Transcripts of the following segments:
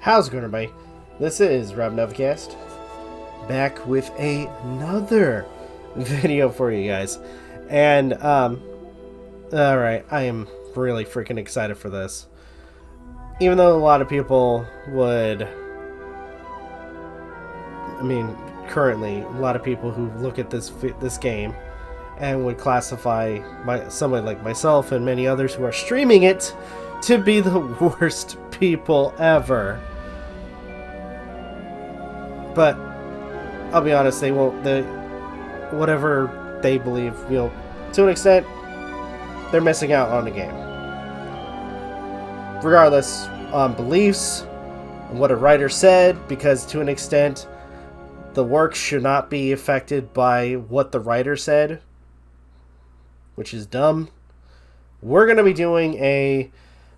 How's it going, everybody? This is Novakast, back with another video for you guys. And, alright, I am really freaking excited for this. Even though a lot of people would, currently, a lot of people who look at this game and would classify someone like myself and many others who are streaming it to be the worst people ever. But I'll be honest, they won't. Whatever they believe, to an extent, they're missing out on the game. Regardless, on beliefs and what a writer said, because to an extent, the work should not be affected by what the writer said, which is dumb. We're going to be doing a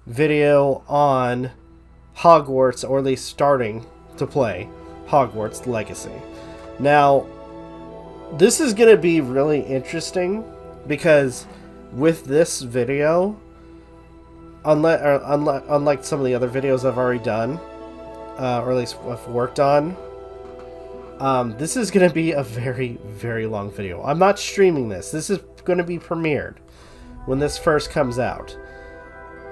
video on Hogwarts, or at least starting to play Hogwarts Legacy. Now, this is going to be really interesting because with this video, unlike some of the other videos I've already done, or at least I've worked on, this is going to be a very, very long video. I'm not streaming this. This is going to be premiered when this first comes out.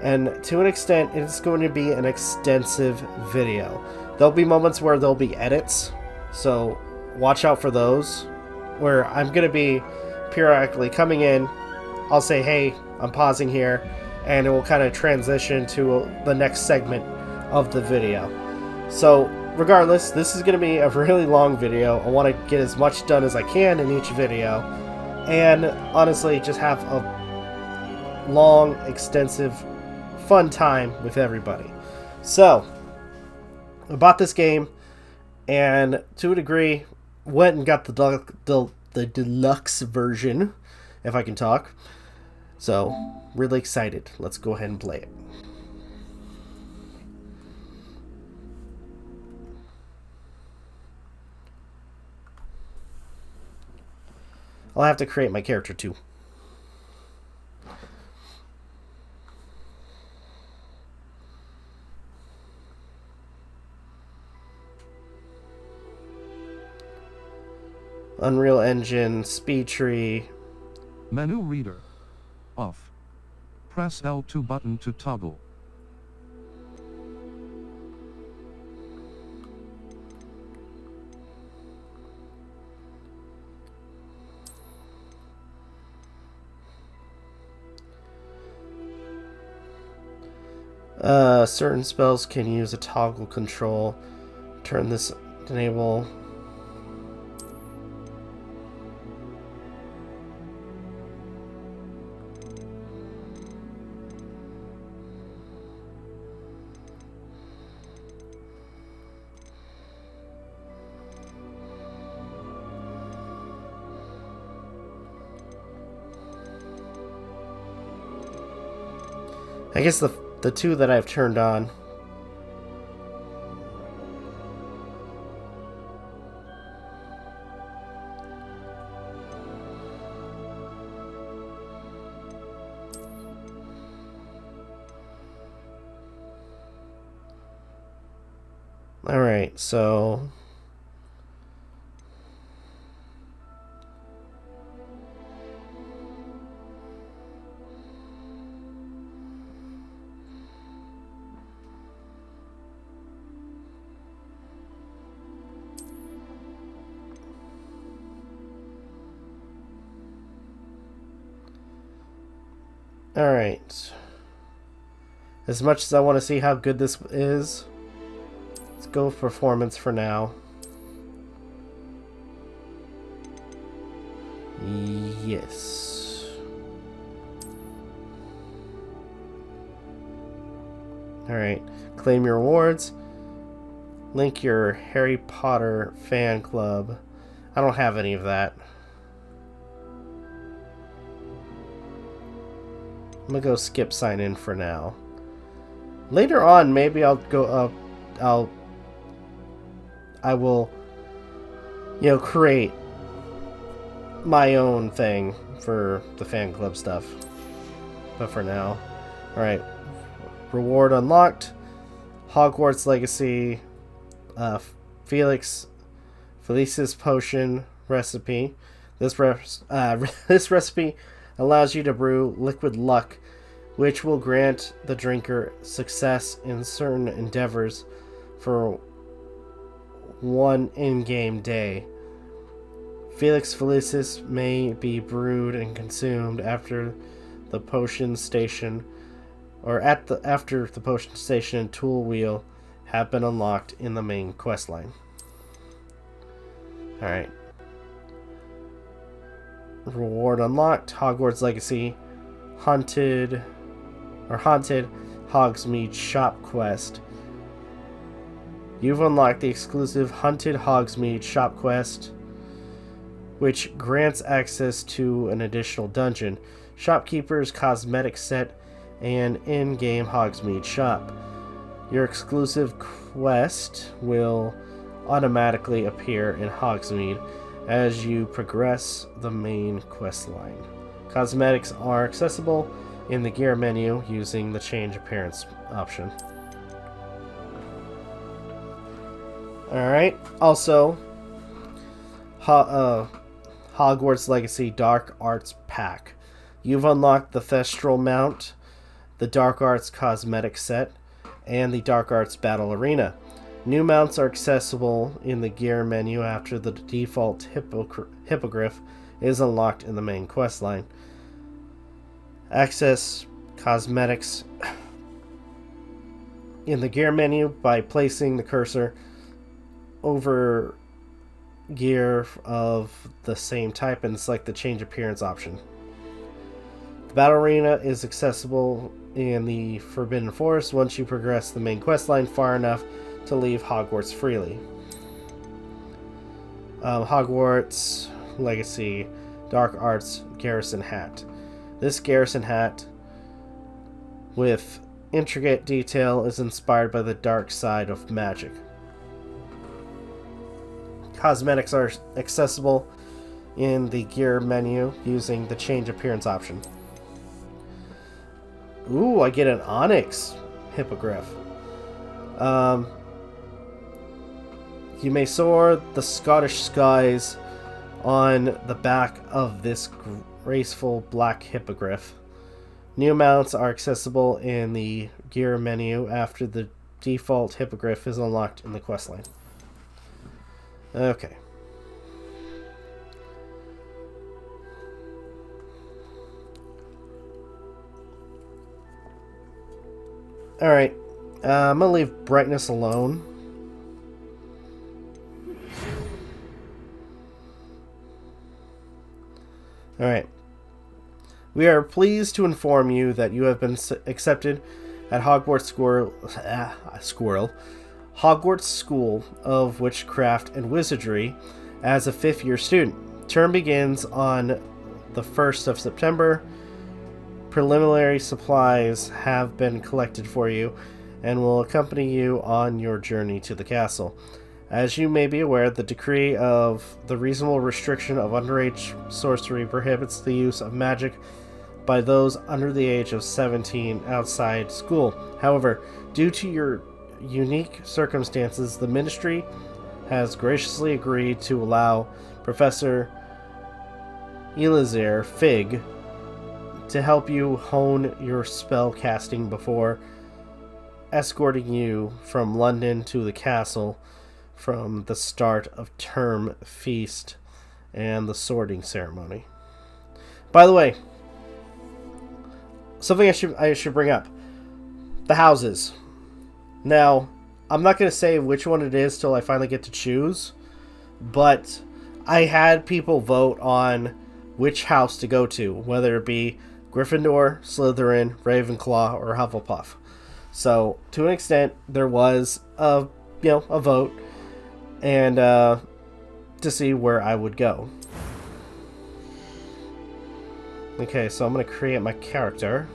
And to an extent, it's going to be an extensive video. There'll be moments where there'll be edits, so watch out for those, where I'm going to be periodically coming in. I'll say, hey, I'm pausing here, and it will kind of transition to the next segment of the video. So regardless, this is going to be a really long video. I want to get as much done as I can in each video, and honestly, just have a long, extensive, fun time with everybody. So I bought this game, and to a degree, went and got the deluxe version, if I can talk. So, really excited. Let's go ahead and play it. I'll have to create my character too. Unreal Engine, speed tree. Menu reader. Off. Press L2 button to toggle. Certain spells can use a toggle control. Turn this enable. I guess the two that I've turned on. Alright, so alright. As much as I want to see how good this is, let's go with performance for now. Yes. Alright. Claim your rewards. Link your Harry Potter fan club. I don't have any of that. I'm gonna go skip sign in for now. Later on, maybe I'll go I will, create my own thing for the fan club stuff. But for now, alright. Reward unlocked. Hogwarts Legacy, Felicis Potion recipe. This recipe allows you to brew liquid luck, which will grant the drinker success in certain endeavors for one in-game day. Felix Felicis may be brewed and consumed after the potion station, or after the potion station and tool wheel have been unlocked in the main questline. All right. Reward unlocked: Hogwarts Legacy, Haunted Hogsmeade Shop quest. You've unlocked the exclusive Haunted Hogsmeade Shop quest, which grants access to an additional dungeon, shopkeeper's cosmetic set, and in-game Hogsmeade shop. Your exclusive quest will automatically appear in Hogsmeade as you progress the main quest line. Cosmetics are accessible in the gear menu using the change appearance option. Alright, also Hogwarts Legacy Dark Arts Pack. You've unlocked the Thestral Mount, the Dark Arts Cosmetic Set, and the Dark Arts Battle Arena. New mounts are accessible in the gear menu after the default hippogriff is unlocked in the main questline. Access cosmetics in the gear menu by placing the cursor over gear of the same type and select the change appearance option. The Battle Arena is accessible in the Forbidden Forest once you progress the main questline far enough to leave Hogwarts freely. Hogwarts Legacy Dark Arts Garrison Hat. This garrison hat with intricate detail is inspired by the dark side of magic. Cosmetics are accessible in the gear menu using the change appearance option. Ooh, I get an onyx hippogriff. You may soar the Scottish skies on the back of this graceful black hippogriff. New mounts are accessible in the gear menu after the default hippogriff is unlocked in the questline. Okay. Alright. I'm going to leave brightness alone. Alright. We are pleased to inform you that you have been accepted at Hogwarts Hogwarts School of Witchcraft and Wizardry as a 5th-year student. Term begins on the 1st of September. Preliminary supplies have been collected for you and will accompany you on your journey to the castle. As you may be aware, the decree of the reasonable restriction of underage sorcery prohibits the use of magic by those under the age of 17 outside school. However, due to your unique circumstances, the Ministry has graciously agreed to allow Professor Elazar Fig to help you hone your spell casting before escorting you from London to the castle from the start of term feast and the sorting ceremony. By the way, something I should bring up. The houses. Now, I'm not going to say which one it is till I finally get to choose, but I had people vote on which house to go to, whether it be Gryffindor, Slytherin, Ravenclaw, or Hufflepuff. So, to an extent, there was a vote, and to see where I would go. Okay, so I'm going to create my character.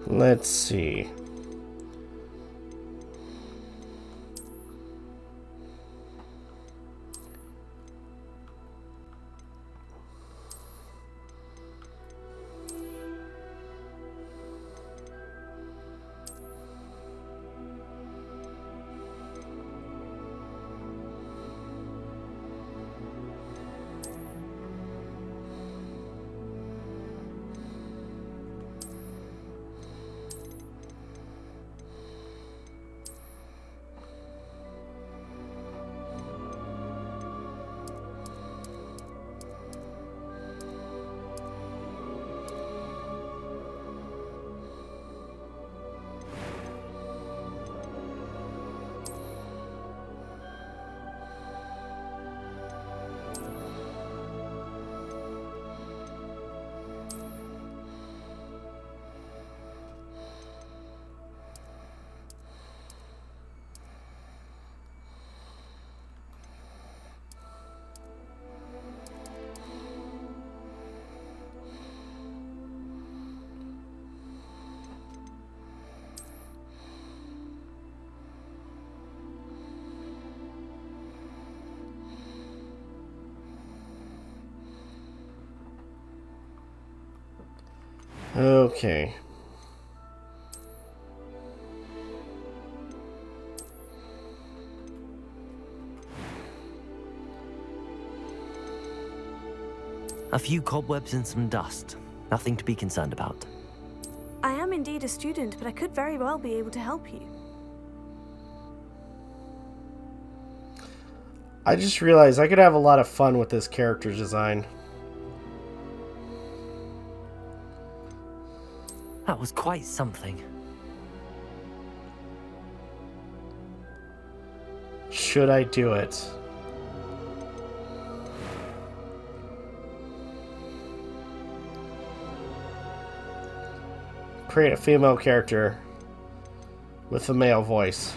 Let's see. Okay. A few cobwebs and some dust. Nothing to be concerned about. I am indeed a student, but I could very well be able to help you. I just realized I could have a lot of fun with this character design. That was quite something. Should I do it? Create a female character with a male voice.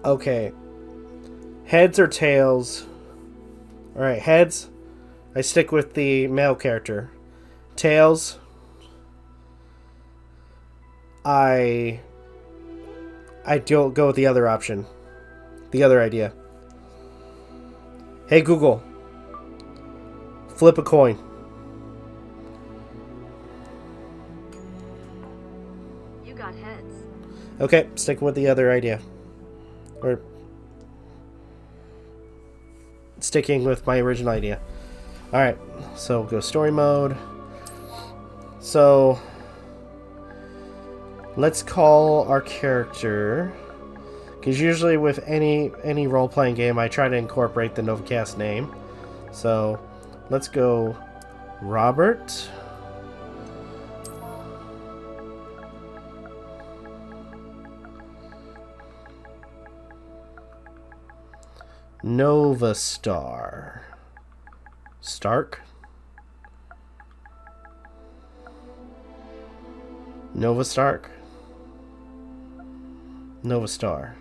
Okay. Heads or tails? Alright, heads. I stick with the male character. Tails. I don't go with the other option. The other idea. Hey Google. Flip a coin. You got heads. Okay, sticking with the other idea. Or sticking with my original idea. Alright, so go story mode. So let's call our character, because usually with any role-playing game I try to incorporate the Novakast name. So let's go Robert. Novastar. Stark? Nova Stark? Nova Star.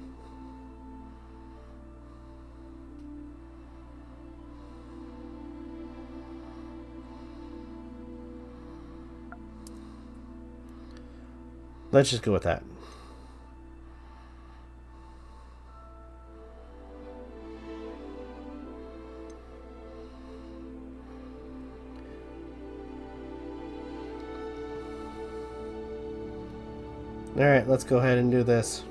Let's just go with that. Alright, let's go ahead and do this.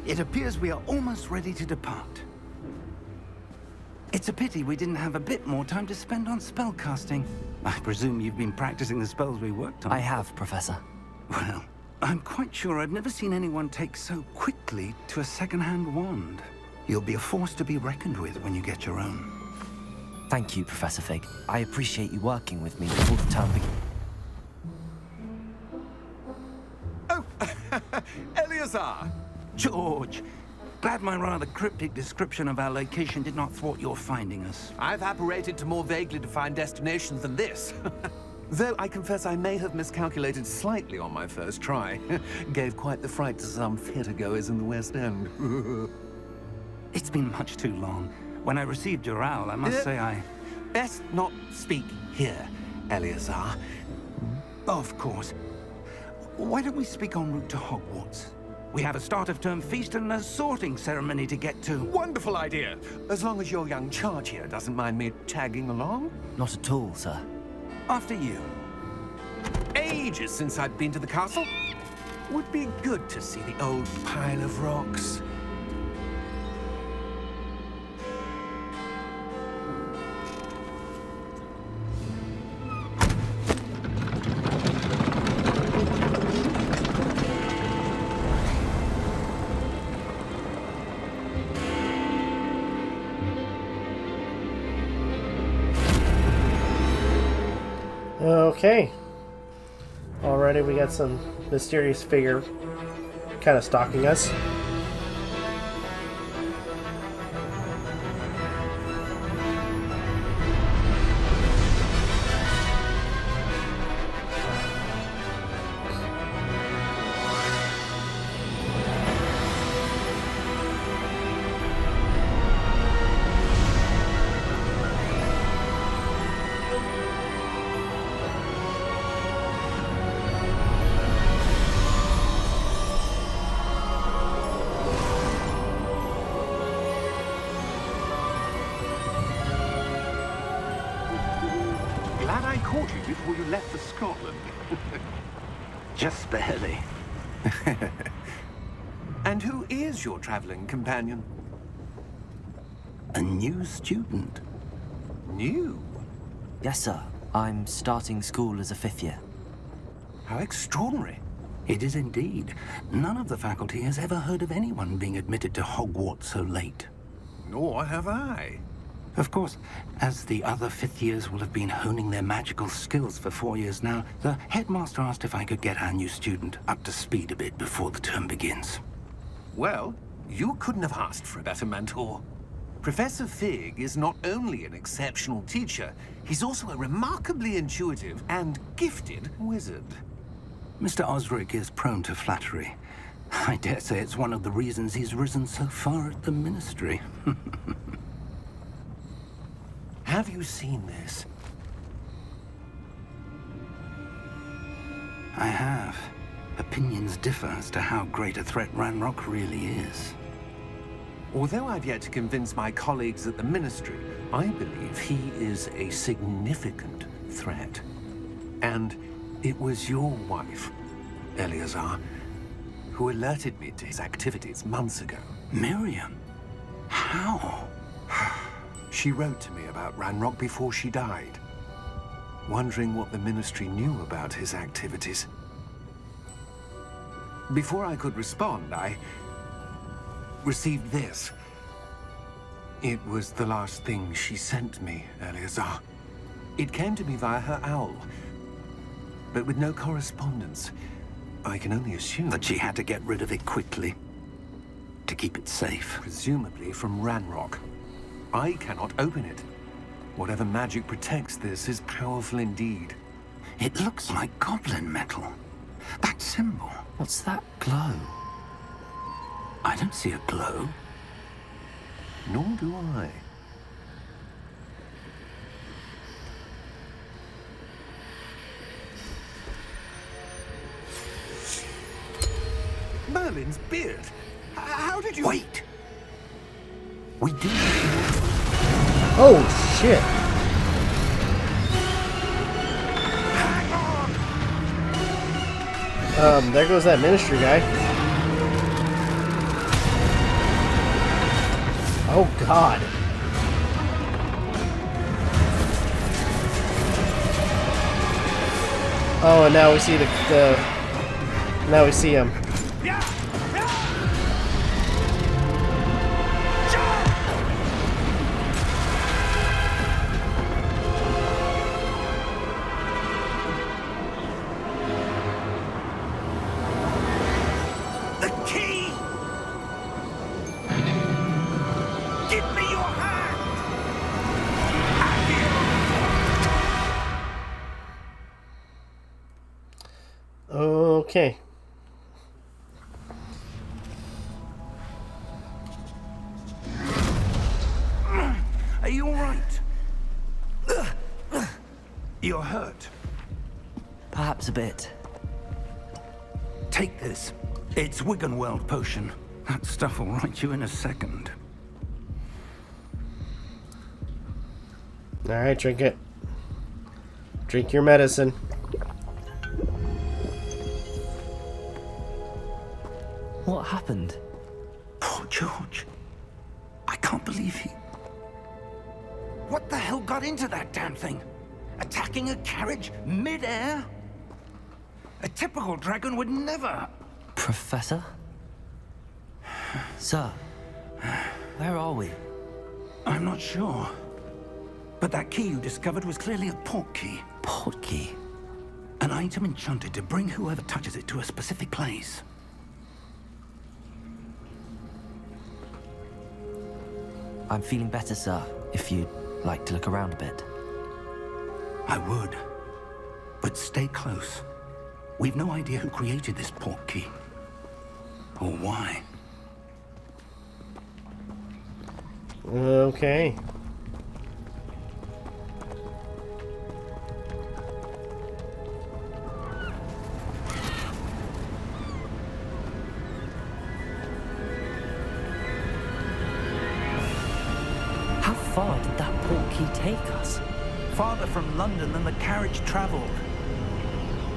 It appears we are almost ready to depart. It's a pity we didn't have a bit more time to spend on spellcasting. I presume you've been practicing the spells we worked on. I have, Professor. Well, I'm quite sure I've never seen anyone take so quickly to a second-hand wand. You'll be a force to be reckoned with when you get your own. Thank you, Professor Fig. I appreciate you working with me before the term begins. Eleazar! George, glad my rather cryptic description of our location did not thwart your finding us. I've apparated to more vaguely defined destinations than this. Though I confess I may have miscalculated slightly on my first try. Gave quite the fright to some theatre-goers in the West End. It's been much too long. When I received your owl, I must say I... Best not speak here, Eleazar. Of course. Why don't we speak en route to Hogwarts? We have a start-of-term feast and a sorting ceremony to get to. Wonderful idea! As long as your young charge here doesn't mind me tagging along. Not at all, sir. After you. Ages since I've been to the castle. Would be good to see the old pile of rocks. Okay. Already we got some mysterious figure kind of stalking us. Glad I caught you before you left for Scotland. Just barely. And who is your traveling companion? A new student. New? Yes, sir. I'm starting school as a 5th year. How extraordinary. It is indeed. None of the faculty has ever heard of anyone being admitted to Hogwarts so late. Nor have I. Of course, as the other 5th years will have been honing their magical skills for 4 years now, the headmaster asked if I could get our new student up to speed a bit before the term begins. Well, you couldn't have asked for a better mentor. Professor Fig is not only an exceptional teacher, he's also a remarkably intuitive and gifted wizard. Mr. Osric is prone to flattery. I dare say it's one of the reasons he's risen so far at the Ministry. Have you seen this? I have. Opinions differ as to how great a threat Ranrock really is. Although I've yet to convince my colleagues at the Ministry, I believe he is a significant threat. And it was your wife, Eleazar, who alerted me to his activities months ago. Miriam? How? She wrote to me about Ranrock before she died, wondering what the Ministry knew about his activities. Before I could respond, I received this. It was the last thing she sent me, Eleazar. It came to me via her owl, but with no correspondence. I can only assume That she had to get rid of it quickly. To keep it safe. presumably from Ranrock. I cannot open it. Whatever magic protects this is powerful indeed. It looks like goblin metal. That symbol. What's that glow? I don't see a glow. Nor do I. Merlin's beard. How did you... Wait! We do... Oh, shit. There goes that Ministry guy. Oh, God. Oh, and now we see now we see him. The king! Give me your hand! Okay. Are you all right? You're hurt. Perhaps a bit. Take this. It's Wiggenweld potion. That stuff will right you in a second. Alright, drink it. Drink your medicine. What happened? Poor George. I can't believe he... What the hell got into that damn thing? Attacking a carriage mid-air? A typical dragon would never... Professor? Sir, where are we? I'm not sure. But that key you discovered was clearly a port key. Port key? An item enchanted to bring whoever touches it to a specific place. I'm feeling better, sir, if you'd like to look around a bit. I would. But stay close. We've no idea who created this port key. Or why. Okay. How far did that port key take us? Farther from London than the carriage traveled.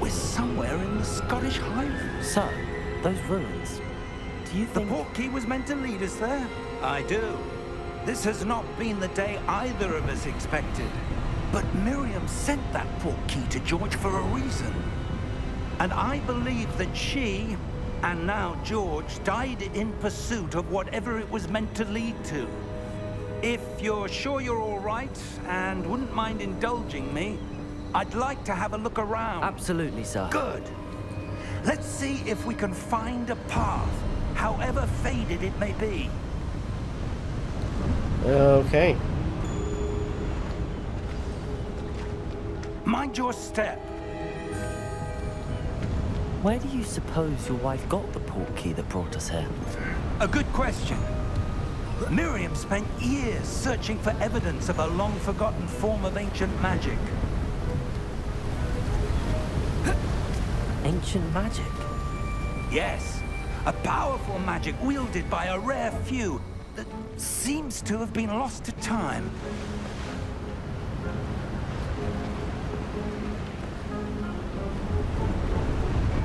We're somewhere in the Scottish Highlands. Sir, those ruins. Do you The think... port key was meant to lead us there? I do. This has not been the day either of us expected. But Miriam sent that port key to George for a reason. And I believe that she, and now George, died in pursuit of whatever it was meant to lead to. If you're sure you're all right, and wouldn't mind indulging me, I'd like to have a look around. Absolutely, sir. Good. Let's see if we can find a path, however faded it may be. Okay. Mind your step. Where do you suppose your wife got the port key that brought us here? A good question. Miriam spent years searching for evidence of a long-forgotten form of ancient magic. Ancient magic? Yes, a powerful magic wielded by a rare few that seems to have been lost to time.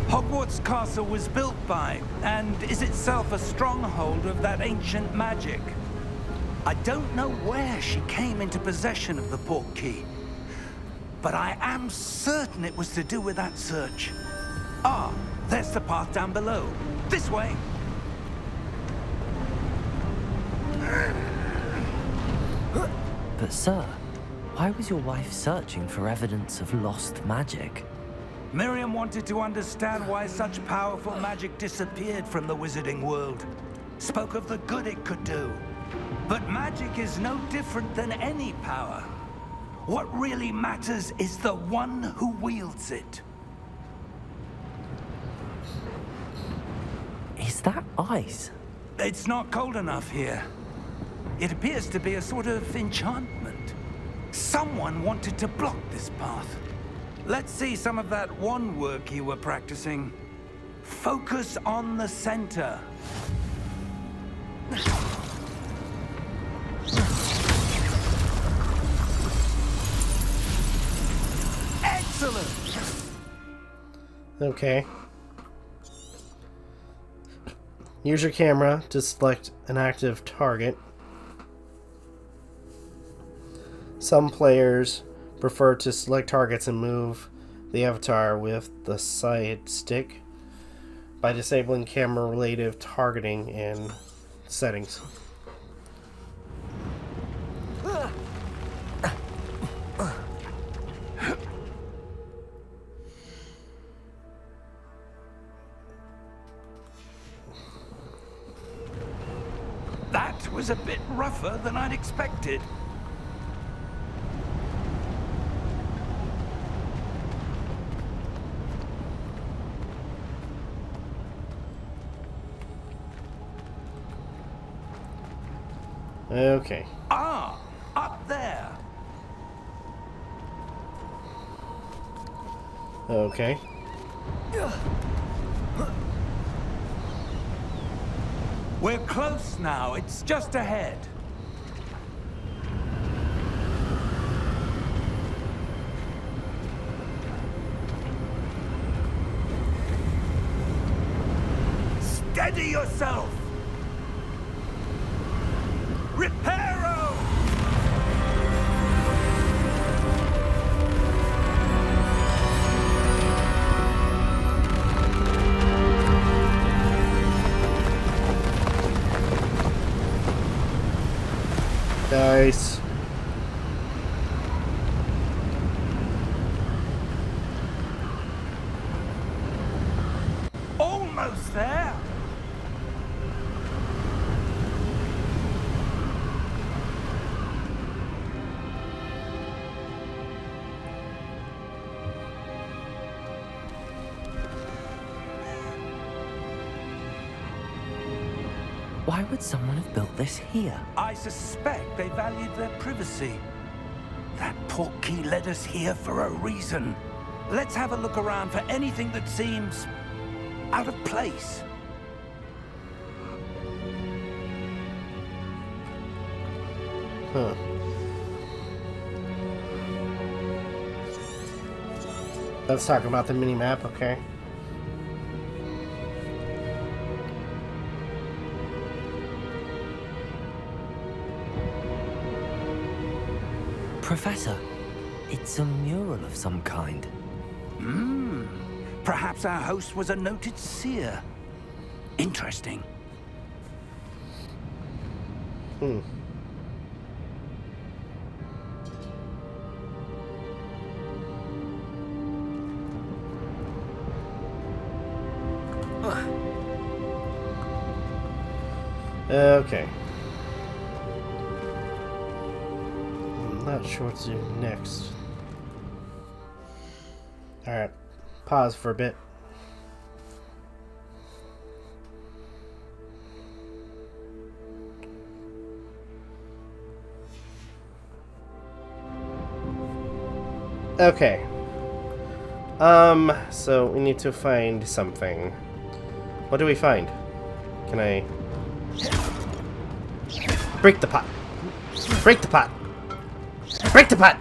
Hogwarts Castle was built by, and is itself a stronghold of that ancient magic. I don't know where she came into possession of the port key, but I am certain it was to do with that search. Ah, there's the path down below. This way. But sir, why was your wife searching for evidence of lost magic? Miriam wanted to understand why such powerful magic disappeared from the wizarding world. Spoke of the good it could do. But magic is no different than any power. What really matters is the one who wields it. Is that ice? It's not cold enough here. It appears to be a sort of enchantment. Someone wanted to block this path. Let's see some of that wand work you were practicing. Focus on the center. Excellent! Okay. Use your camera to select an active target. Some players prefer to select targets and move the avatar with the side stick by disabling camera related targeting in settings. That was was a bit rougher than I'd expected. Okay. Ah, up there. Okay. We're close now. It's just ahead. Steady yourself. Reparo! Nice. Almost there. Why would someone have built this here? I suspect they valued their privacy. That portkey led us here for a reason. Let's have a look around for anything that seems out of place. Huh. Let's talk about the mini-map, okay? Professor, it's a mural of some kind. Perhaps our host was a noted seer. Interesting. Okay. I'm not sure what to do next. Alright. Pause for a bit. Okay. So we need to find something. What do we find? Can I... Break the pot! Break the pot! Break the pot!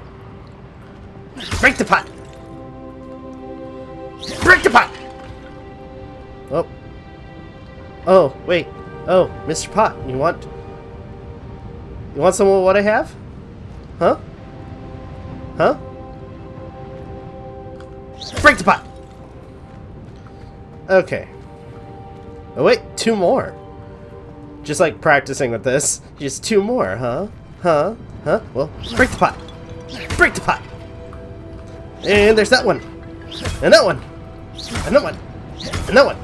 Break the pot! Break the pot! Oh. Oh, wait. Oh, Mr. Pot, you want some of what I have? Huh? Huh? Break the pot! Okay. Oh wait, 2 more. Just like practicing with this. Just 2 more, huh? Huh? Huh? Well, break the pot! Break the pot! And there's that one! And that one! And that one! And that one!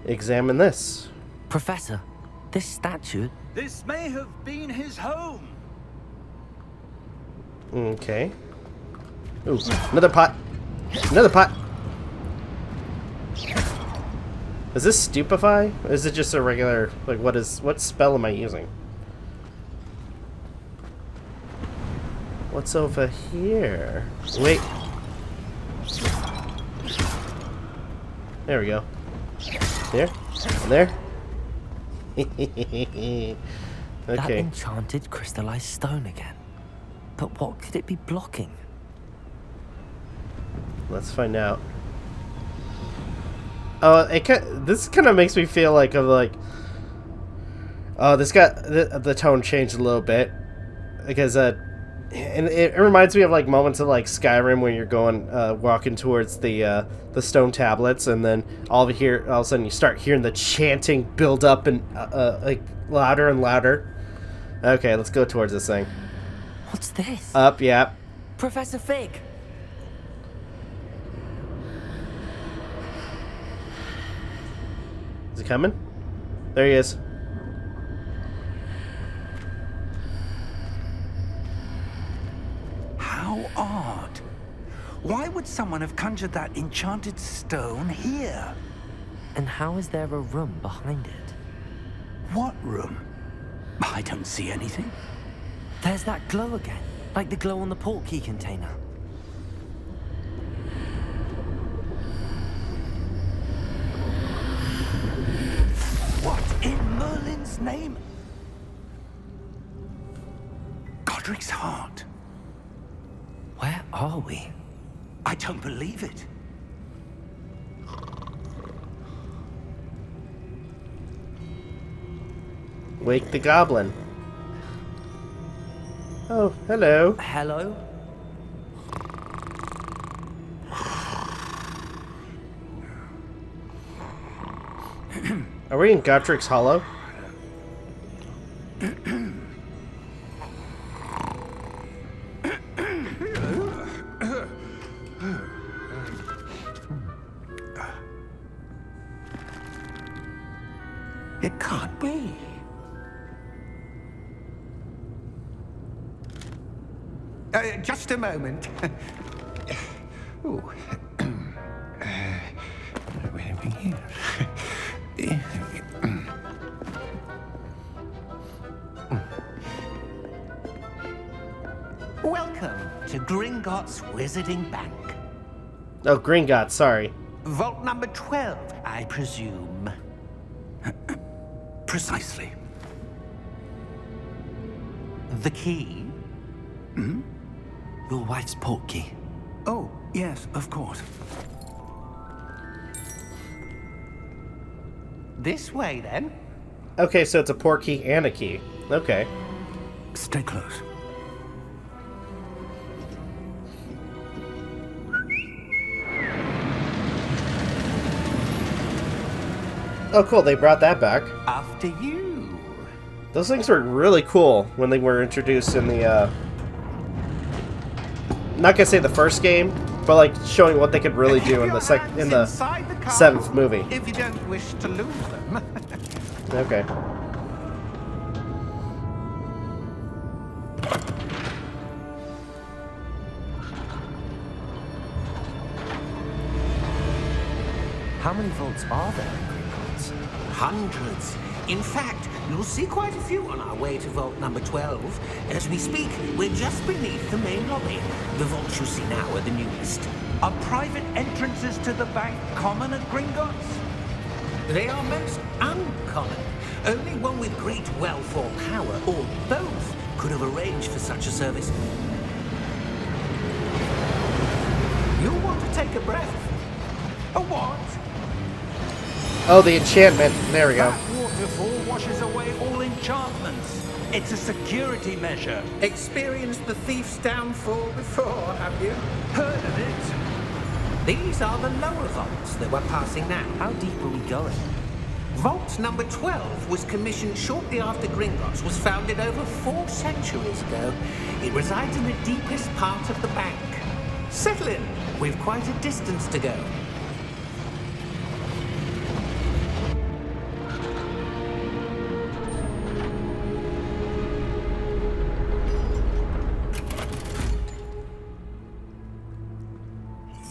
Examine this. Professor, this statue... This may have been his home. Okay. Ooh, another pot. Another pot. Is this stupefy? Or is it just a regular, like, what spell am I using? What's over here? Wait. There we go. There. And there. Okay. That enchanted crystallized stone again. But what could it be blocking? Let's find out. Oh, this kind of makes me feel like oh, this got the tone changed a little bit because and it reminds me of like moments of like Skyrim when you're going walking towards the stone tablets, and then all of a sudden you start hearing the chanting build up and like louder and louder. Okay, let's go towards this thing. What's this? Up, yeah. Professor Fig! Is he coming? There he is. How odd. Why would someone have conjured that enchanted stone here? And how is there a room behind it? What room? I don't see anything. There's that glow again, like the glow on the portkey container. What in Merlin's name? Godric's heart. Where are we? I don't believe it. Wake the goblin. Oh, hello. Hello? Are we in Godric's Hollow? It can't be. Just a moment. Ooh. Where are we here? Welcome to Gringotts Wizarding Bank. Oh, Gringotts, sorry. Vault number 12, I presume. Precisely. The key? Your wife's portkey. Oh, yes, of course. This way, then. Okay, so it's a portkey and a key. Okay. Stay close. Oh, cool, they brought that back. After you. Those things were really cool when they were introduced in the, not gonna say the first game, but like showing what they could really do in the seventh movie. If you don't wish to lose them. Okay. How many vaults are there in Gringotts? Hundreds. In fact, you'll see quite a few on our way to vault number 12. As we speak, we're just beneath the main lobby. The vaults you see now are the newest. Are private entrances to the bank common at Gringotts? They are most uncommon. Only one with great wealth or power, or both, could have arranged for such a service. You'll want to take a breath. A what? Oh, the enchantment. There we go. That waterfall washes away all enchantments. It's a security measure. Experienced the thief's downfall before, have you? Heard of it? These are the lower vaults that we're passing now. How deep are we going? Vault number 12 was commissioned shortly after Gringotts was founded over 4 centuries ago. It resides in the deepest part of the bank. Settle in. We've quite a distance to go.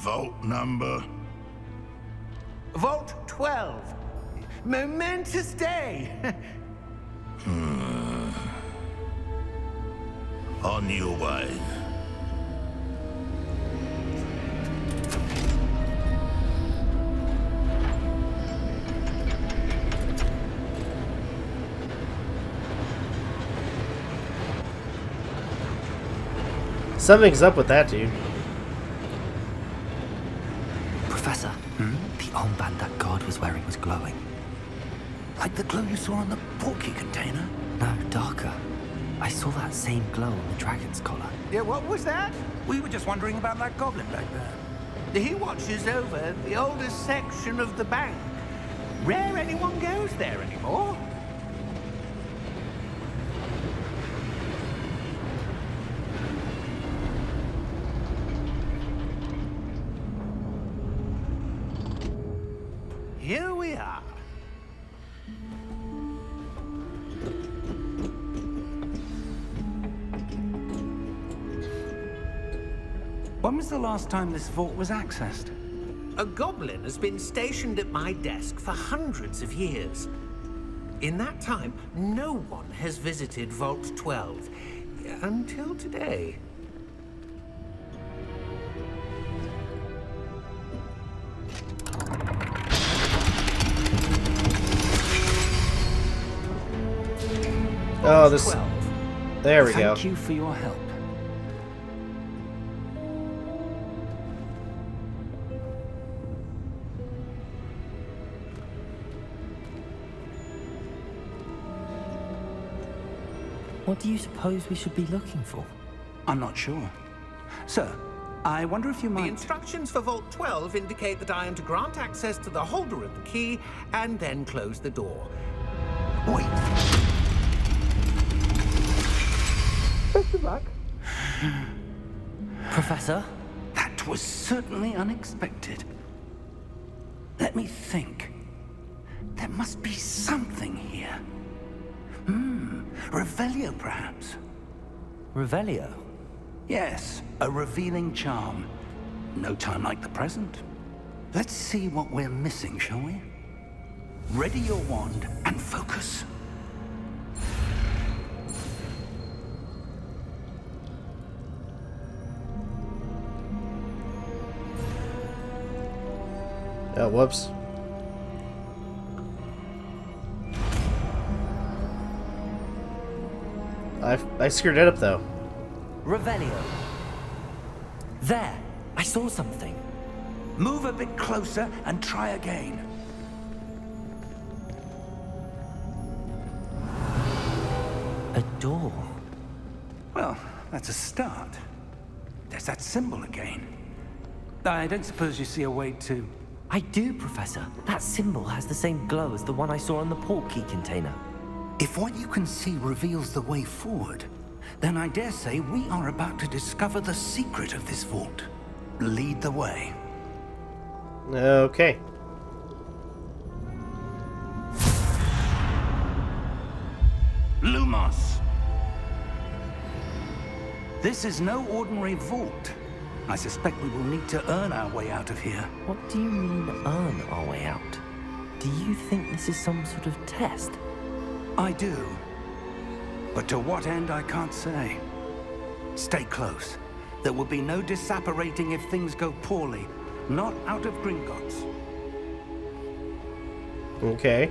Vault number? Vault 12. Momentous day. On your way. Something's up with that dude. Professor, the armband that guard was wearing was glowing. Like the glow you saw on the portkey container? No, darker. I saw that same glow on the dragon's collar. Yeah, what was that? We were just wondering about that goblin back there. He watches over the oldest section of the bank. Rare anyone goes there anymore. Here we are. When was the last time this vault was accessed? A goblin has been stationed at my desk for hundreds of years. In that time, no one has visited Vault 12 until today. Oh, this... 12. There we go. Thank you for your help. What do you suppose we should be looking for? I'm not sure. Sir, I wonder if you The might... instructions for Vault 12 indicate that I am to grant access to the holder of the key and then close the door. Wait. Best of luck. Professor? That was certainly unexpected. Let me think. There must be something here. Revelio, perhaps? Revelio? Yes, a revealing charm. No time like the present. Let's see what we're missing, shall we? Ready your wand and focus. Oh, whoops. I screwed it up, though. Revelio. There! I saw something. Move a bit closer and try again. A door. Well, that's a start. There's that symbol again. I don't suppose you see a way to... I do, Professor. That symbol has the same glow as the one I saw on the port key container. If what you can see reveals the way forward, then I dare say we are about to discover the secret of this vault. Lead the way. Okay. Lumos! This is no ordinary vault. I suspect we will need to earn our way out of here. What do you mean, earn our way out? Do you think this is some sort of test? I do. But to what end, I can't say. Stay close. There will be no disapparating if things go poorly. Not out of Gringotts. Okay.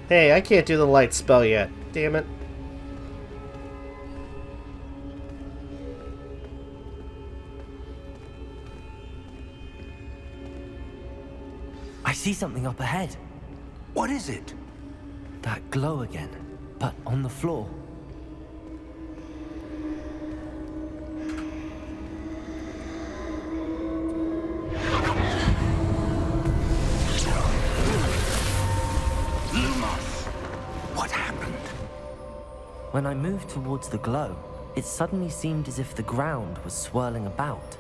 Hey, I can't do the light spell yet. Damn it. I see something up ahead. What is it? That glow again, but on the floor. Lumos! What happened? When I moved towards the glow, it suddenly seemed as if the ground was swirling about.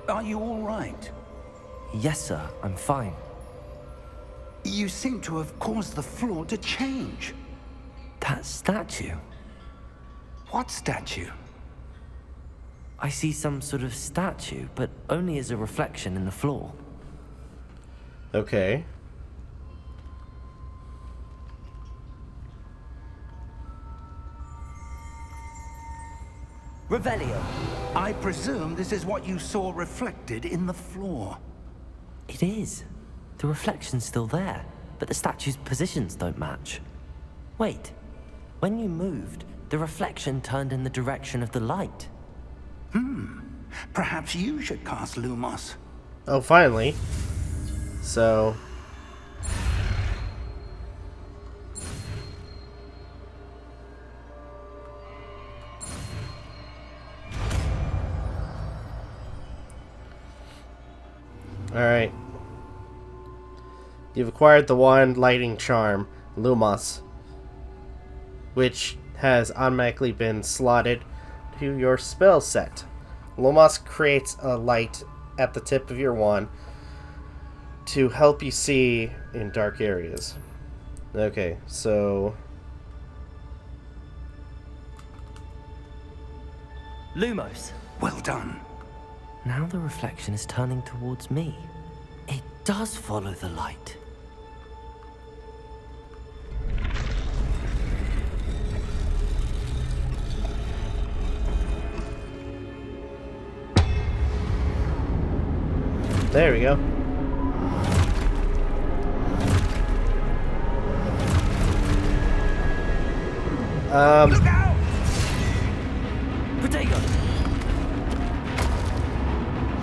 Are you all right? Yes, sir, I'm fine. You seem to have caused the floor to change. That statue. What statue? I see some sort of statue, but only as a reflection in the floor. Okay. Revelio. I presume this is what you saw reflected in the floor. It is. The reflection's still there, but the statue's positions don't match. Wait. When you moved, the reflection turned in the direction of the light. Perhaps you should cast Lumos. Oh, finally. So... Alright. You've acquired the wand lighting charm, Lumos, which has automatically been slotted to your spell set. Lumos creates a light at the tip of your wand to help you see in dark areas. Okay, so... Lumos. Well done. Now the reflection is turning towards me. It does follow the light. There we go. Look out! Protego!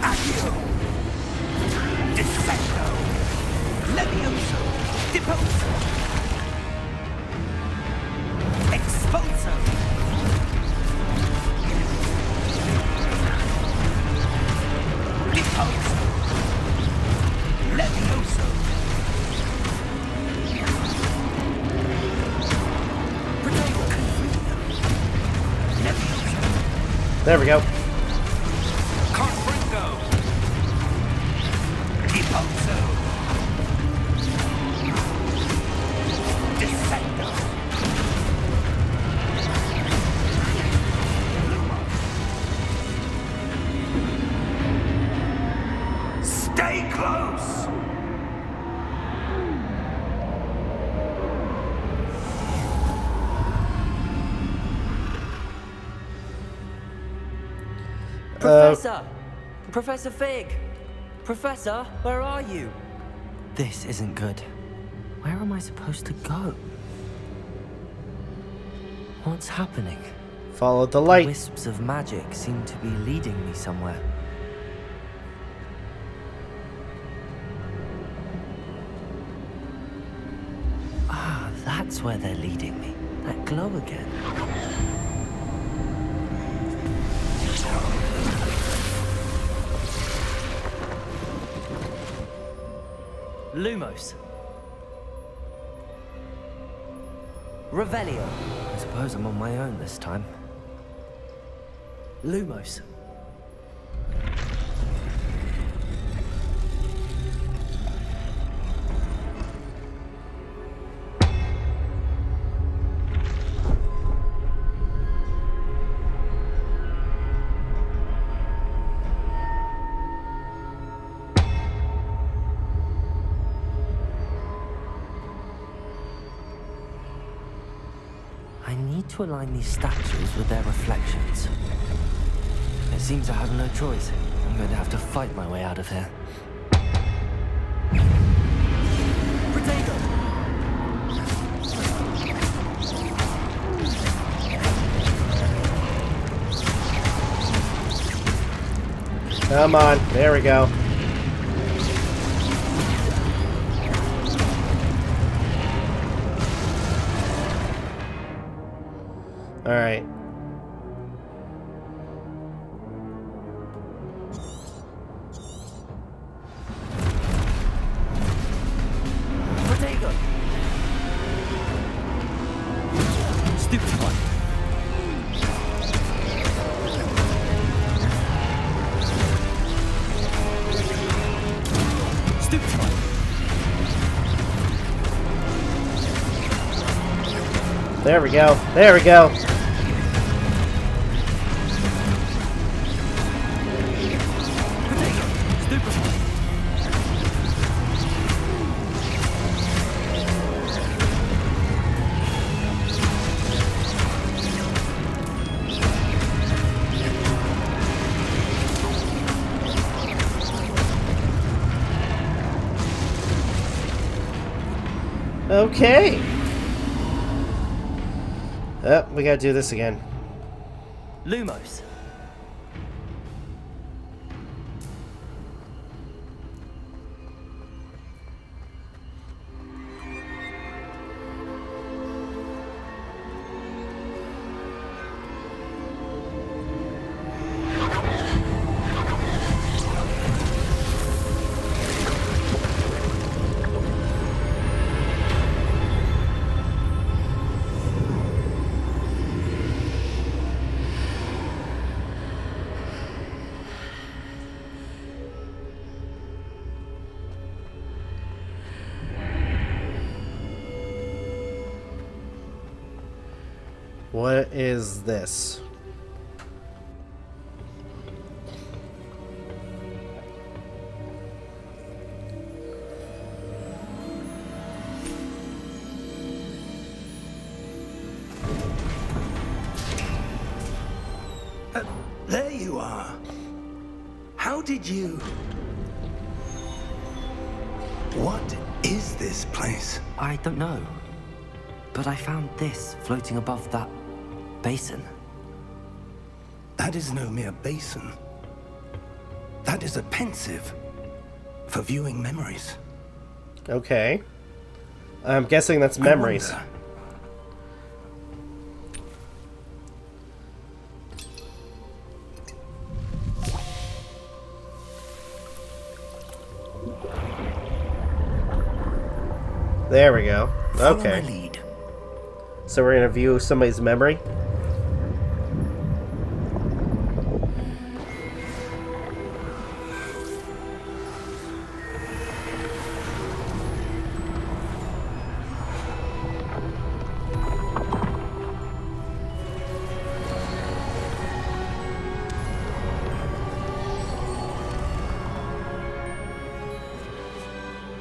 Accio! Dissecto! Levioso! Deposo! Exposo! Deposo! Levioso! Protego! Levioso! There we go. Confringo! Deposo! Dissecto! Stay close! Professor! Professor Fig! Professor, where are you? This isn't good. Where am I supposed to go? What's happening? Follow the light. Wisps of magic seem to be leading me somewhere. Ah, that's where they're leading me. That glow again. Lumos. Revelio. I suppose I'm on my own this time. Lumos. I need to align these statues with their reflections. It seems I have no choice. I'm going to have to fight my way out of here. Protego! Come on. There we go. All right. Protego! Stupid one. Stupid one. There we go. There we go. Okay. Oh, we gotta do this again. Lumos. What is this? are. How did you... What is this place? I don't know. But I found this floating above that basin. That is no mere basin. That is a pensive for viewing memories. Okay. I'm guessing that's memories. I wonder, There we go. follow my Okay. lead. So we're gonna view somebody's memory.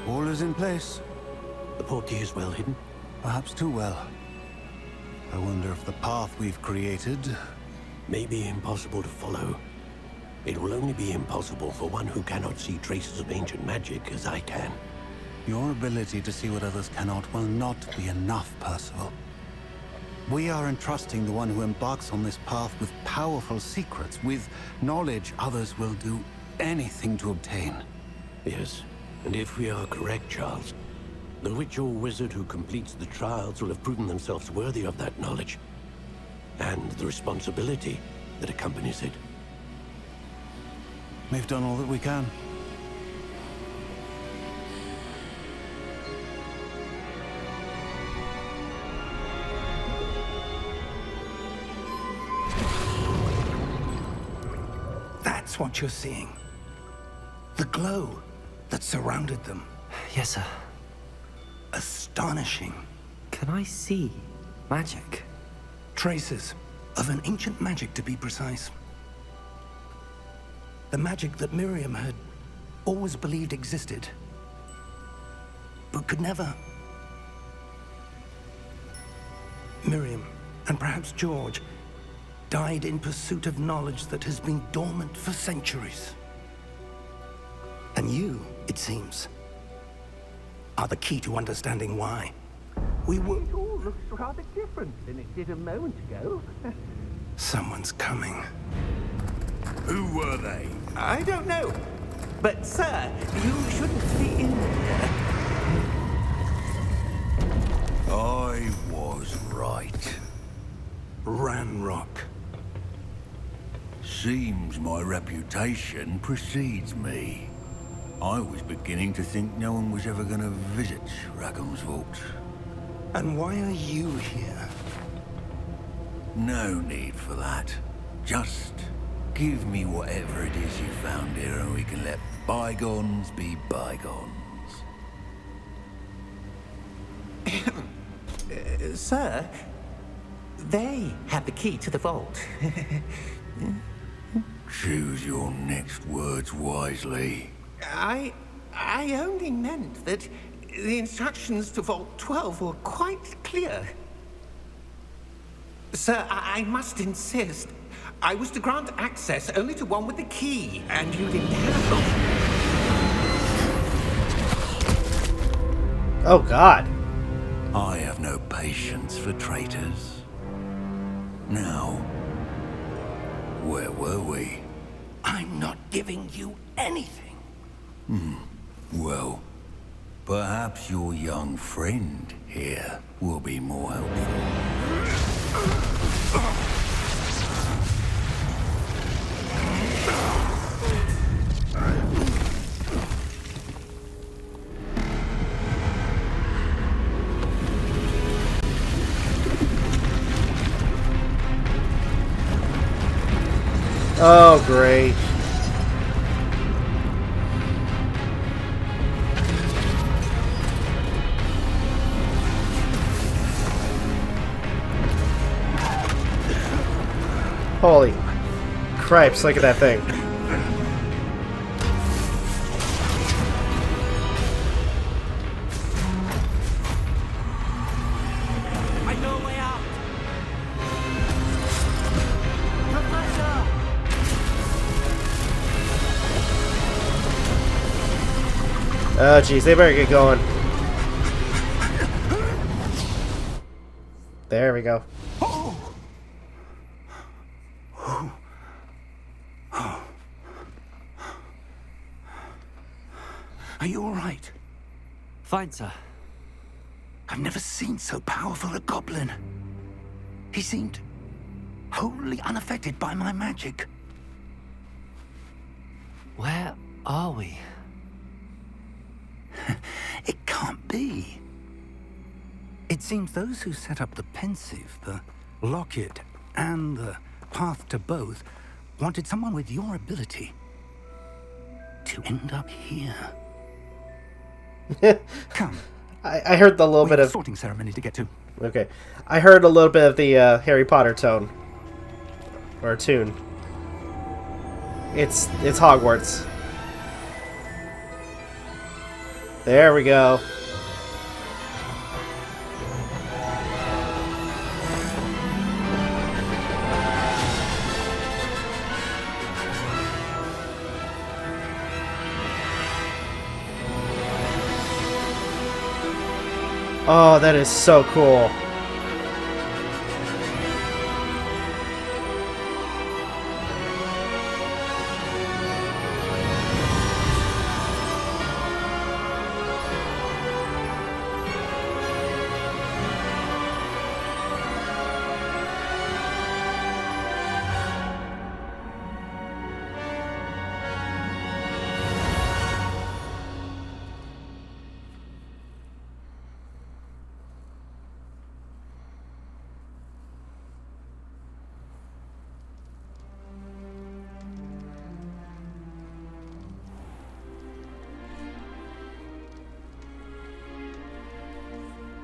All is in place. The portkey is well hidden. Perhaps too well. I wonder if the path we've created... May be impossible to follow. It will only be impossible for one who cannot see traces of ancient magic as I can. Your ability to see what others cannot will not be enough, Percival. We are entrusting the one who embarks on this path with powerful secrets, with knowledge others will do anything to obtain. Yes, and if we are correct, Charles, the witch or wizard who completes the trials will have proven themselves worthy of that knowledge, and the responsibility that accompanies it. We've done all that we can. That's what you're seeing. The glow that surrounded them. Yes, sir. Astonishing. Can I see magic? Traces of an ancient magic, to be precise. The magic that Miriam had always believed existed, but could never. Miriam, and perhaps George, died in pursuit of knowledge that has been dormant for centuries. And you, it seems, are the key to understanding why. It all looks rather different than it did a moment ago. Someone's coming. Who were they? I don't know. But, sir, you shouldn't be in here. I was right. Ranrock. Seems my reputation precedes me. I was beginning to think no one was ever going to visit Rackham's vault. And why are you here? No need for that. Just give me whatever it is you found here and we can let bygones be bygones. Sir, they have the key to the vault. Choose your next words wisely. I only meant that the instructions to Vault 12 were quite clear. Sir, I must insist. I was to grant access only to one with the key, and you didn't have it. Oh, God. I have no patience for traitors. Now, where were we? I'm not giving you anything. Well, perhaps your young friend here will be more helpful. Oh, great. Holy cripes, look at that thing. I know a way out! Oh, jeez, they better get going. There we go. Are you all right? Fine, sir. I've never seen so powerful a goblin. He seemed wholly unaffected by my magic. Where are we? It can't be. It seems those who set up the pensive, the locket, and the path to both wanted someone with your ability to end up here. Come. I heard the little We bit have of... a sorting ceremony to get to. Okay. I heard a little bit of the Harry Potter tone. Or tune. It's Hogwarts. There we go. Oh, that is so cool.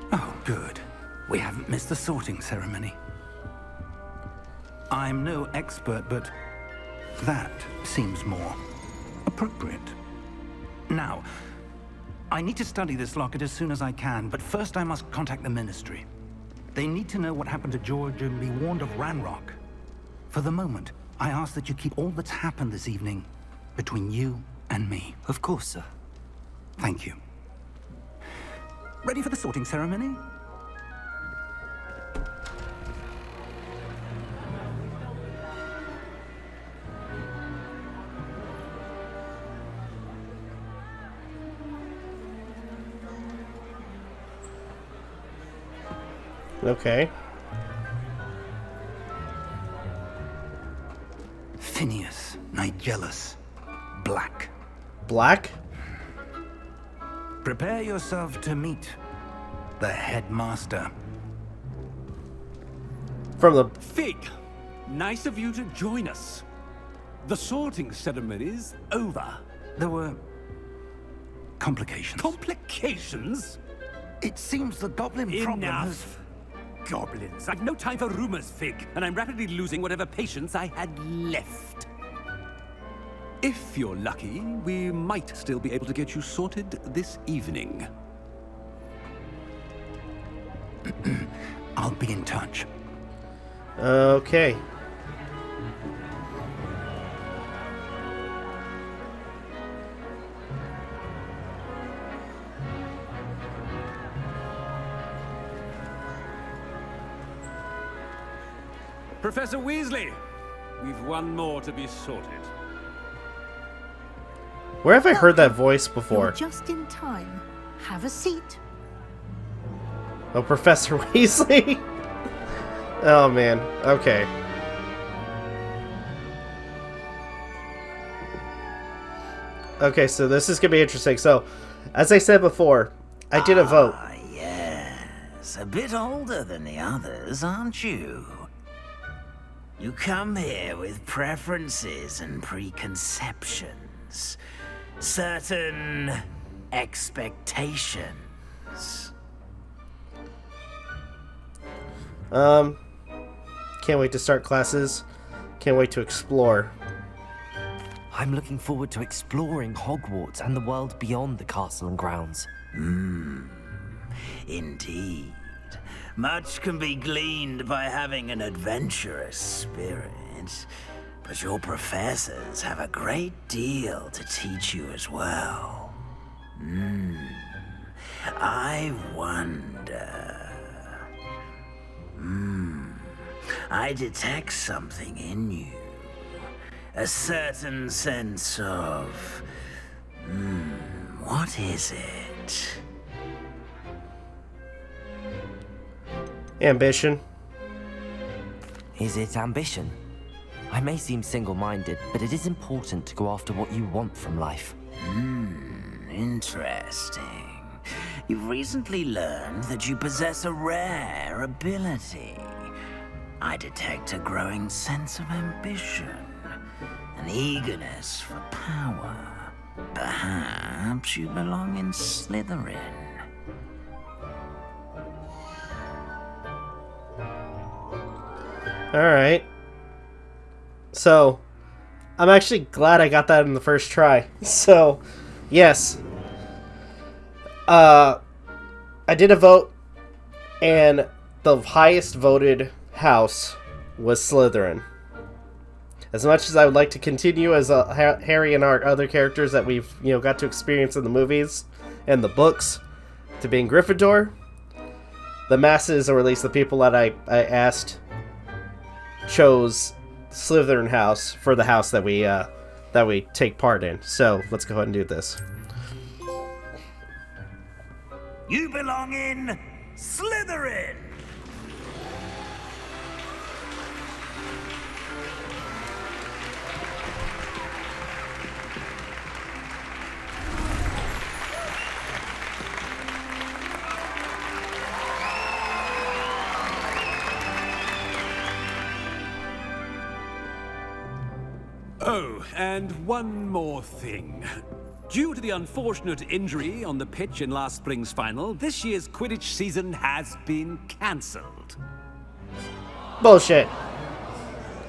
Oh, good. We haven't missed the sorting ceremony. I'm no expert, but that seems more appropriate. Now, I need to study this locket as soon as I can, but first I must contact the Ministry. They need to know what happened to George and be warned of Ranrock. For the moment, I ask that you keep all that's happened this evening between you and me. Of course, sir. Thank you. Ready for the sorting ceremony? Okay. Phineas, Nigellus, Black. Black? Prepare yourself to meet the headmaster. From the... Fig, nice of you to join us. The sorting ceremony's over. There were complications. Complications? It seems the goblin problem has... Enough. Goblins. I've no time for rumors, Fig, and I'm rapidly losing whatever patience I had left. If you're lucky, we might still be able to get you sorted this evening. I'll be in touch. Okay. Professor Weasley, we've one more to be sorted. Where have I heard that voice before? You're just in time. Have a seat. Oh, Professor Weasley? Oh, man. Okay. Okay, so this is going to be interesting. So, as I said before, I did a vote. Yes. A bit older than the others, aren't you? You come here with preferences and preconceptions. Certain expectations. Can't wait to start classes. Can't wait to explore. I'm looking forward to exploring Hogwarts and the world beyond the castle and grounds. Indeed. Much can be gleaned by having an adventurous spirit, but your professors have a great deal to teach you as well. I wonder... I detect something in you. A certain sense of... what is it? Ambition. Is it ambition? I may seem single-minded, but it is important to go after what you want from life. Interesting. You've recently learned that you possess a rare ability. I detect a growing sense of ambition, an eagerness for power. Perhaps you belong in Slytherin. Alright. So, I'm actually glad I got that in the first try. So, yes. I did a vote, and the highest voted house was Slytherin. As much as I would like to continue as Harry and our other characters that we've got to experience in the movies and the books to being Gryffindor, the masses, or at least the people that I asked, chose Slytherin house for the house that we take part in. So let's go ahead and do this. You belong in Slytherin! Oh, and one more thing. Due to the unfortunate injury on the pitch in last spring's final, this year's Quidditch season has been cancelled. Bullshit.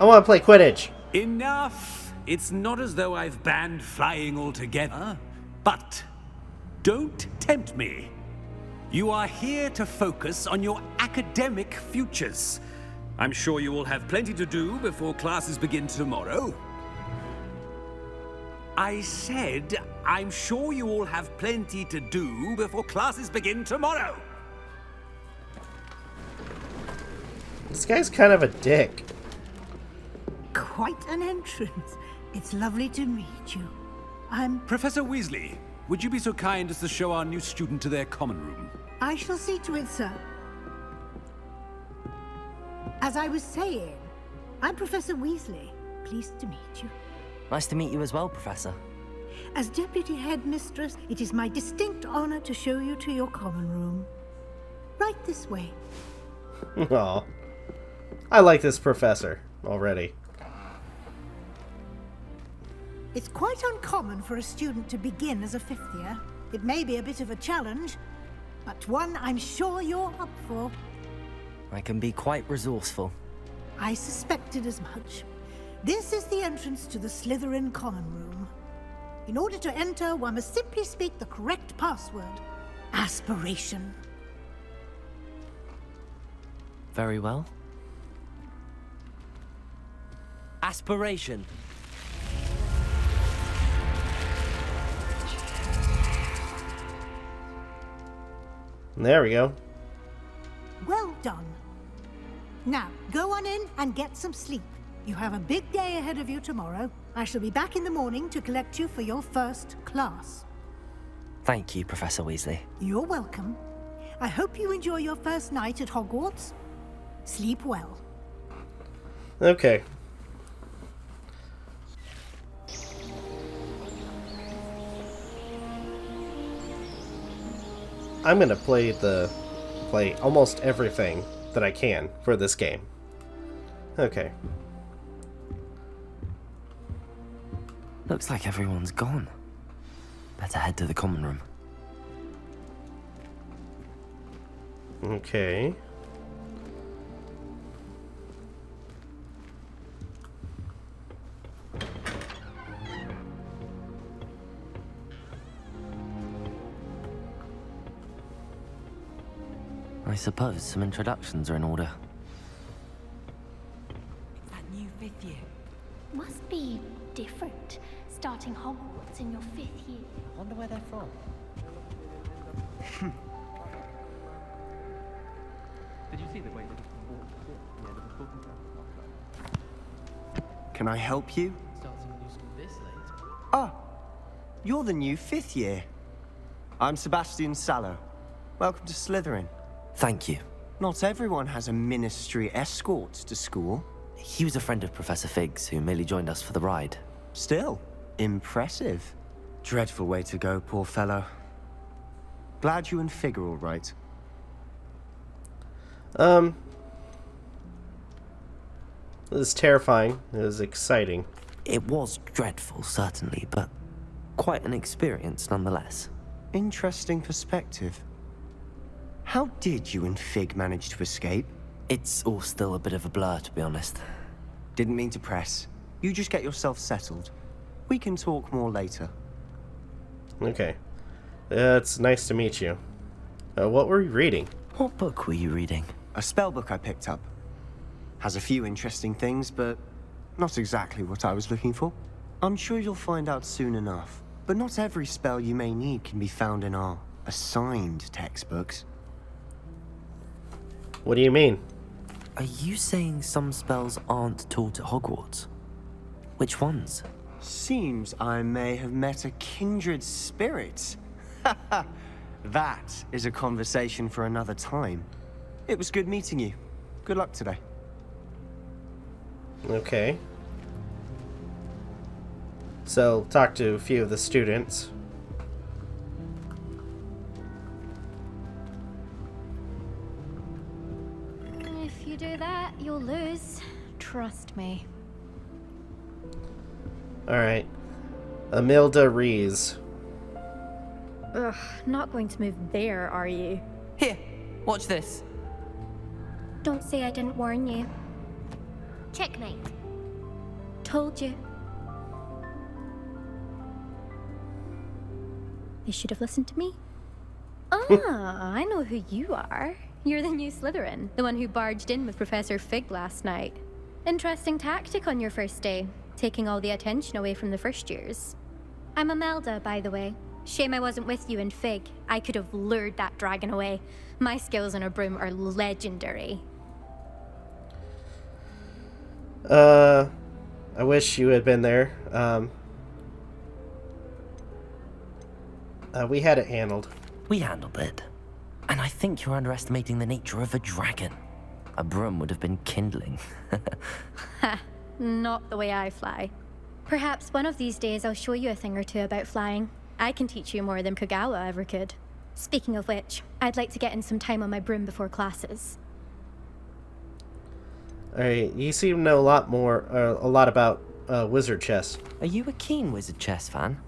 I want to play Quidditch. Enough! It's not as though I've banned flying altogether, but don't tempt me. You are here to focus on your academic futures. I'm sure you will have plenty to do before classes begin tomorrow. I said, I'm sure you all have plenty to do before classes begin tomorrow. This guy's kind of a dick. Quite an entrance. It's lovely to meet you. I'm... Professor Weasley, would you be so kind as to show our new student to their common room? I shall see to it, sir. As I was saying, I'm Professor Weasley. Pleased to meet you. Nice to meet you as well, Professor. As Deputy Headmistress, it is my distinct honor to show you to your common room. Right this way. Aw. I like this professor already. It's quite uncommon for a student to begin as a fifth year. It may be a bit of a challenge, but one I'm sure you're up for. I can be quite resourceful. I suspected as much. This is the entrance to the Slytherin common room. In order to enter, one must simply speak the correct password. Aspiration. Very well. Aspiration. There we go. Well done. Now, go on in and get some sleep. You have a big day ahead of you tomorrow. I shall be back in the morning to collect you for your first class. Thank you, Professor Weasley. You're welcome. I hope you enjoy your first night at Hogwarts. Sleep well. Okay. I'm gonna play almost everything that I can for this game. Okay. Looks like everyone's gone. Better head to the common room. Okay. I suppose some introductions are in order. It's that new fifth year. Must be different, starting Hogwarts in your fifth year. I wonder where they're from. Can I help you? Ah, you're the new 5th year. I'm Sebastian Sallow. Welcome to Slytherin. Thank you. Not everyone has a ministry escort to school. He was a friend of Professor Fig's who merely joined us for the ride. Still, impressive. Dreadful way to go, poor fellow. Glad you and Fig are all right. It was terrifying. It was exciting. It was dreadful, certainly, but quite an experience nonetheless. Interesting perspective. How did you and Fig manage to escape? It's all still a bit of a blur, to be honest. Didn't mean to press. You just get yourself settled. We can talk more later. Okay. It's nice to meet you. What were you reading? What book were you reading? A spell book I picked up. Has a few interesting things, but not exactly what I was looking for. I'm sure you'll find out soon enough. But not every spell you may need can be found in our assigned textbooks. What do you mean? Are you saying some spells aren't taught at Hogwarts? Which ones? Seems I may have met a kindred spirit. That is a conversation for another time. It was good meeting you. Good luck today. Okay. So, talk to a few of the students. If you do that, you'll lose. Trust me. Alright. Amilda Rees. Ugh, not going to move there, are you? Here, watch this. Don't say I didn't warn you. Checkmate. Told you. They should have listened to me. Ah, I know who you are. You're the new Slytherin, the one who barged in with Professor Fig last night. Interesting tactic on your first day, taking all the attention away from the first years. I'm Imelda, by the way. Shame I wasn't with you in Fig. I could have lured that dragon away. My skills on a broom are legendary. I wish you had been there. We had it handled. We handled it. And I think you're underestimating the nature of a dragon. A broom would have been kindling. Ha, not the way I fly. Perhaps one of these days I'll show you a thing or two about flying. I can teach you more than Kagawa ever could. Speaking of which, I'd like to get in some time on my broom before classes. Alright, you seem to know a lot about wizard chess. Are you a keen wizard chess fan?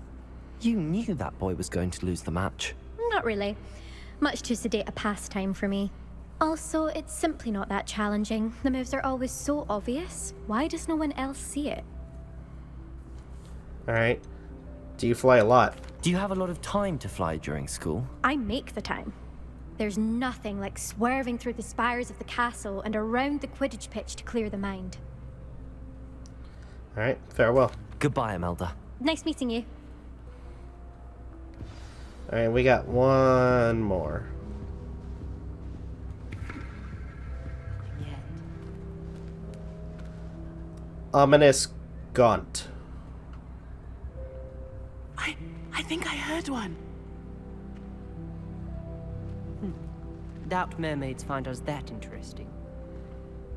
You knew that boy was going to lose the match. Not really. Much too sedate a pastime for me. Also, it's simply not that challenging. The moves are always so obvious. Why does no one else see it? Alright. Do you fly a lot? Do you have a lot of time to fly during school? I make the time. There's nothing like swerving through the spires of the castle and around the Quidditch pitch to clear the mind. Alright, farewell. Goodbye, Imelda. Nice meeting you. Alright, we got one more. Ominous Gaunt. I think I heard one. Doubt mermaids find us that interesting.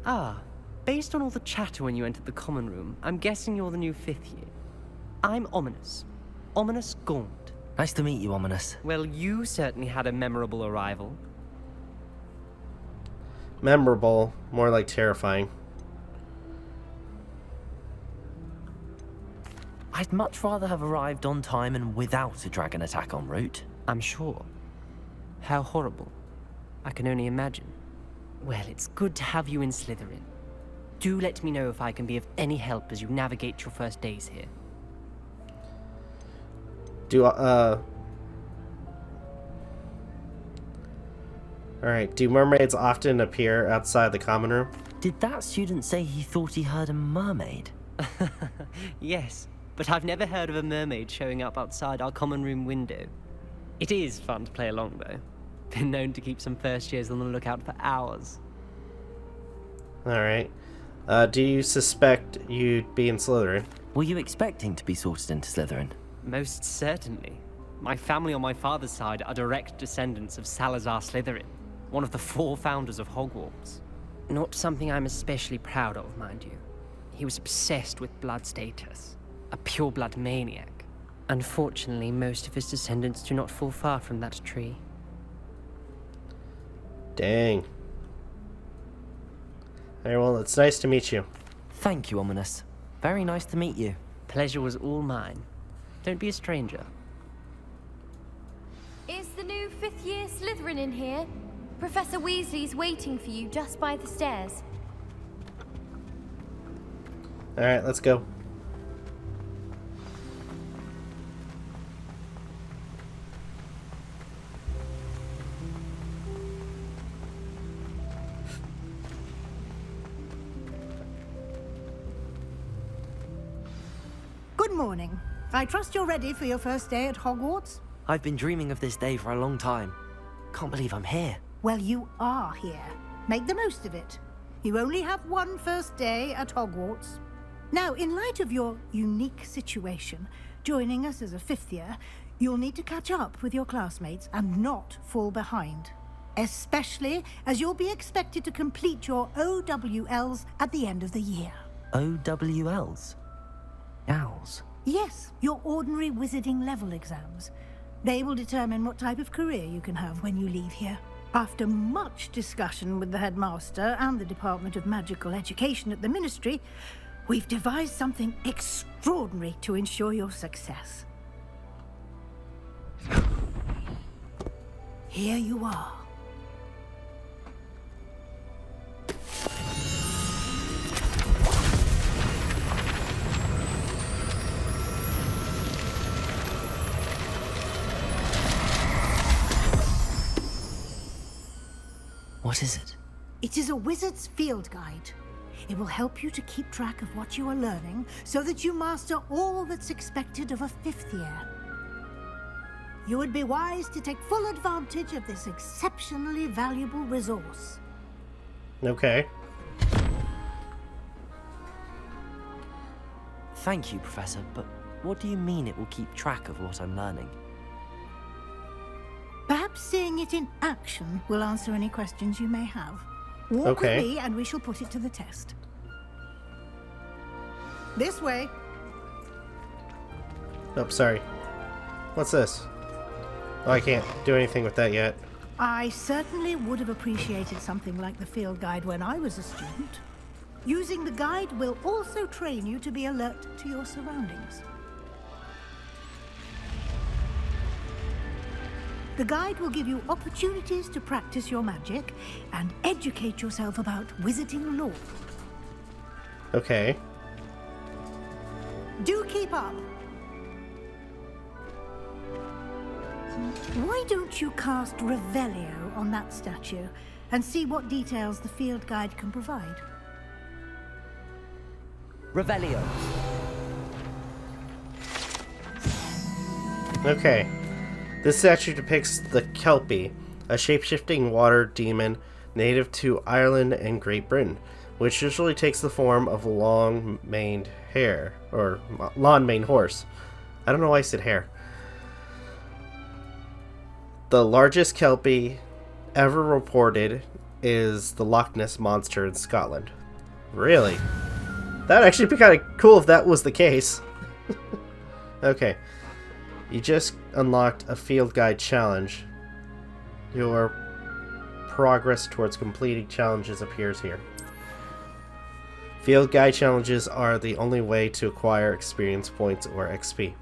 Ah, based on all the chatter when you entered the common room, I'm guessing you're the new 5th year. I'm Ominous. Ominous Gaunt. Nice to meet you, Ominous. Well, you certainly had a memorable arrival. Memorable, more like terrifying. I'd much rather have arrived on time and without a dragon attack en route. I'm sure. How horrible. I can only imagine. Well, it's good to have you in Slytherin. Do let me know if I can be of any help as you navigate your first days here. Alright, do mermaids often appear outside the common room? Did that student say he thought he heard a mermaid? Yes, but I've never heard of a mermaid showing up outside our common room window. It is fun to play along, though. Been known to keep some first years on the lookout for hours. Alright. Do you suspect you'd be in Slytherin? Were you expecting to be sorted into Slytherin? Most certainly. My family on my father's side are direct descendants of Salazar Slytherin, one of the 4 founders of Hogwarts. Not something I'm especially proud of, mind you. He was obsessed with blood status, a pure-blood maniac. Unfortunately, most of his descendants do not fall far from that tree. Dang. Alright, well, it's nice to meet you. Thank you, Ominous. Very nice to meet you. Pleasure was all mine. Don't be a stranger. Is the new 5th year Slytherin in here? Professor Weasley's waiting for you just by the stairs. Alright, let's go. Good morning. I trust you're ready for your first day at Hogwarts? I've been dreaming of this day for a long time. Can't believe I'm here. Well, you are here. Make the most of it. You only have one first day at Hogwarts. Now, in light of your unique situation, joining us as a 5th year, you'll need to catch up with your classmates and not fall behind. Especially as you'll be expected to complete your OWLs at the end of the year. OWLs? Owls? Yes, your ordinary wizarding level exams. They will determine what type of career you can have when you leave here. After much discussion with the headmaster and the Department of Magical Education at the Ministry, we've devised something extraordinary to ensure your success. Here you are. What is it? It is a wizard's field guide. It will help you to keep track of what you are learning so that you master all that's expected of a 5th year. You would be wise to take full advantage of this exceptionally valuable resource. Okay. Thank you, Professor, but what do you mean it will keep track of what I'm learning? Perhaps seeing it in action will answer any questions you may have. Walk with me and we shall put it to the test. This way. Oh, sorry. What's this? Oh, I can't do anything with that yet. I certainly would have appreciated something like the field guide when I was a student. Using the guide will also train you to be alert to your surroundings. The guide will give you opportunities to practice your magic and educate yourself about wizarding lore. Okay. Do keep up. Why don't you cast Revelio on that statue and see what details the field guide can provide? Revelio. Okay. This statue depicts the Kelpie, a shape-shifting water demon native to Ireland and Great Britain, which usually takes the form of a long-maned hare, or lawn-maned horse. I don't know why I said hare. The largest Kelpie ever reported is the Loch Ness Monster in Scotland. Really? That'd actually be kind of cool if that was the case. Okay. You just unlocked a field guide challenge. Your progress towards completing challenges appears here. Field guide challenges are the only way to acquire experience points or XP.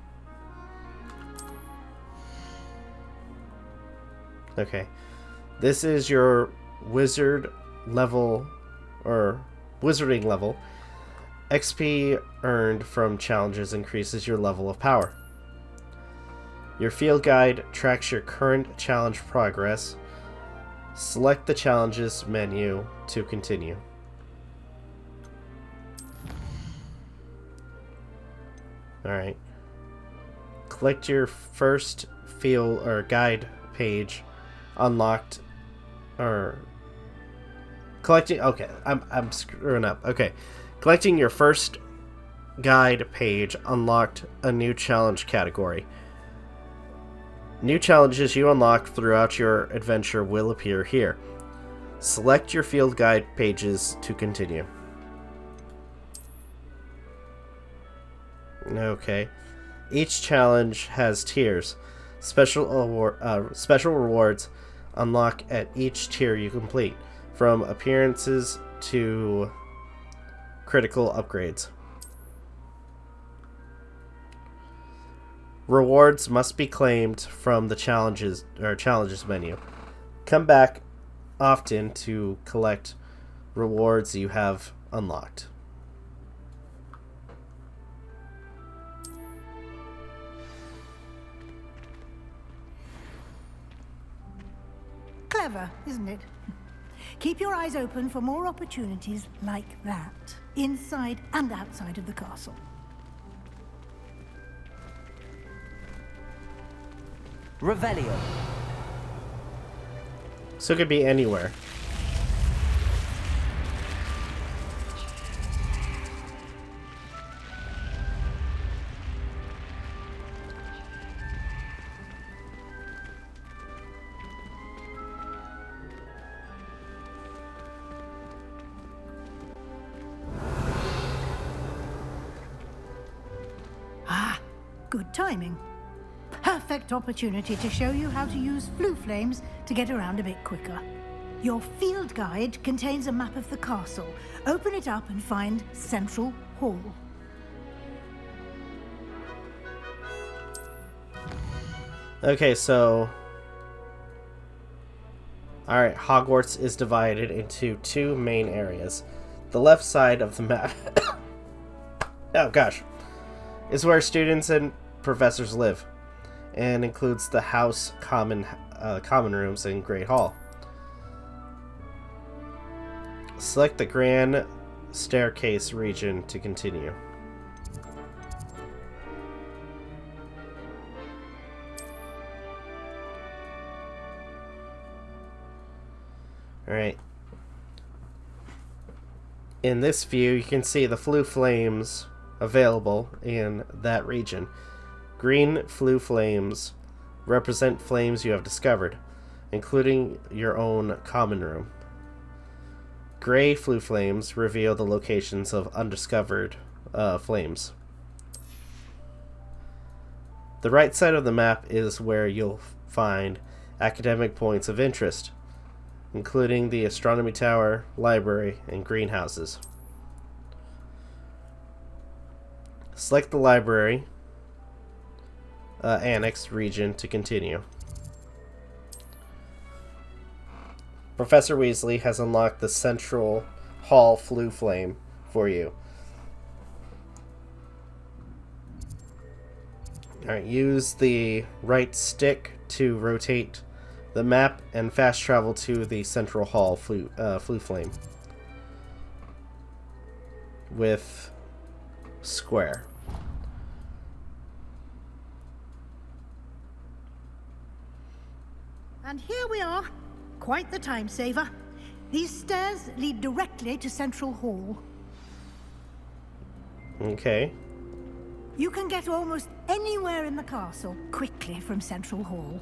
Okay. This is your wizard level, or wizarding level. XP earned from challenges increases your level of power. Your field guide tracks your current challenge progress. Select the challenges menu to continue. Alright. Collect your first field or guide page unlocked, or Collecting... Okay, I'm screwing up. Okay. Collecting your first guide page unlocked a new challenge category. New challenges you unlock throughout your adventure will appear here. Select your field guide pages to continue. Okay. Each challenge has tiers. Special rewards unlock at each tier you complete, from appearances to critical upgrades. Rewards must be claimed from the challenges menu. Come back often to collect rewards you have unlocked. Clever, isn't it? Keep your eyes open for more opportunities like that, inside and outside of the castle. Revelio. So it could be anywhere. Ah, good timing. Perfect opportunity to show you how to use flue flames to get around a bit quicker. Your field guide contains a map of the castle. Open it up and find Central Hall. Okay, so... Alright, Hogwarts is divided into two main areas. The left side of the map... oh gosh. Is where students and professors live, and includes the house, common rooms, and Great Hall. Select the Grand Staircase region to continue. Alright. In this view, you can see the flue flames available in that region. Green flue flames represent flames you have discovered, including your own common room. Gray flue flames reveal the locations of undiscovered flames. The right side of the map is where you'll find academic points of interest, including the astronomy tower, library, and greenhouses. Select the library annex region to continue. Professor Weasley has unlocked the Central Hall flue flame for you. Alright, use the right stick to rotate the map and fast travel to the Central Hall flue flame with square. And here we are. Quite the time saver. These stairs lead directly to Central Hall. Okay. You can get almost anywhere in the castle quickly from Central Hall.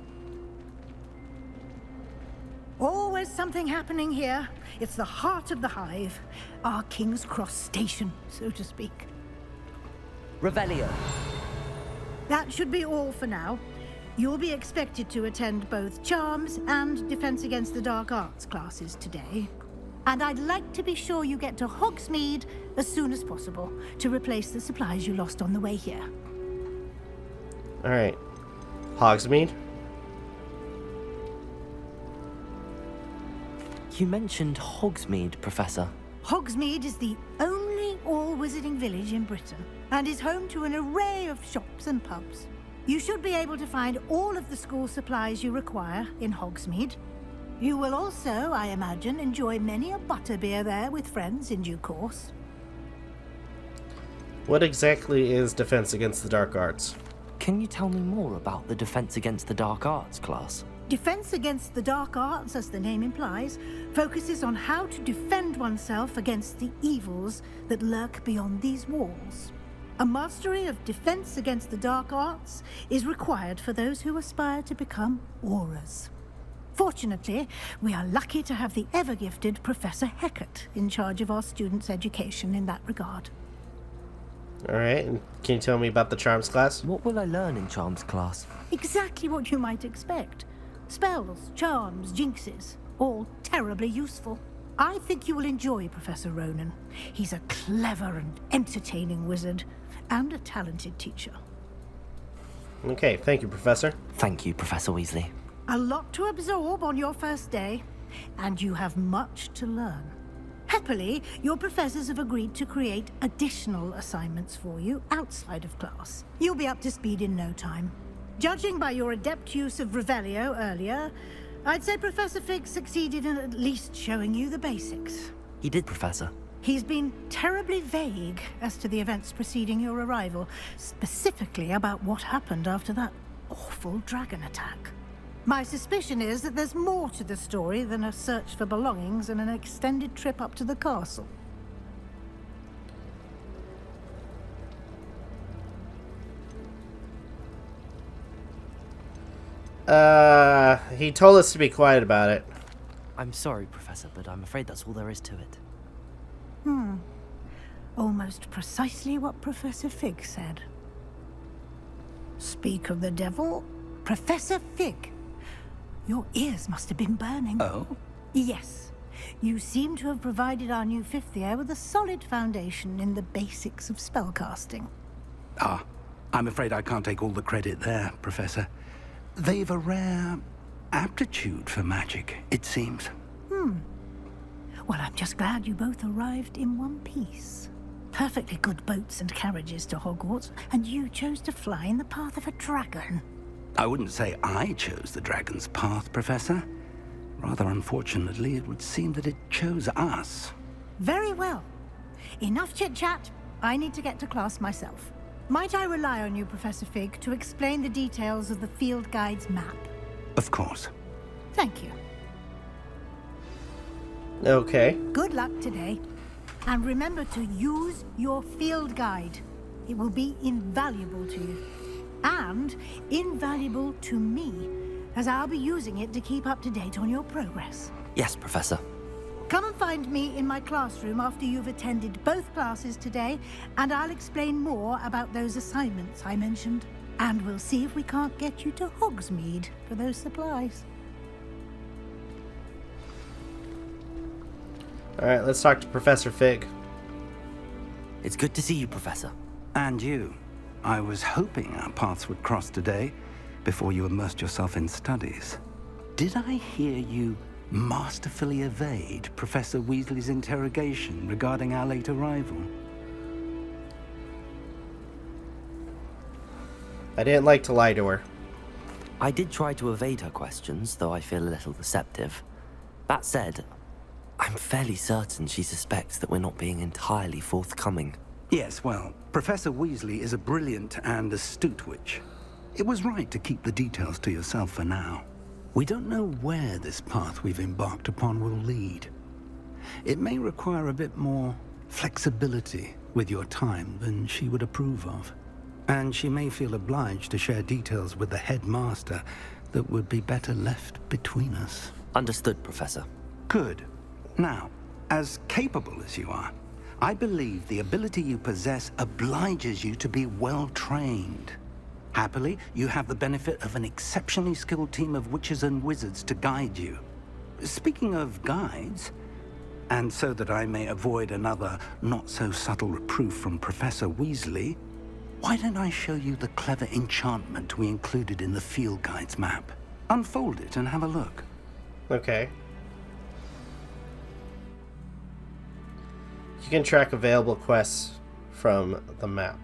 Always something happening here. It's the heart of the hive. Our King's Cross station, so to speak. Revelio. That should be all for now. You'll be expected to attend both Charms and Defense Against the Dark Arts classes today. And I'd like to be sure you get to Hogsmeade as soon as possible to replace the supplies you lost on the way here. Alright. Hogsmeade? You mentioned Hogsmeade, Professor. Hogsmeade is the only all-wizarding village in Britain and is home to an array of shops and pubs. You should be able to find all of the school supplies you require in Hogsmeade. You will also, I imagine, enjoy many a butterbeer there with friends in due course. What exactly is Defense Against the Dark Arts? Can you tell me more about the Defense Against the Dark Arts class? Defense Against the Dark Arts, as the name implies, focuses on how to defend oneself against the evils that lurk beyond these walls. A mastery of Defense Against the Dark Arts is required for those who aspire to become auras. Fortunately, we are lucky to have the ever-gifted Professor Heckert in charge of our students' education in that regard. Alright, and can you tell me about the Charms class? What will I learn in Charms class? Exactly what you might expect. Spells, charms, jinxes, all terribly useful. I think you will enjoy Professor Ronan. He's a clever and entertaining wizard, and a talented teacher. Okay, thank you, Professor. Thank you, Professor Weasley. A lot to absorb on your first day, and you have much to learn. Happily, your professors have agreed to create additional assignments for you outside of class. You'll be up to speed in no time. Judging by your adept use of Revelio earlier, I'd say Professor Fig succeeded in at least showing you the basics. He did, Professor. He's been terribly vague as to the events preceding your arrival, specifically about what happened after that awful dragon attack. My suspicion is that there's more to the story than a search for belongings and an extended trip up to the castle. He told us to be quiet about it. I'm sorry, Professor, but I'm afraid that's all there is to it. Almost precisely what Professor Fig said. Speak of the devil, Professor Fig. Your ears must have been burning. Oh? Yes. You seem to have provided our new fifth year with a solid foundation in the basics of spellcasting. Ah, I'm afraid I can't take all the credit there, Professor. They've a rare aptitude for magic, it seems. Well, I'm just glad you both arrived in one piece. Perfectly good boats and carriages to Hogwarts, and you chose to fly in the path of a dragon. I wouldn't say I chose the dragon's path, Professor. Rather unfortunately, it would seem that it chose us. Very well. Enough chit-chat. I need to get to class myself. Might I rely on you, Professor Fig, to explain the details of the field guide's map? Of course. Thank you. Okay. Good luck today. And remember to use your field guide. It will be invaluable to you. And invaluable to me, as I'll be using it to keep up to date on your progress. Yes, Professor. Come and find me in my classroom after you've attended both classes today, and I'll explain more about those assignments I mentioned. And we'll see if we can't get you to Hogsmeade for those supplies. Alright, let's talk to Professor Fig. It's good to see you, Professor. And you. I was hoping our paths would cross today, before you immersed yourself in studies. Did I hear you masterfully evade Professor Weasley's interrogation regarding our late arrival? I didn't like to lie to her. I did try to evade her questions, though I feel a little deceptive. That said, I'm fairly certain she suspects that we're not being entirely forthcoming. Yes, well, Professor Weasley is a brilliant and astute witch. It was right to keep the details to yourself for now. We don't know where this path we've embarked upon will lead. It may require a bit more flexibility with your time than she would approve of. And she may feel obliged to share details with the headmaster that would be better left between us. Understood, Professor. Good. Now, as capable as you are, I believe the ability you possess obliges you to be well trained. Happily, you have the benefit of an exceptionally skilled team of witches and wizards to guide you. Speaking of guides, and so that I may avoid another not-so-subtle reproof from Professor Weasley, why don't I show you the clever enchantment we included in the field guide's map? Unfold it and have a look. Okay. You can track available quests from the map.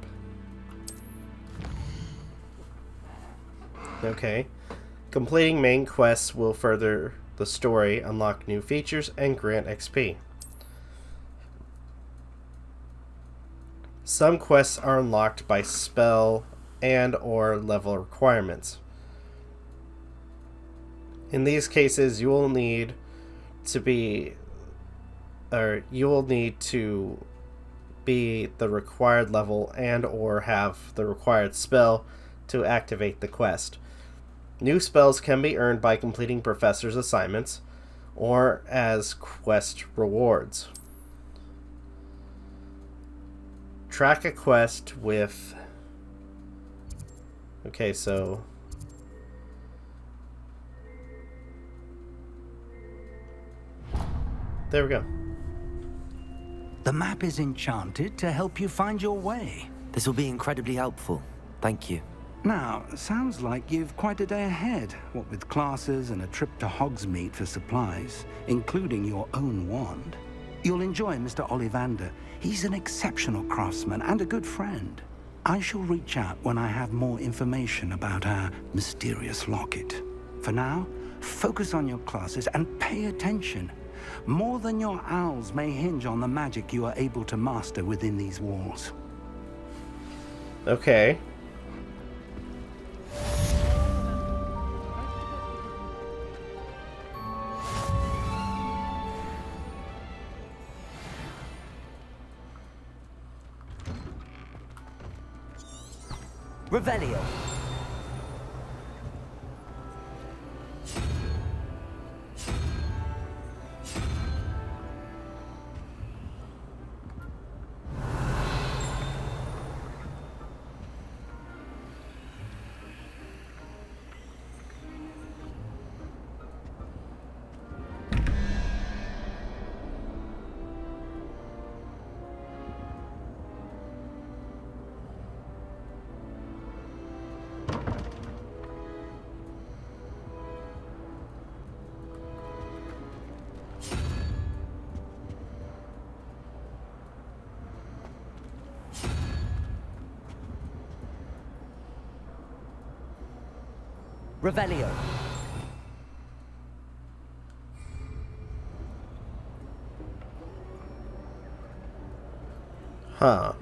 Okay. Completing main quests will further the story, unlock new features, and grant XP. Some quests are unlocked by spell and/or level requirements. In these cases, you will need to be the required level and or have the required spell to activate the quest. New spells can be earned by completing professor's assignments or as quest rewards. Track a quest with... Okay, so... There we go. The map is enchanted to help you find your way. This will be incredibly helpful. Thank you. Now, sounds like you've quite a day ahead, what with classes and a trip to Hogsmeade for supplies, including your own wand. You'll enjoy Mr. Ollivander. He's an exceptional craftsman and a good friend. I shall reach out when I have more information about our mysterious locket. For now, focus on your classes and pay attention. More than your owls may hinge on the magic you are able to master within these walls. Okay. Revelio. Revelio. Huh.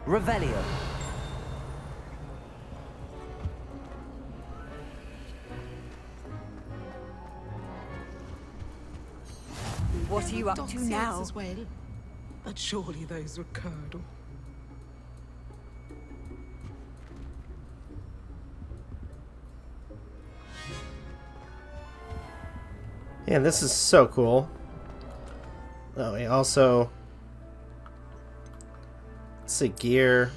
Revelio. What are you up to now? As well, but surely those were curdle. Yeah, this is so cool. Oh, we also... Let's see, gear.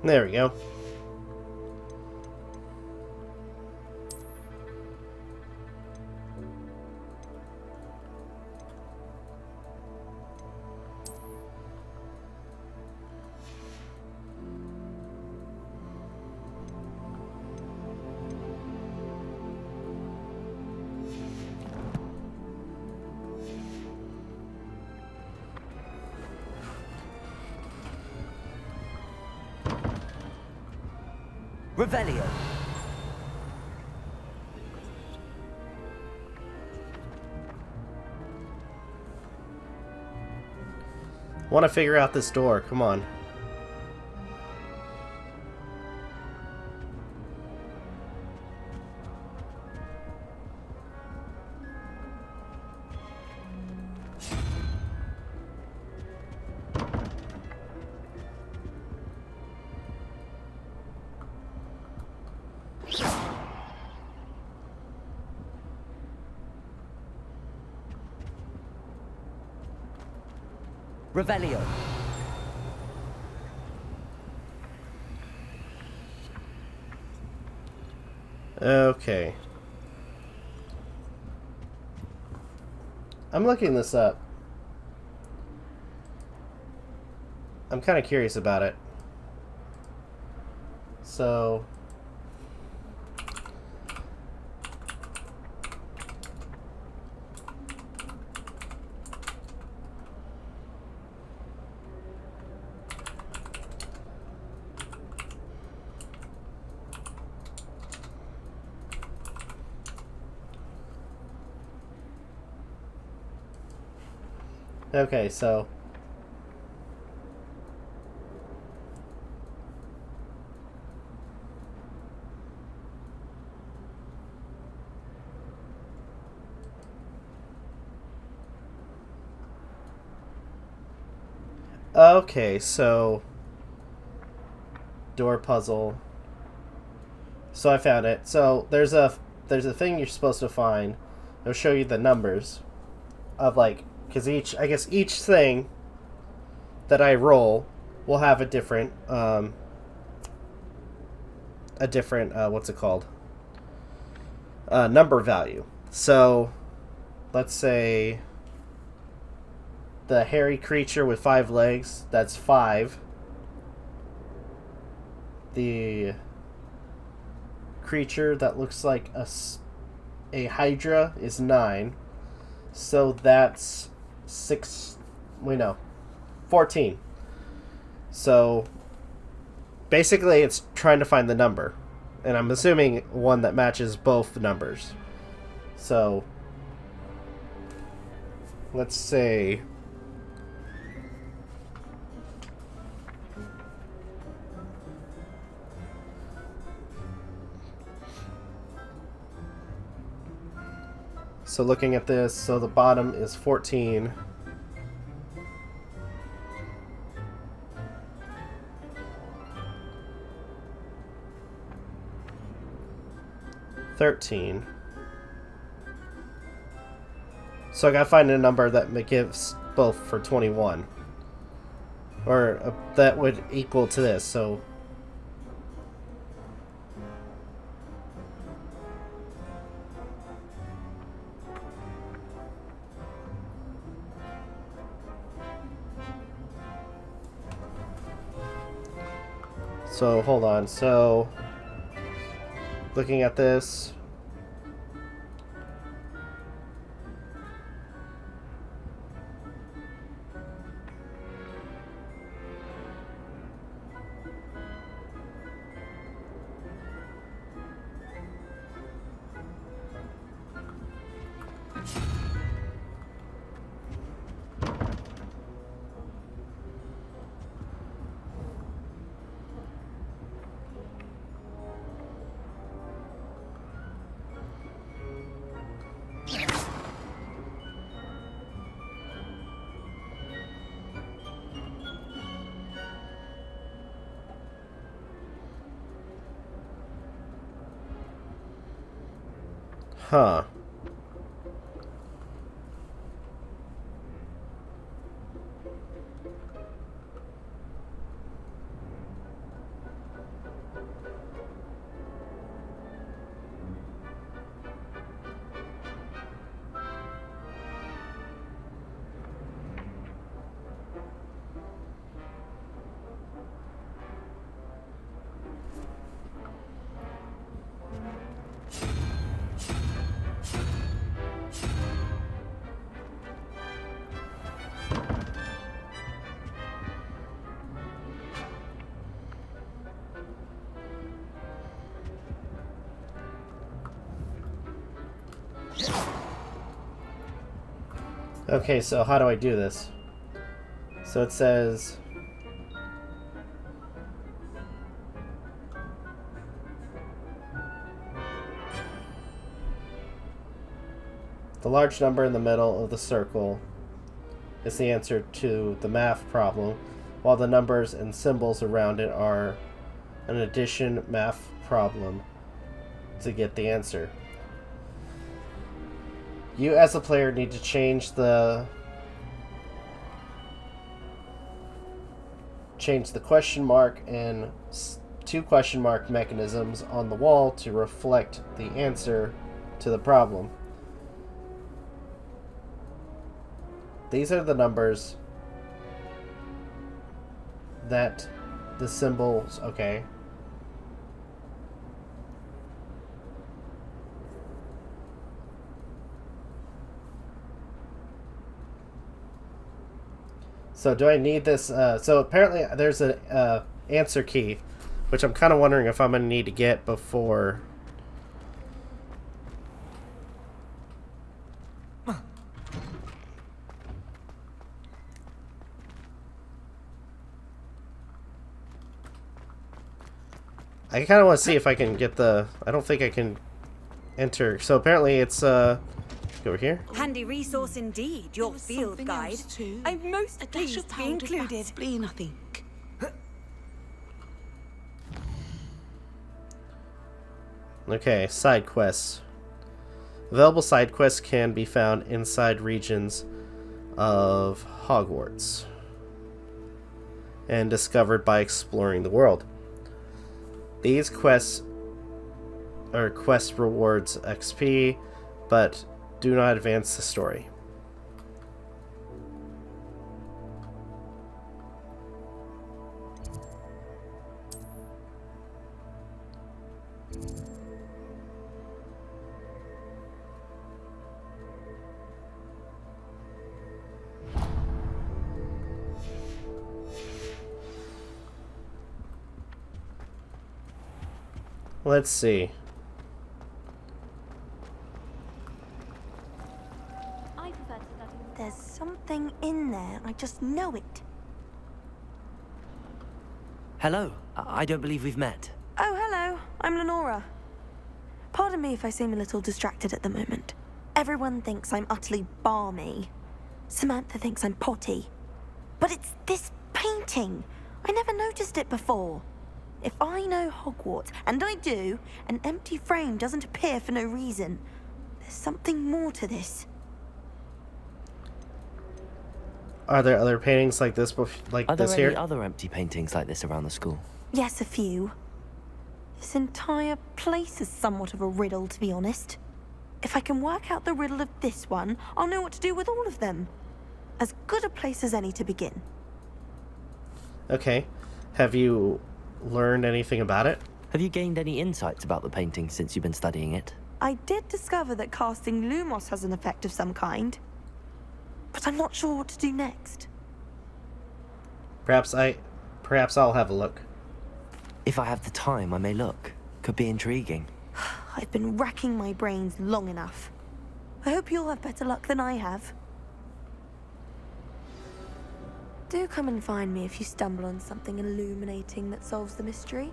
There we go. Revelio. Want to figure out this door. Come on. Revelio. Okay. I'm looking this up. I'm kind of curious about it. So... Okay, so... Okay, so... Door puzzle. So I found it. So there's a thing you're supposed to find. It'll show you the numbers of like... Because each thing that I roll will have a different, what's it called? Number value. So, let's say the hairy creature with 5 legs, that's 5. The creature that looks like a hydra is 9. So that's 14. So basically it's trying to find the number, and I'm assuming one that matches both numbers. So let's say so looking at this, so the bottom is 14. $13. So I gotta find a number that gives both for 21. Or that would equal to this, so... So, hold on. So, looking at this. Huh. Okay, so how do I do this? So it says... The large number in the middle of the circle is the answer to the math problem, while the numbers and symbols around it are an addition math problem to get the answer. You as a player need to change the change the question mark and 2 question mark mechanisms on the wall to reflect the answer to the problem. These are the numbers that the symbols, okay. So do I need this? So apparently there's an answer key, which I'm kind of wondering if I'm going to need to get before... I kind of want to see if I can get the... I don't think I can enter. So apparently it's... Go over here. Handy resource indeed, your field guide. I'm most pleased to be included. Spleen, I think. Okay, side quests. Available side quests can be found inside regions of Hogwarts and discovered by exploring the world. These quests are quest rewards XP, but do not advance the story. Let's see. There's something in there. I just know it. Hello. I don't believe we've met. Oh, hello. I'm Lenora. Pardon me if I seem a little distracted at the moment. Everyone thinks I'm utterly balmy. Samantha thinks I'm potty. But it's this painting. I never noticed it before. If I know Hogwarts, and I do, an empty frame doesn't appear for no reason. There's something more to this. Are there other paintings like this like Are there this any here? other empty paintings like this around the school? Yes, a few. This entire place is somewhat of a riddle, to be honest. If I can work out the riddle of this one, I'll know what to do with all of them. As good a place as any to begin. Okay. Have you learned anything about it? Have you gained any insights about the painting since you've been studying it? I did discover that casting Lumos has an effect of some kind. But I'm not sure what to do next. Perhaps I'll have a look. If I have the time, I may look. Could be intriguing. I've been racking my brains long enough. I hope you'll have better luck than I have. Do come and find me if you stumble on something illuminating that solves the mystery.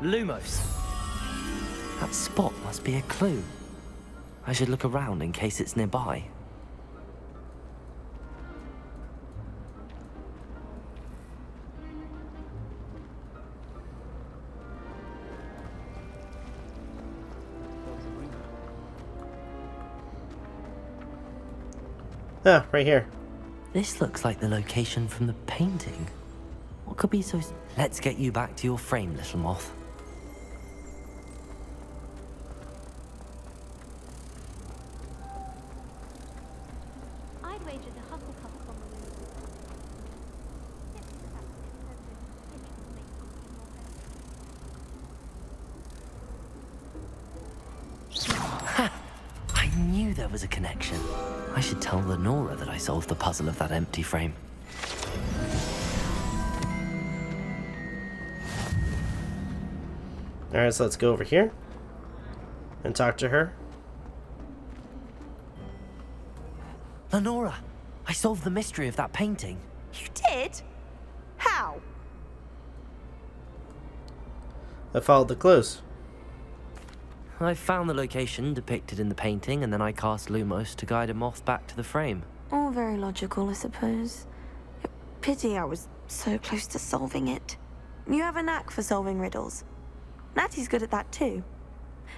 Lumos! That spot must be a clue. I should look around in case it's nearby. Ah, right here. This looks like the location from the painting. What could be so... Let's get you back to your frame, little moth. I'd wager the Hufflepuff on Ha! I knew there was a connection. I should tell Lenora that I solved the puzzle of that empty frame. Alright, so let's go over here and talk to her. Lenora! I solved the mystery of that painting. You did? How? I followed the clues. I found the location depicted in the painting, and then I cast Lumos to guide a moth back to the frame. All very logical, I suppose. Pity I was so close to solving it. You have a knack for solving riddles. Natty's good at that too.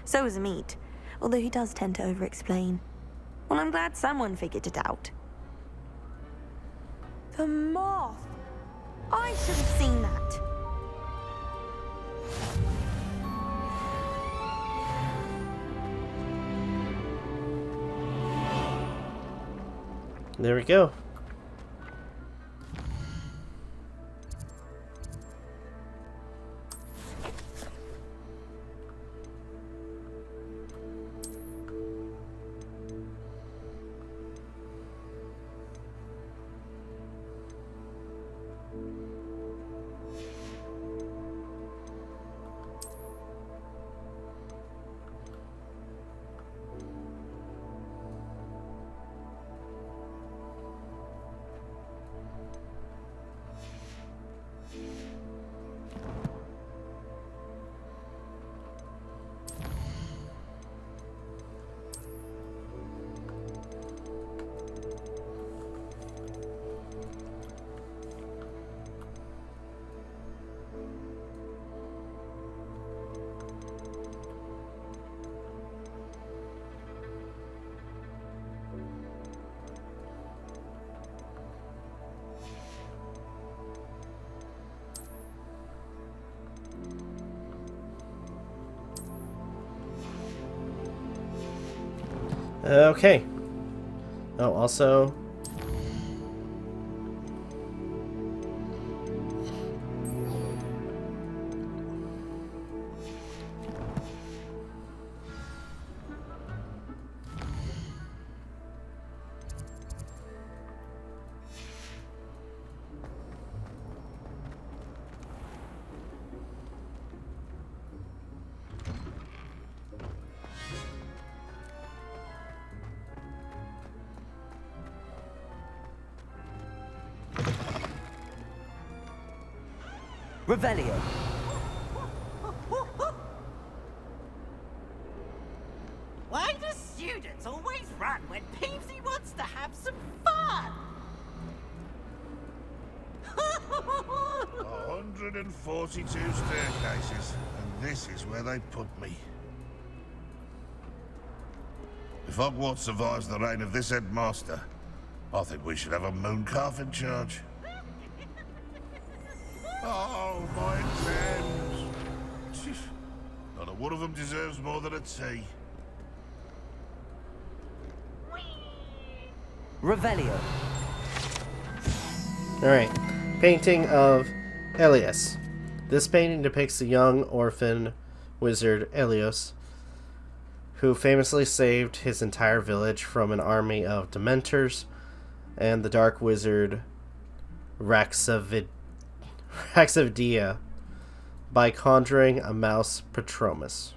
So is Amit, although he does tend to over-explain. Well, I'm glad someone figured it out. The moth. I should have seen that. There we go. Okay. Oh, also... Revelio. Why do students always run when Peevesy wants to have some fun? 142 staircases, and this is where they put me. If Hogwarts survives the reign of this headmaster, I think we should have a moon calf in charge. Oh, my exams! Not one of them deserves more than a tea. Revelio. Alright. Painting of Elias. This painting depicts a young orphan wizard, Elios, who famously saved his entire village from an army of Dementors and the dark wizard Raxavidia by conjuring a mouse Patromus.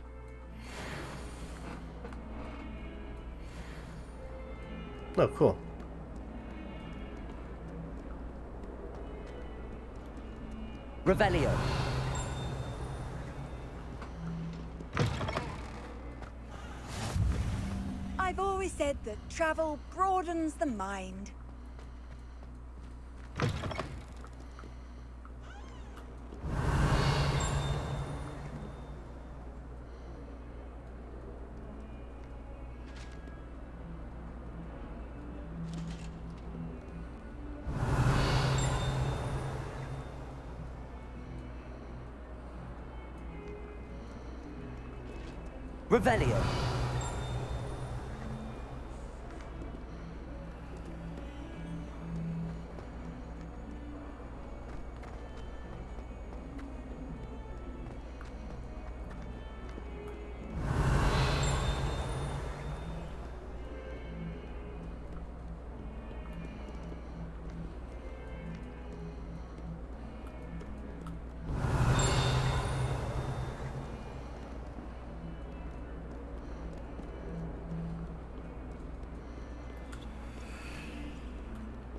Oh, cool. Revelio. I've always said that travel broadens the mind. Revelio.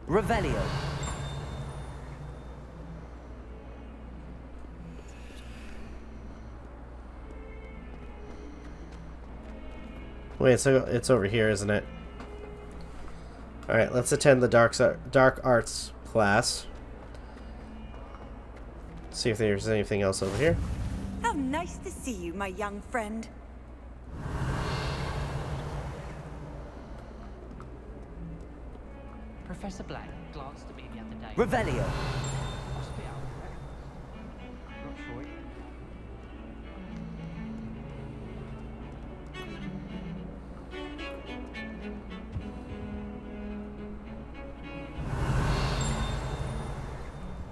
Revelio. Wait, so it's over here, isn't it? Alright, let's attend the dark arts class. See if there's anything else over here. How nice to see you, my young friend. Professor Black glanced at me the other day. Revelio. Must be out there. Not sure it.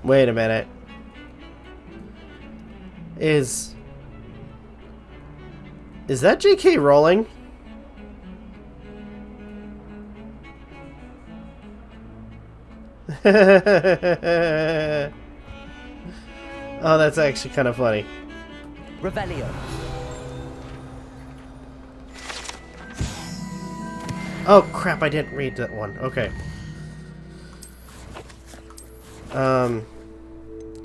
Wait a minute. Is that J.K. Rowling? Oh, that's actually kind of funny. Revelio. Oh crap, I didn't read that one. Okay.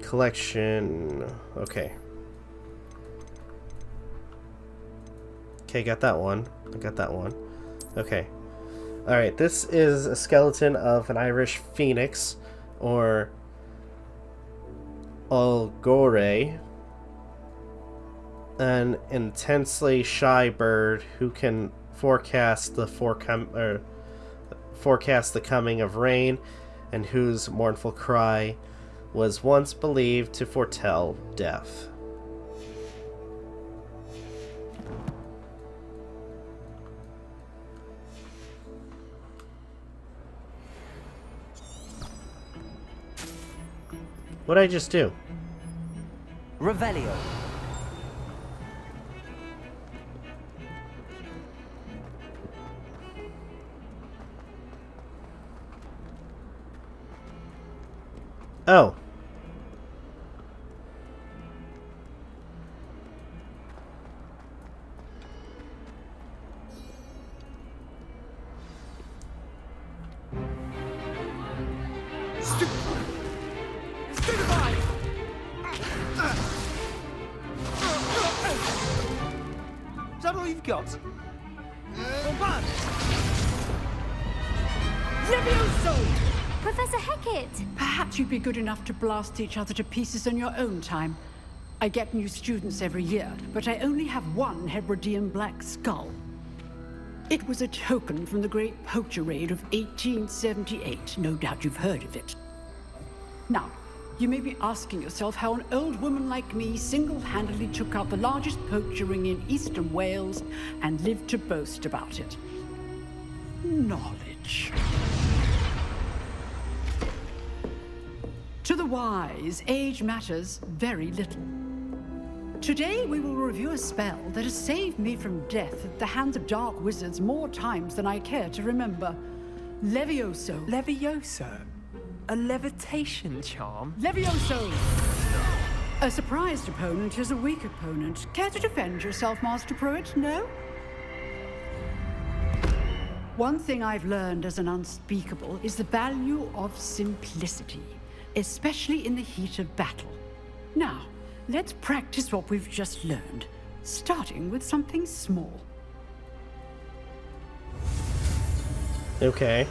Collection. Okay. Okay, got that one. I got that one. Okay. Alright, this is a skeleton of an Irish phoenix, or Olgore, an intensely shy bird who can forecast the coming of rain, and whose mournful cry was once believed to foretell death. What'd I just do? Revelio. Oh. Is that all you've got? Levioso! Professor Hecat! Perhaps you'd be good enough to blast each other to pieces in your own time. I get new students every year, but I only have one Hebridean black skull. It was a token from the Great Poacher Raid of 1878. No doubt you've heard of it. Now, you may be asking yourself how an old woman like me single-handedly took out the largest poacher ring in eastern Wales and lived to boast about it. Knowledge. To the wise, age matters very little. Today we will review a spell that has saved me from death at the hands of dark wizards more times than I care to remember. Levioso. Levioso? A levitation charm? Levioso! A surprised opponent is a weak opponent. Care to defend yourself, Master Pruitt? No? One thing I've learned as an unspeakable is the value of simplicity, especially in the heat of battle. Now, let's practice what we've just learned, starting with something small. Okay.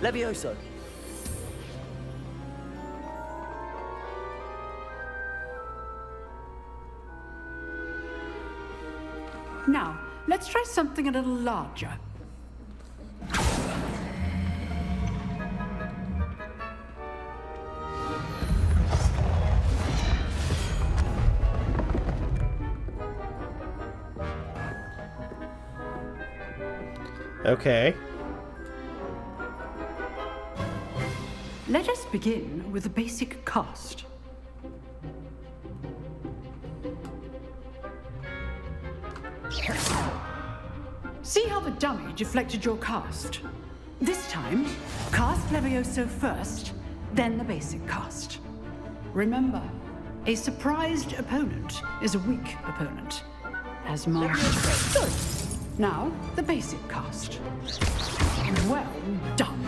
Levioso. Now, let's try something a little larger. Okay. Let us begin with the basic cast. See how the dummy deflected your cast? This time, cast Levioso first, then the basic cast. Remember, a surprised opponent is a weak opponent, as Master. Good. Now, the basic cast. Well done.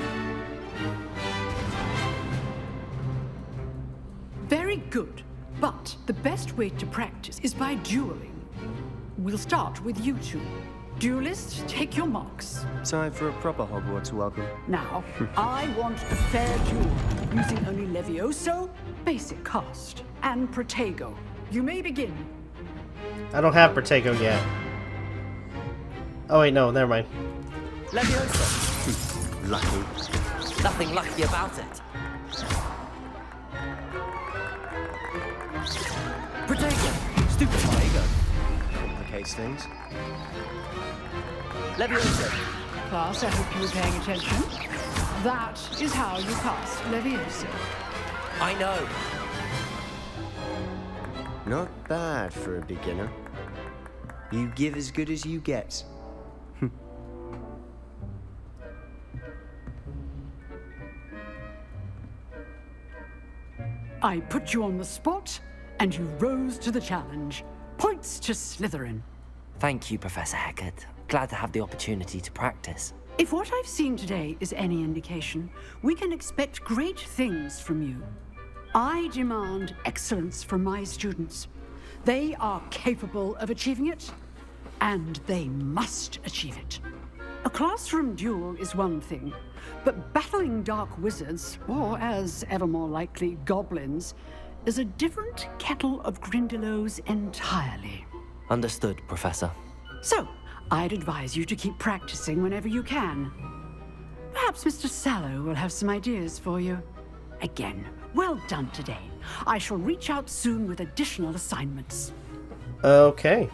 Very good, but the best way to practice is by dueling. We'll start with you two. Duelists, take your marks. Time for a proper Hogwarts welcome. Now, I want a fair duel, using only Levioso, basic cast, and Protego. You may begin. I don't have Protego yet. Oh wait, no, never mind. Leviosa. Lucky. Nothing lucky about it. Protego. Stupid Protego. Complicates things. Leviosa. Class, I hope you were paying attention. That is how you cast Leviosa. I know. Not bad for a beginner. You give as good as you get. I put you on the spot, and you rose to the challenge. Points to Slytherin. Thank you, Professor Hecat. Glad to have the opportunity to practice. If what I've seen today is any indication, we can expect great things from you. I demand excellence from my students. They are capable of achieving it, and they must achieve it. A classroom duel is one thing, but battling dark wizards, or as ever more likely, goblins, is a different kettle of Grindylows entirely. Understood, Professor. So, I'd advise you to keep practicing whenever you can. Perhaps Mr. Sallow will have some ideas for you. Again, well done today. I shall reach out soon with additional assignments. Okay.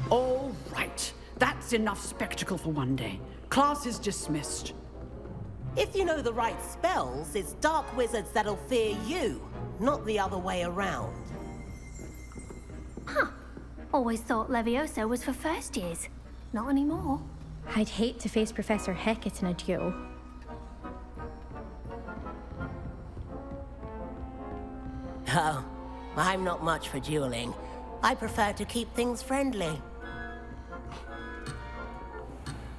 All right. That's enough spectacle for one day. Class is dismissed. If you know the right spells, it's dark wizards that'll fear you, not the other way around. Huh. Always thought Levioso was for first years. Not anymore. I'd hate to face Professor Hecat in a duel. Oh, I'm not much for dueling. I prefer to keep things friendly.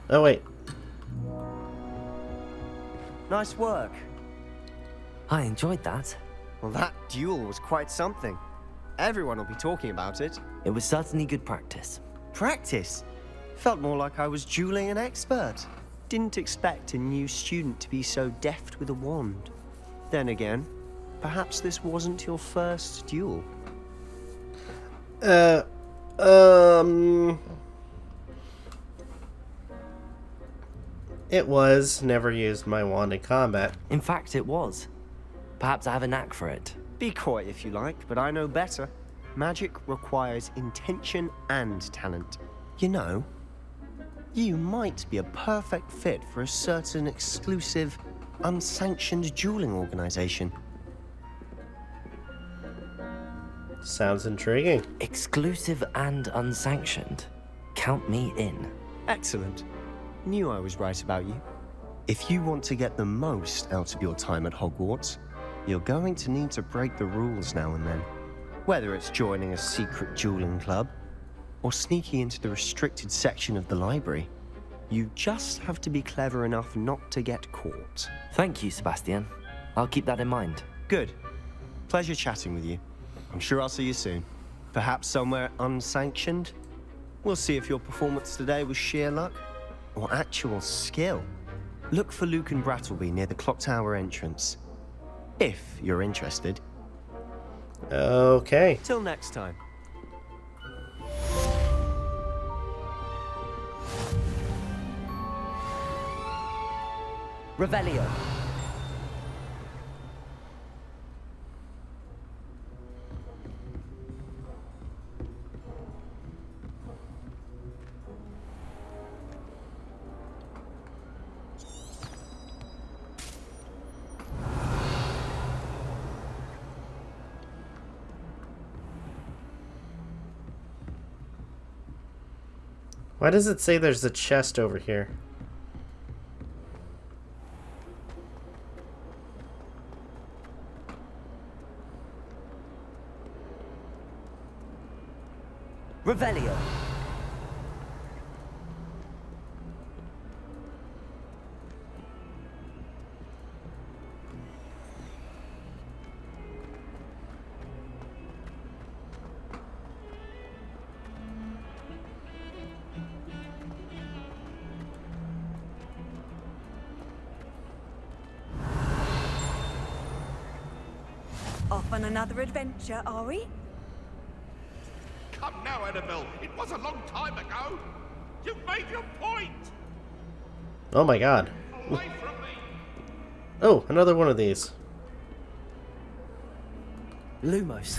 Oh wait. Nice work. I enjoyed that. Well, that duel was quite something. Everyone will be talking about it. It was certainly good practice. Practice? Felt more like I was dueling an expert. Didn't expect a new student to be so deft with a wand. Then again, perhaps this wasn't your first duel. It was. Never used my wand in combat. In fact, it was. Perhaps I have a knack for it. Be coy if you like, but I know better. Magic requires intention and talent. You know, you might be a perfect fit for a certain exclusive, unsanctioned dueling organization. Sounds intriguing. Exclusive and unsanctioned. Count me in. Excellent. Knew I was right about you. If you want to get the most out of your time at Hogwarts, you're going to need to break the rules now and then. Whether it's joining a secret dueling club, or sneaking into the restricted section of the library, you just have to be clever enough not to get caught. Thank you, Sebastian. I'll keep that in mind. Good. Pleasure chatting with you. I'm sure I'll see you soon. Perhaps somewhere unsanctioned? We'll see if your performance today was sheer luck or actual skill. Look for Luke and Brattleby near the clock tower entrance. If you're interested. Okay. Till next time. Revelio. Why does it say there's a chest over here? Revelio. off on another adventure, are we? Come now, Annabelle. It was a long time ago. You've made your point. Oh my god. Away from me. Oh, another one of these. Lumos.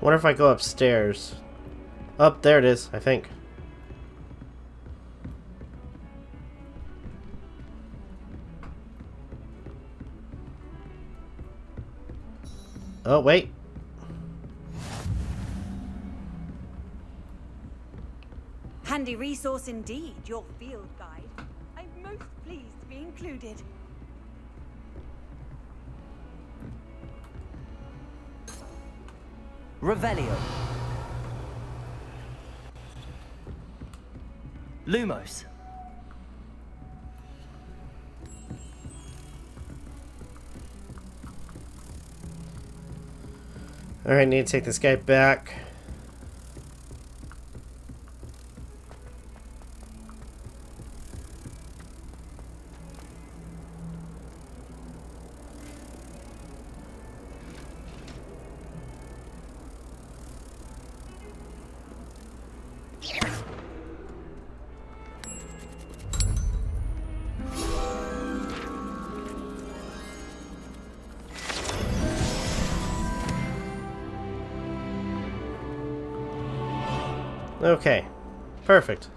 Wonder if I go upstairs. Up there it is, I think. Oh, wait. Handy resource indeed, your field guide. I'm most pleased to be included. Revelio. Lumos. Alright, need to take this guy back. Okay, perfect.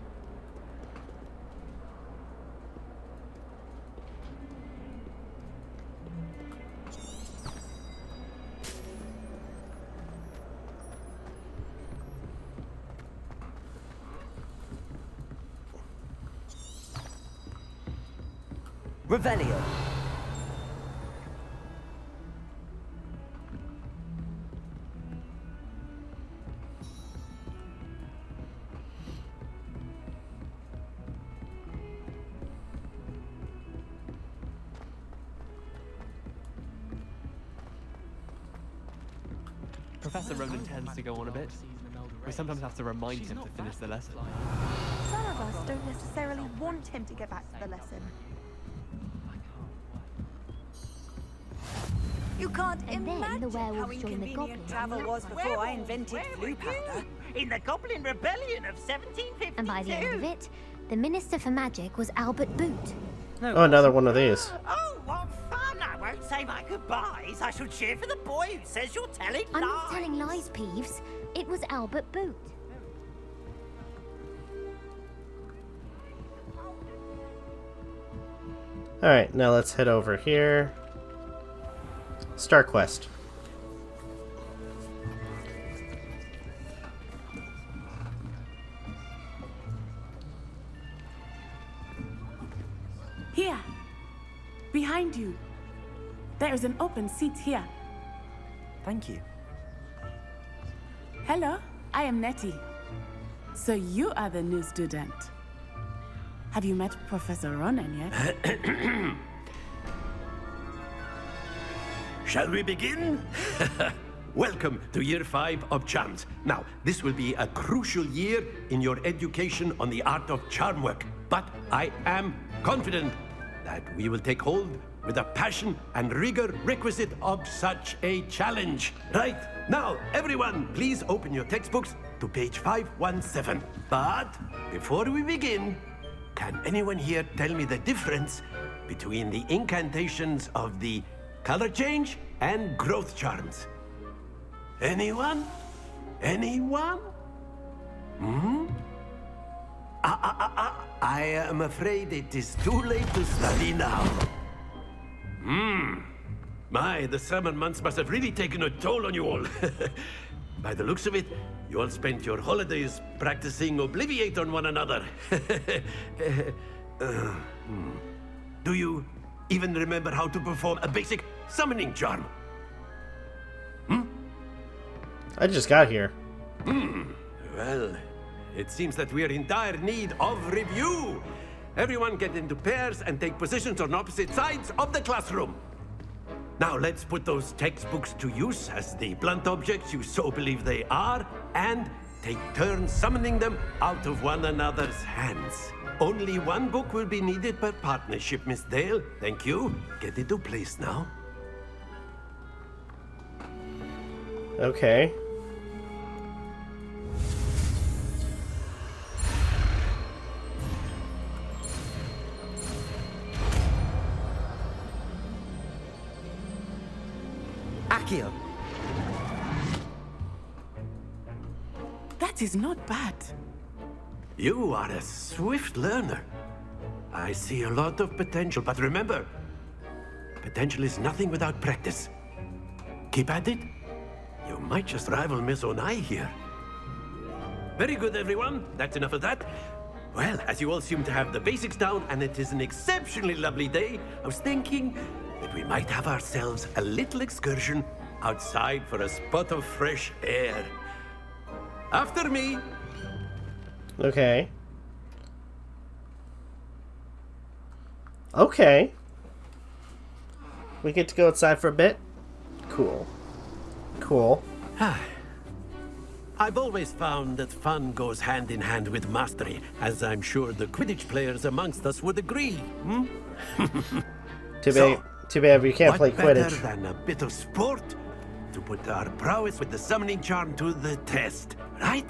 Revelio. Professor Ronan tends to go on a bit. We sometimes have to remind him to finish the lesson. Some of us don't necessarily want him to get back to the lesson. You can't And then imagine the werewolves how joined the inconvenient goblins. travel was before I invented flu powder. In the Goblin Rebellion of 1752. And by the end of it, the Minister for Magic was Albert Boot. Oh, another one of these. Oh, what fun! I won't say my goodbyes. I shall cheer for the boy who says you're telling I'm lies. not telling lies, Peeves. It was Albert Boot. Alright, now let's head over here. Star Quest. Here. Behind you. There is an open seat here. Thank you. Hello, I am Nettie. So you are the new student. Have you met Professor Ronan yet? Shall we begin? Welcome to Year 5 of Charms. Now, this will be a crucial year in your education on the art of charm work, but I am confident that we will take hold with the passion and rigor requisite of such a challenge. Right, now, everyone, please open your textbooks to page 517. But before we begin, can anyone here tell me the difference between the incantations of the color change and growth charms? Anyone? Anyone? Hmm? I am afraid it is too late to study now. My, the summer months must have really taken a toll on you all. By the looks of it, you all spent your holidays practicing Obliviate on one another. Do you even remember how to perform a basic summoning charm? I just got here. Well, it seems that we are in dire need of review. Everyone get into pairs and take positions on opposite sides of the classroom. Now let's put those textbooks to use as the blunt objects you so believe they are, and take turns summoning them out of one another's hands. Only one book will be needed per partnership, Miss Dale. Thank you. Get into place now. Okay. Accio. That is not bad. You are a swift learner. I see a lot of potential, but remember, potential is nothing without practice. Keep at it. You might just rival Miss Onai here. Very good, everyone. That's enough of that. Well, as you all seem to have the basics down, and it is an exceptionally lovely day, I was thinking that we might have ourselves a little excursion outside for a spot of fresh air. After me. Okay. Okay. We get to go outside for a bit? Cool. Cool. I've always found that fun goes hand in hand with mastery, as I'm sure the Quidditch players amongst us would agree. Too bad we can't play what better Quidditch. than a bit of sport to put our prowess with the summoning charm to the test, right?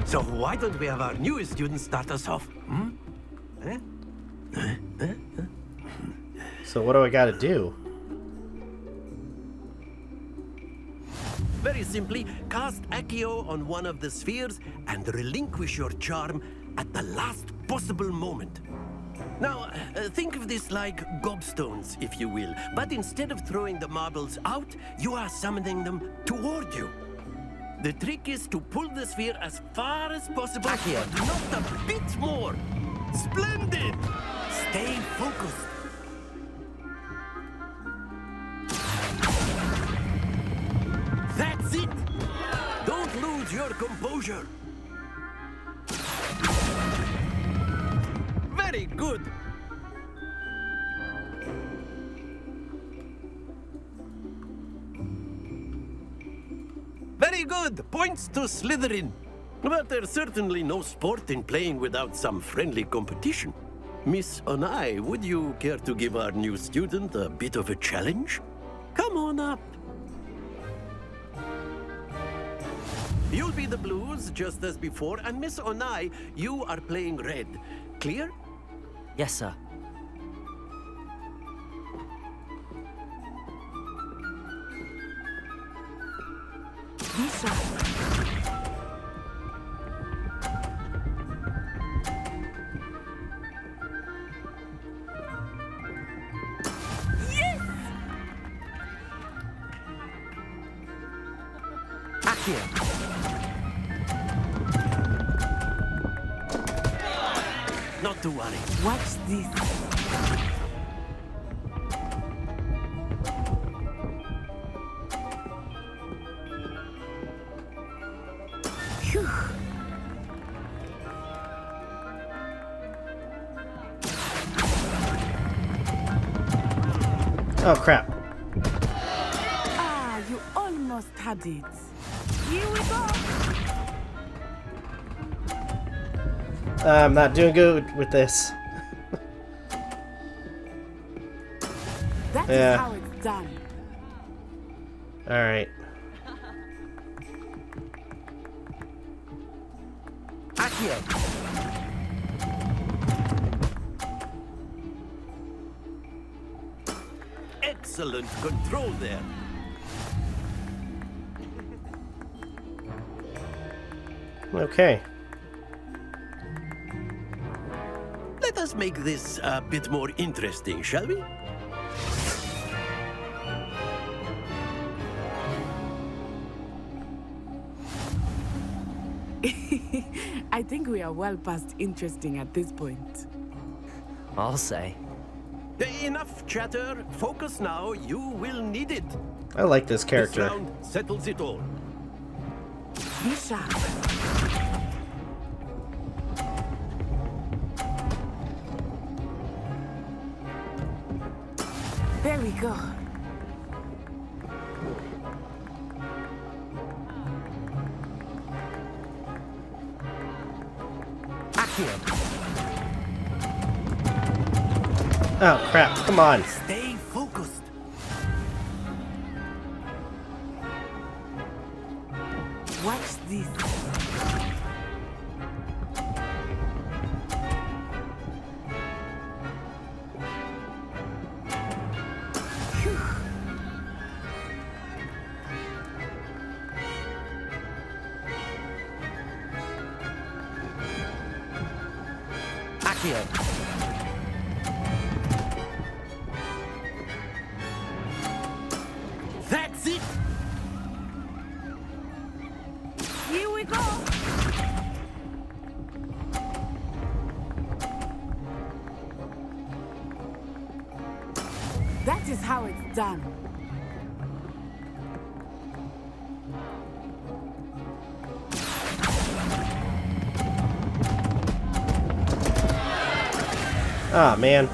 So why don't we have our newest student start us off? So what do I gotta do? Very simply, cast Accio on one of the spheres and relinquish your charm at the last possible moment. Now, think of this like gobstones, if you will, but instead of throwing the marbles out, you are summoning them toward you. The trick is to pull the sphere as far as possible, but not a bit more. Splendid! Stay focused. That's it! Don't lose your composure. Very good. Very good. Points to Slytherin. But there's certainly no sport in playing without some friendly competition. Miss Onai, would you care to give our new student a bit of a challenge? Come on up. You'll be the blues, just as before, and Miss Onai, you are playing red. Clear? Yes, sir. This side. Yes! Accio. Not to worry. Watch this. Phew. Oh crap. almost had it. Here we go! I'm not doing good with this. That Yeah. is how it's done. Alright. Excellent control there. Okay. Let us make this a bit more interesting, shall we? I think we are well past interesting at this point. I'll say. Enough chatter. Focus now. You will need it. I like this character. This round settles it all. Be sharp. There we go. Oh crap, come on. Stay focused. Watch this. That's it. Here we go. That is how it's done. Ah, man.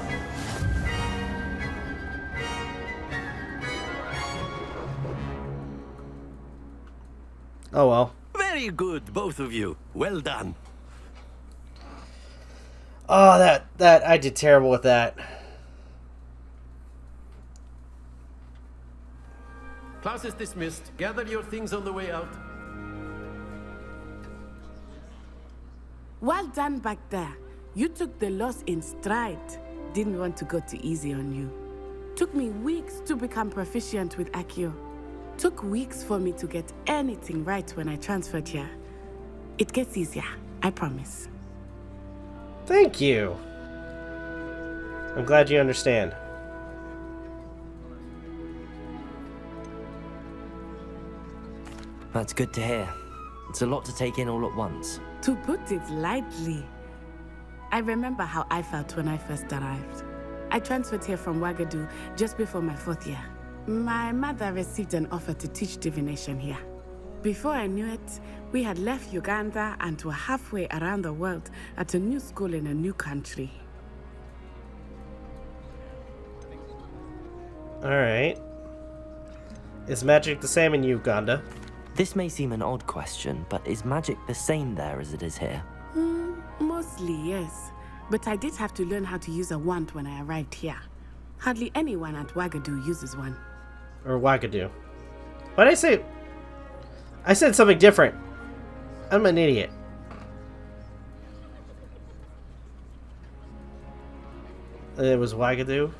Oh well. Very good, both of you. Well done. Oh, that I did terrible with that. Class is dismissed. Gather your things on the way out. Well done back there. You took the loss in stride. Didn't want to go too easy on you. Took me weeks to become proficient with Accio. Took weeks for me to get anything right when I transferred here. It gets easier, I promise. Thank you. I'm glad you understand. That's good to hear. It's a lot to take in all at once. To put it lightly, I remember how I felt when I first arrived. I transferred here from Ouagadougou just before my 4th year. My mother received an offer to teach divination here. Before I knew it, we had left Uganda and were halfway around the world at a new school in a new country. Alright. Is magic the same in Uganda? This may seem an odd question, but is magic the same there as it is here? Mostly, yes. But I did have to learn how to use a wand when I arrived here. Hardly anyone at Ouagadougou uses one. Or Ouagadougou. What did I say? I said something different. I'm an idiot. It was Ouagadougou?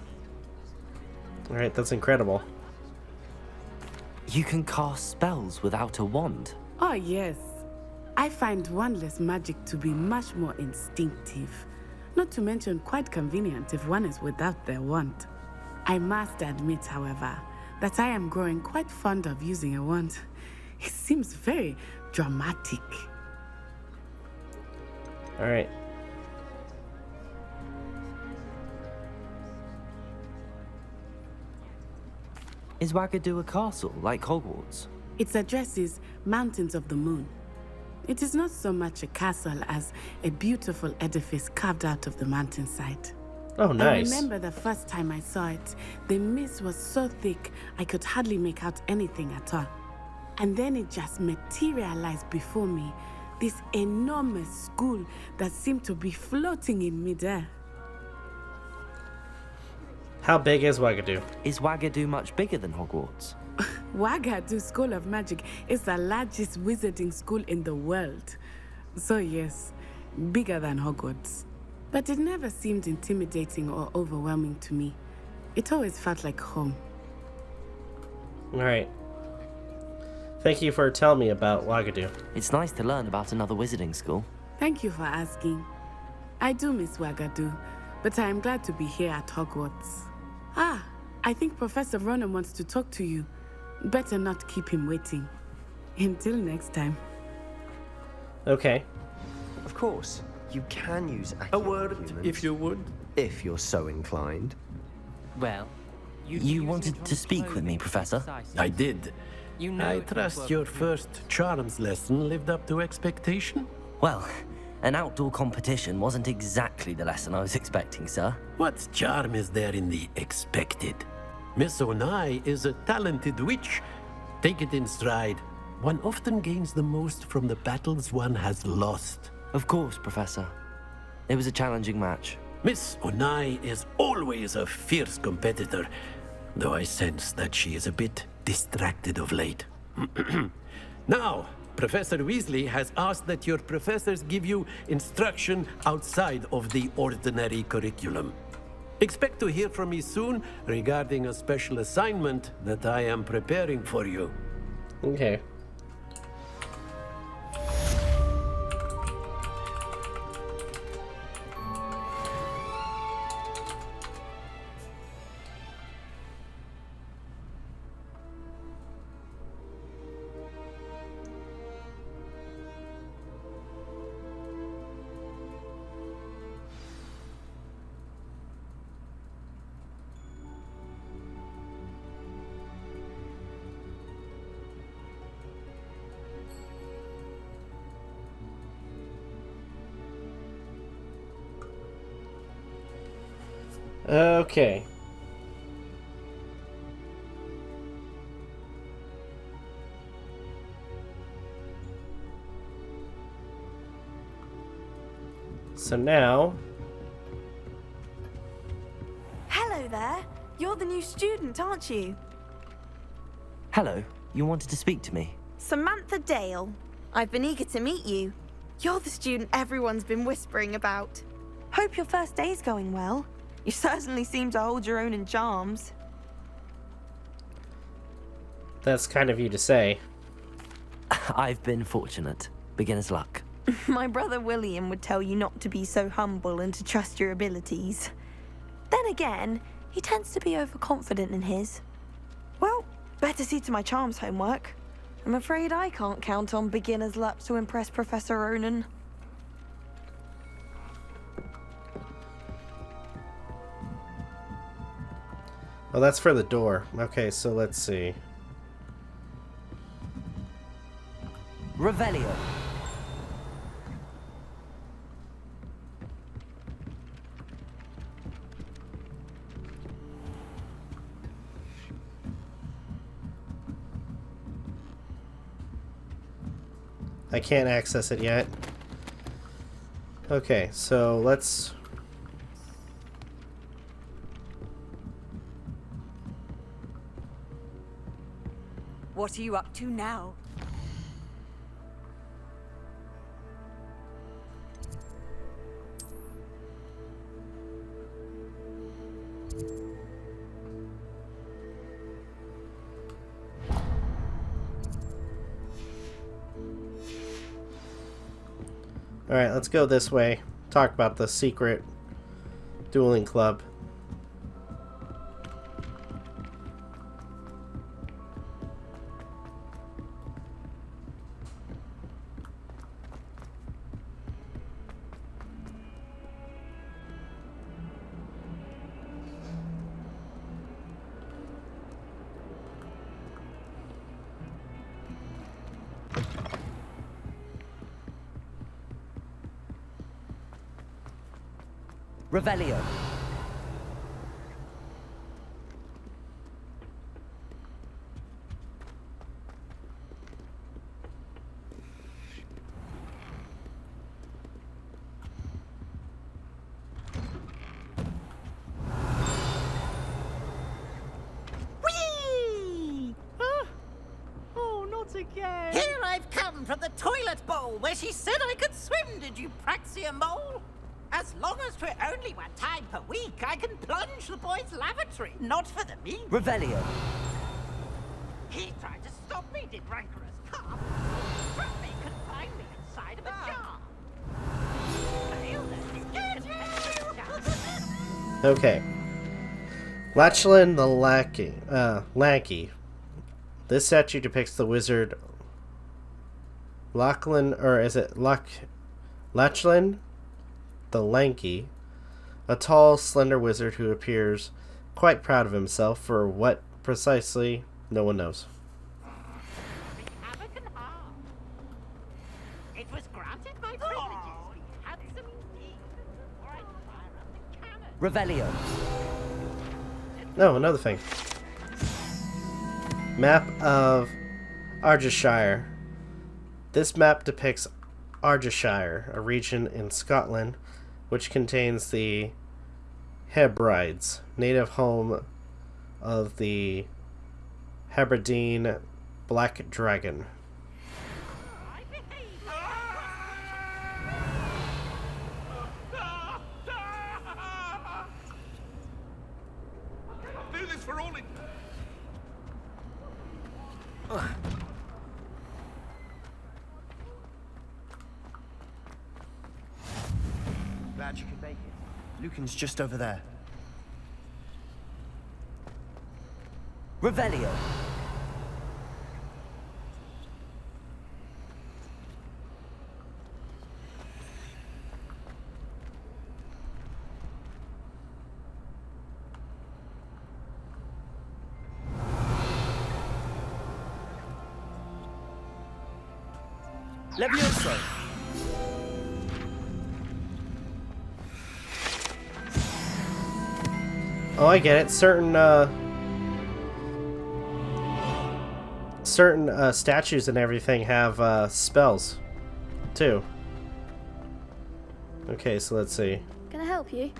Alright, that's incredible. You can cast spells without a wand? Oh, yes. I find wandless magic to be much more instinctive. Not to mention quite convenient if one is without their wand. I must admit, however, that I am growing quite fond of using a wand. It seems very dramatic. Alright. Is Ouagadougou a castle, like Hogwarts? Its address is Mountains of the Moon. It is not so much a castle as a beautiful edifice carved out of the mountainside. Oh, nice. I remember the first time I saw it, the mist was so thick I could hardly make out anything at all. And then it just materialized before me. This enormous school that seemed to be floating in midair. How big is Wagadu? Is Wagadu much bigger than Hogwarts? Wagadu School of Magic is the largest wizarding school in the world. So yes, bigger than Hogwarts. But it never seemed intimidating or overwhelming to me. It always felt like home. Alright. Thank you for telling me about Wagadu. It's nice to learn about another wizarding school. Thank you for asking. I do miss Wagadu, but I am glad to be here at Hogwarts. Ah, I think Professor Ronan wants to talk to you. Better not keep him waiting. Until next time. Okay. Of course, you can use accurate A word, humans, if you would. if you're so inclined. Well, You wanted to speak with me, Professor? I did. You know I it was trust worth your it. first charms lesson lived up to expectation? Well, an outdoor competition wasn't exactly the lesson I was expecting, sir. What charm is there in the expected? Miss Onai is a talented witch. Take it in stride. One often gains the most from the battles one has lost. Of course, Professor. It was a challenging match. Miss Onai is always a fierce competitor, though I sense that she is a bit distracted of late. Now, Professor Weasley has asked that your professors give you instruction outside of the ordinary curriculum. Expect to hear from me soon regarding a special assignment that I am preparing for you. Okay. Okay. So now... Hello there. You're the new student, aren't you? Hello, you wanted to speak to me? Samantha Dale. I've been eager to meet you. You're the student everyone's been whispering about. Hope your first day's going well. You certainly seem to hold your own in charms. That's kind of you to say. I've been fortunate. Beginner's luck. My brother William would tell you not to be so humble and to trust your abilities. Then again, he tends to be overconfident in his. Well, better see to my charms homework. I'm afraid I can't count on beginner's luck to impress Professor Ronan. Oh, that's for the door. Okay, so let's see. Revelio. I can't access it yet. Okay, so let's... What are you up to now? Alright, let's go this way. Talk about the secret dueling club. Revelio. Here I've come from the toilet bowl where she said I could swim, did you praxia mole? As long as 'twere only one time per week, I can plunge the boy's lavatory, not for the mean. Revelio. He tried to stop me, did rancorous calf. Trapped me, confined me inside of a jar. Okay. Lachlan the Lanky. This statue depicts the wizard Lachlan, or is it Lachlan the Lanky, a tall, slender wizard who appears quite proud of himself for what precisely, no one knows. It was granted my privileges. Handsome indeed. Or I'd fire up the cannon. Revelio. No, another thing. Map of Argyllshire. This map depicts Argyllshire, a region in Scotland, which contains the Hebrides, native home of the Hebridean black dragon. Do this for all it... Glad you could make it. Lucan's just over there. Revelio. Levioso. Oh, I get it. Certain statues and everything have spells, too. Okay, so let's see. Can I help you?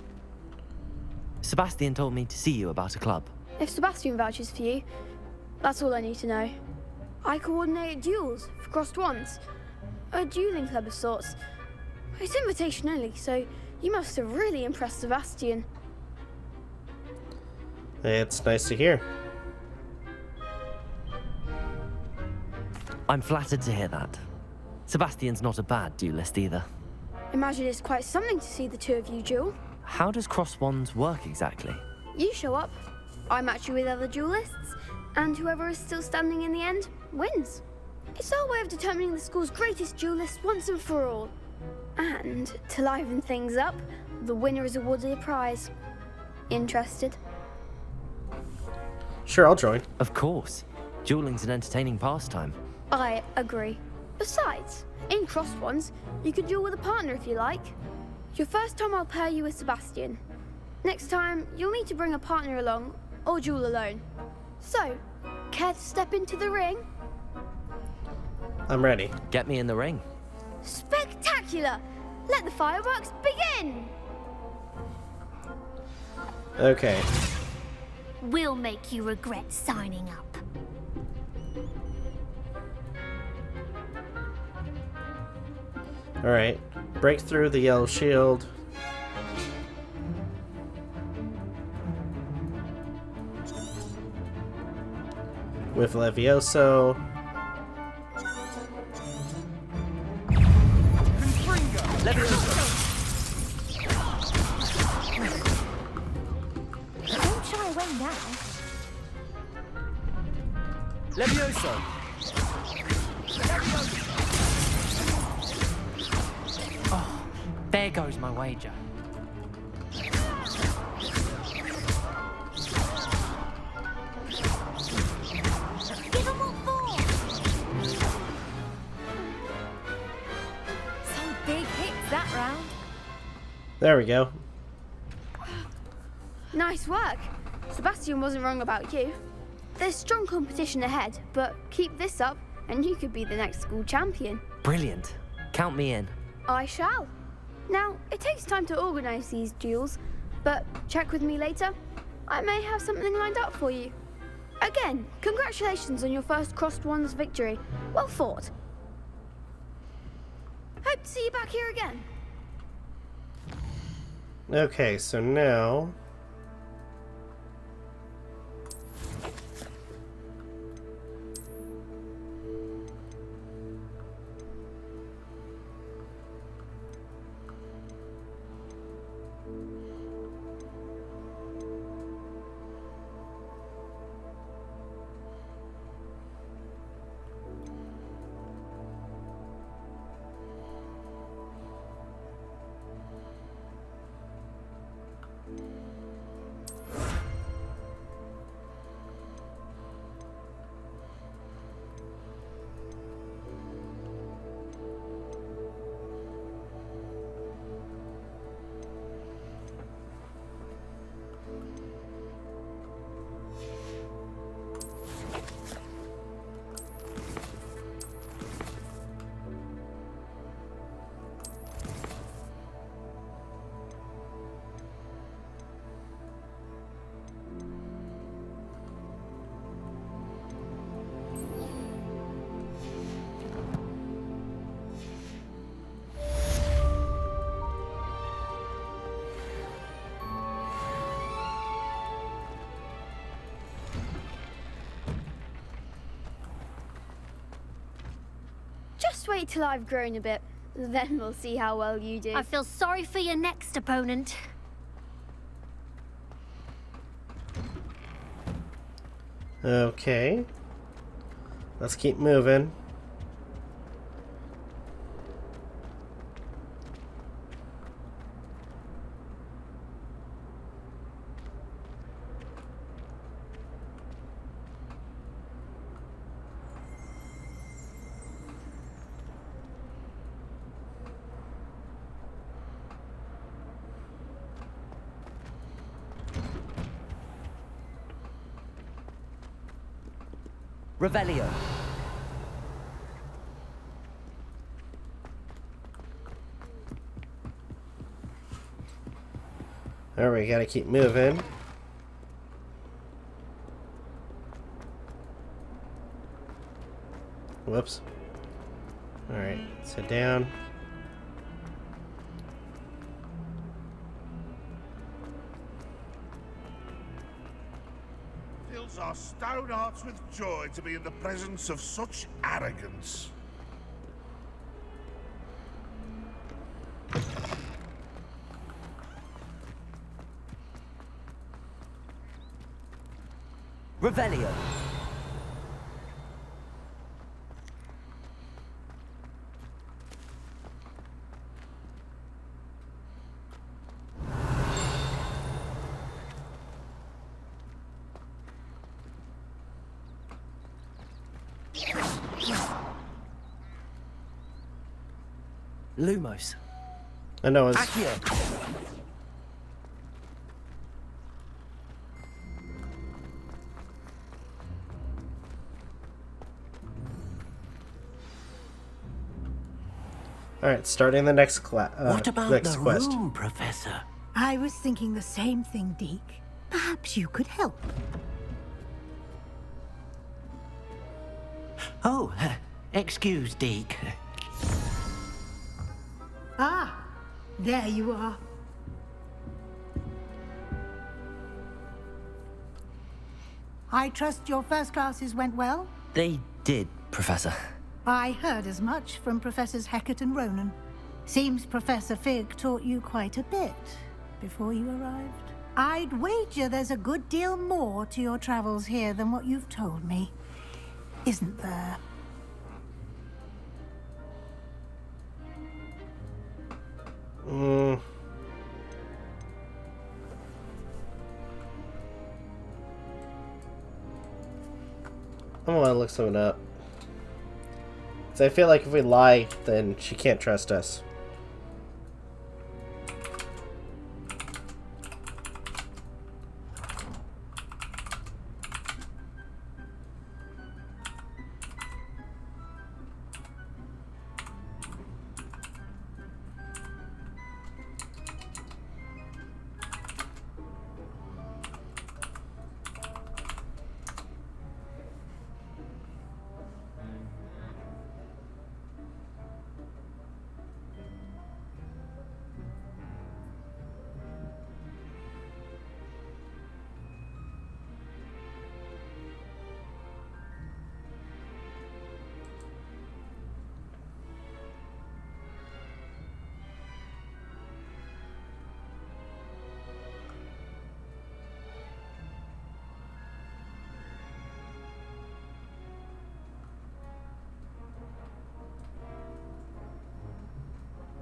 Sebastian told me to see you about a club. If Sebastian vouches for you, that's all I need to know. I coordinate duels for crossed wands. A dueling club of sorts. It's invitation only, so you must have really impressed Sebastian. It's nice to hear. I'm flattered to hear that. Sebastian's not a bad duelist either. Imagine it's quite something to see the two of you duel. How does cross wands work exactly? You show up, I match you with other duelists, and whoever is still standing in the end wins. It's our way of determining the school's greatest duelist once and for all. And to liven things up, the winner is awarded a prize. Interested? Sure, I'll join. Of course. Dueling's an entertaining pastime. I agree. Besides, in crossed ones, you could duel with a partner if you like. Your first time I'll pair you with Sebastian. Next time, you'll need to bring a partner along, or duel alone. So, care to step into the ring? I'm ready. Get me in the ring. Spectacular! Let the fireworks begin! Okay. We'll make you regret signing up. Alright. Break through the yellow shield. With Levioso. Don't shy away now. Levioso. Oh, there goes my wager. Give 'em what for! Some big hits that round. There we go. Nice work. Sebastian wasn't wrong about you. There's strong competition ahead, but keep this up and you could be the next school champion. Brilliant. Count me in. I shall. Now, it takes time to organise these duels, but check with me later. I may have something lined up for you. Again, congratulations on your first Crossed Ones victory. Well fought. Hope to see you back here again. Okay, so now... Just wait till I've grown a bit. Then we'll see how well you do. I feel sorry for your next opponent. Okay. Let's keep moving. Revelio. Alright, we gotta keep moving. Whoops. Alright, sit down. Fills our stone hearts with joy to be in the presence of such arrogance. Revelio. Lumos. I know it's... Accio. Alright, starting the next What about next the quest. room, Professor? I was thinking the same thing, Deke. Perhaps you could help. Oh, excuse, Deke. Ah, there you are. I trust your first classes went well? They did, Professor. I heard as much from Professors Hecat and Ronan. Seems Professor Fig taught you quite a bit before you arrived. I'd wager there's a good deal more to your travels here than what you've told me. Isn't there? I want to look something up. So I feel like if we lie, then she can't trust us.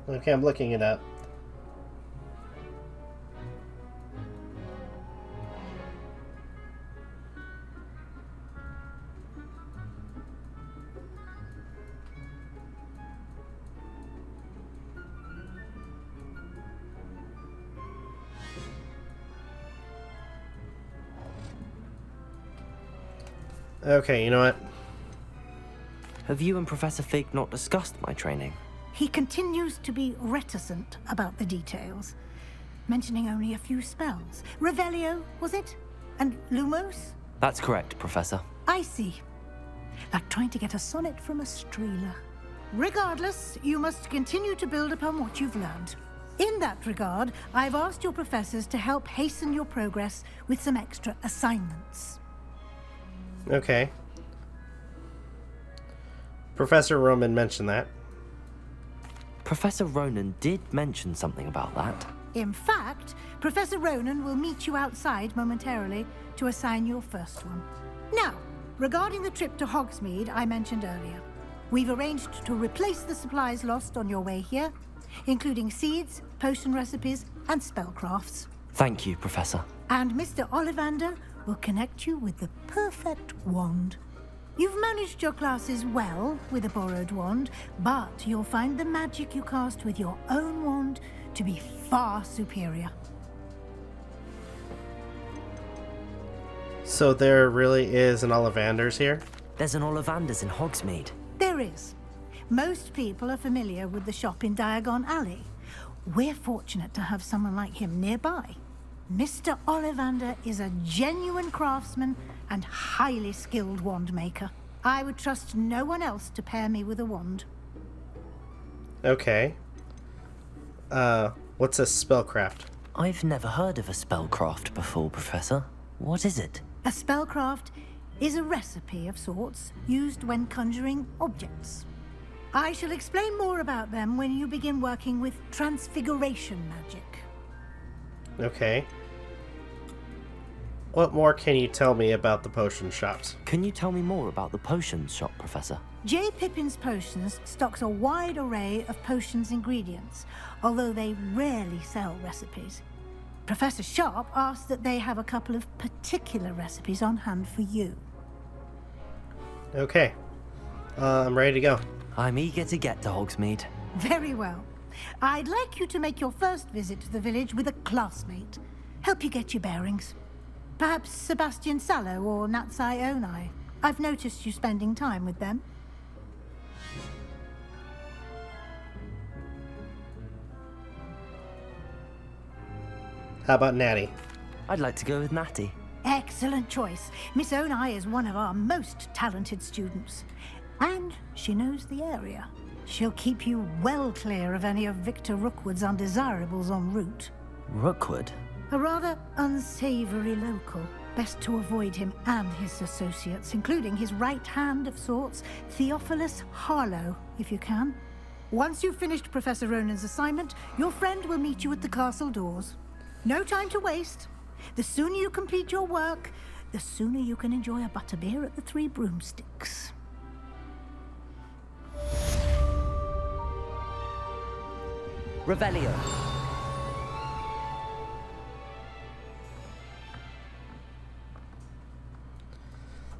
Okay, I'm looking it up. Okay, you know what? Have you and Professor Fig not discussed my training? He continues to be reticent about the details, mentioning only a few spells. Revelio, was it? And Lumos? That's correct, Professor. I see. Like trying to get a sonnet from a streeler. Regardless, you must continue to build upon what you've learned. In that regard, I've asked your professors to help hasten your progress with some extra assignments. Okay. Professor Roman mentioned that. Professor Ronan did mention something about that. In fact, Professor Ronan will meet you outside momentarily to assign your first one. Now, regarding the trip to Hogsmeade I mentioned earlier, we've arranged to replace the supplies lost on your way here, including seeds, potion recipes, and spellcrafts. Thank you, Professor. And Mr. Ollivander will connect you with the perfect wand. You've managed your classes well with a borrowed wand, but you'll find the magic you cast with your own wand to be far superior. So there really is an Ollivander's here? There's an Ollivander's in Hogsmeade. There is. Most people are familiar with the shop in Diagon Alley. We're fortunate to have someone like him nearby. Mr. Ollivander is a genuine craftsman and highly skilled wand maker. I would trust no one else to pair me with a wand. Okay. What's a spellcraft? I've never heard of a spellcraft before, Professor. What is it? A spellcraft is a recipe of sorts used when conjuring objects. I shall explain more about them when you begin working with transfiguration magic. Okay. What more can you tell me about the potion shops? Can you tell me more about the potions shop, Professor? J. Pippin's Potions stocks a wide array of potions ingredients, although they rarely sell recipes. Professor Sharp asked that they have a couple of particular recipes on hand for you. Okay. I'm ready to go. I'm eager to get to Hogsmeade. Very well. I'd like you to make your first visit to the village with a classmate. Help you get your bearings. Perhaps Sebastian Sallow or Natsai Onai. I've noticed you spending time with them. How about Natty? I'd like to go with Natty. Excellent choice. Miss Onai is one of our most talented students. And she knows the area. She'll keep you well clear of any of Victor Rookwood's undesirables en route. Rookwood? A rather unsavory local. Best to avoid him and his associates, including his right hand of sorts, Theophilus Harlow, if you can. Once you've finished Professor Ronan's assignment, your friend will meet you at the castle doors. No time to waste. The sooner you complete your work, the sooner you can enjoy a butterbeer at the Three Broomsticks. Revelio.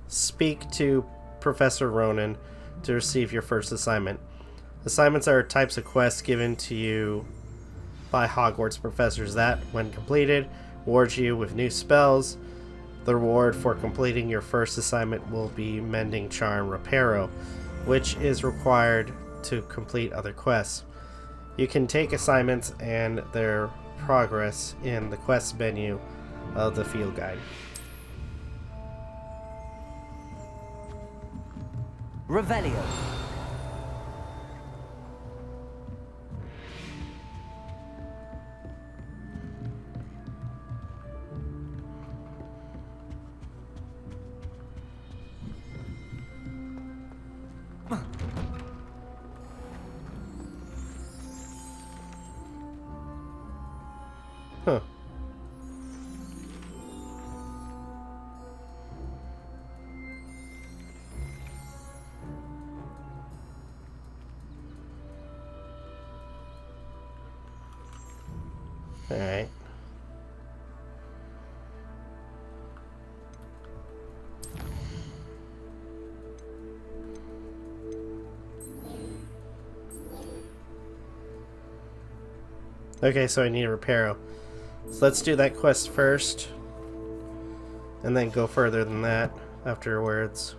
Speak to Professor Ronan to receive your first assignment. Assignments are types of quests given to you by Hogwarts professors that, when completed, reward you with new spells. The reward for completing your first assignment will be Mending Charm Reparo, which is required to complete other quests. You can take assignments and their progress in the quest menu of the field guide. Revelio. Huh. Alright. Okay, so I need a reparo. So let's do that quest first. And then go further than that afterwards.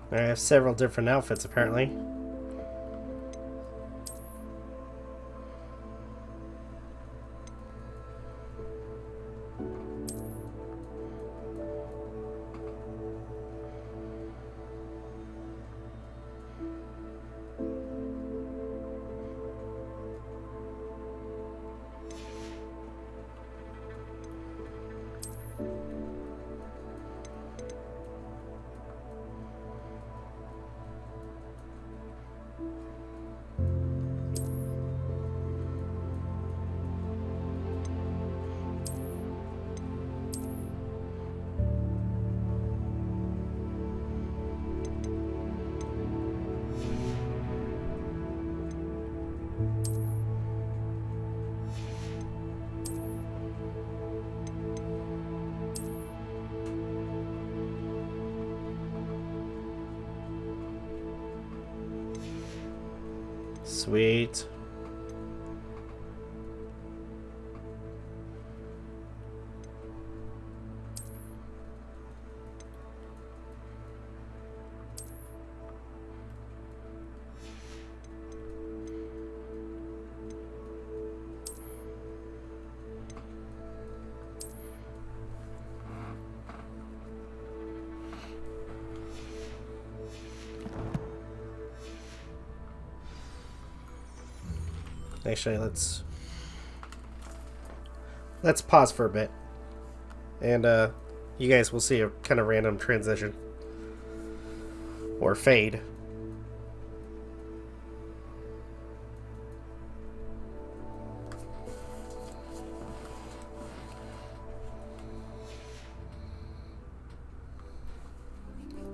I have several different outfits apparently. Sweet. Actually, let's pause for a bit, and you guys will see a kind of random transition or fade.